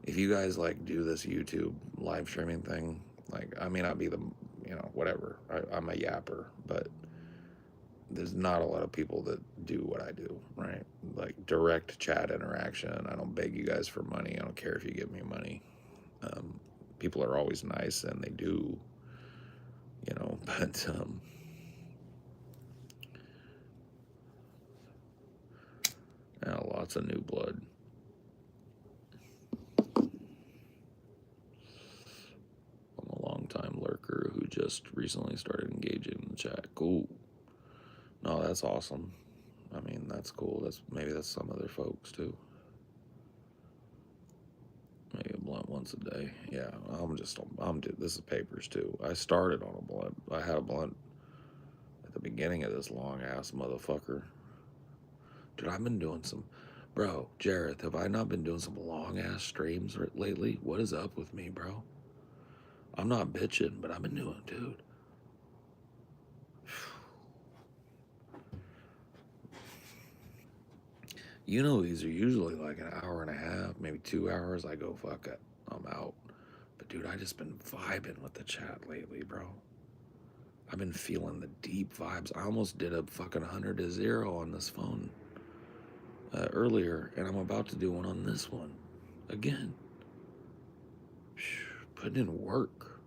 if you guys like do this YouTube live streaming thing, like I may not be the, you know, whatever. I'm a yapper, but there's not a lot of people that do what I do, right? Like direct chat interaction. I don't beg you guys for money. I don't care if you give me money. People are always nice and they do, you know, but yeah, lots of new blood. I'm a long time lurker who just recently started engaging in the chat. Cool. No, that's awesome. I mean, that's cool. Maybe that's some other folks too. Maybe a blunt once a day. Yeah, this is papers too. I started on a blunt. I had a blunt at the beginning of this long ass motherfucker. Dude, I've been doing some, bro, Jareth, have I not been doing some long ass streams lately? What is up with me, bro? I'm not bitching, but I've been doing, dude. You know, these are usually like an hour and a half, maybe 2 hours. I go, fuck it, I'm out. But dude, I just been vibing with the chat lately, bro. I've been feeling the deep vibes. I almost did a fucking 100 to 0 on this phone earlier, and I'm about to do one on this one again. Putting in work.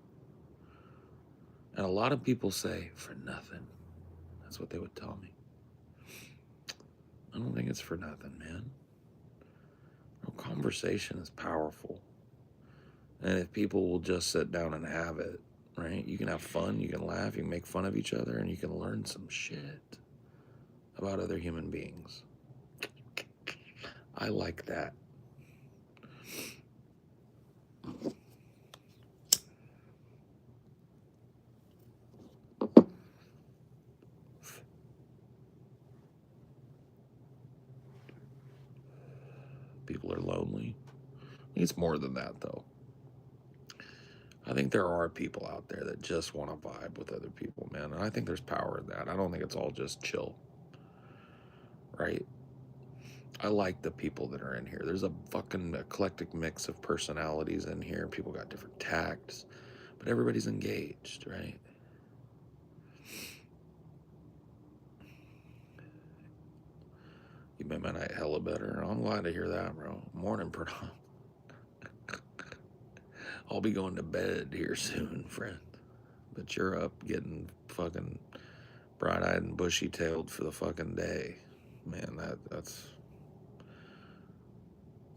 And a lot of people say, for nothing. That's what they would tell me. I don't think it's for nothing, man. No, conversation is powerful. And if people will just sit down and have it, right? You can have fun, you can laugh, you can make fun of each other, and you can learn some shit about other human beings. I like that. People are lonely. It's more than that, though. I think there are people out there that just want to vibe with other people, man. And I think there's power in that. I don't think it's all just chill, right? I like the people that are in here. There's a fucking eclectic mix of personalities in here. People got different tacts, but everybody's engaged, right? You made my night hella better. I'm glad to hear that, bro. Morning, Pradam. I'll be going to bed here soon, friend. But you're up getting fucking bright-eyed and bushy-tailed for the fucking day. Man, that's...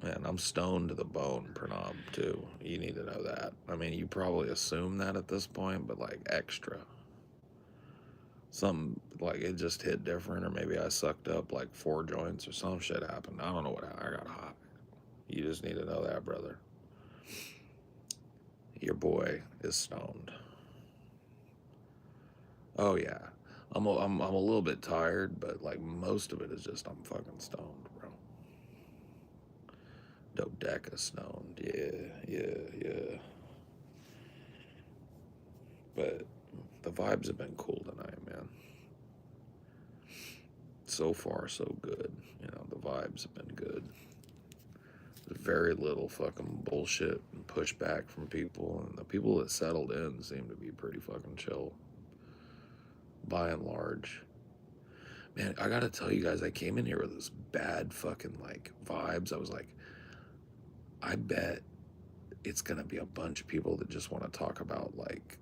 Man, I'm stoned to the bone, Pranav, too. You need to know that. I mean, you probably assume that at this point, but, like, extra. Something, like, it just hit different, or maybe I sucked up, like, 4 joints or some shit happened. I don't know what happened. I got hot. You just need to know that, brother. Your boy is stoned. Oh, yeah. I'm a little bit tired, but, like, most of it is just I'm fucking stoned, bro. Dodeca stoned. Yeah. But the vibes have been cool tonight, man. So far, so good. You know, the vibes have been good. There's very little fucking bullshit and pushback from people, and the people that settled in seem to be pretty fucking chill, by and large. Man, I gotta tell you guys, I came in here with this bad fucking, like, vibes. I was like, I bet it's gonna be a bunch of people that just want to talk about, like,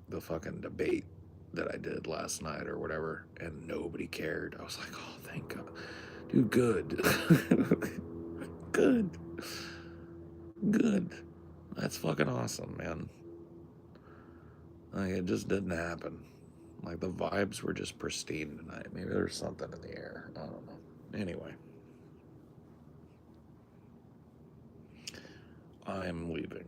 the fucking debate that I did last night or whatever, and nobody cared. I was like, oh, thank God. Dude, good. Good. That's fucking awesome, man. Like, it just didn't happen. Like, the vibes were just pristine tonight. Maybe there's something in the air. I don't know. Anyway. I'm leaving.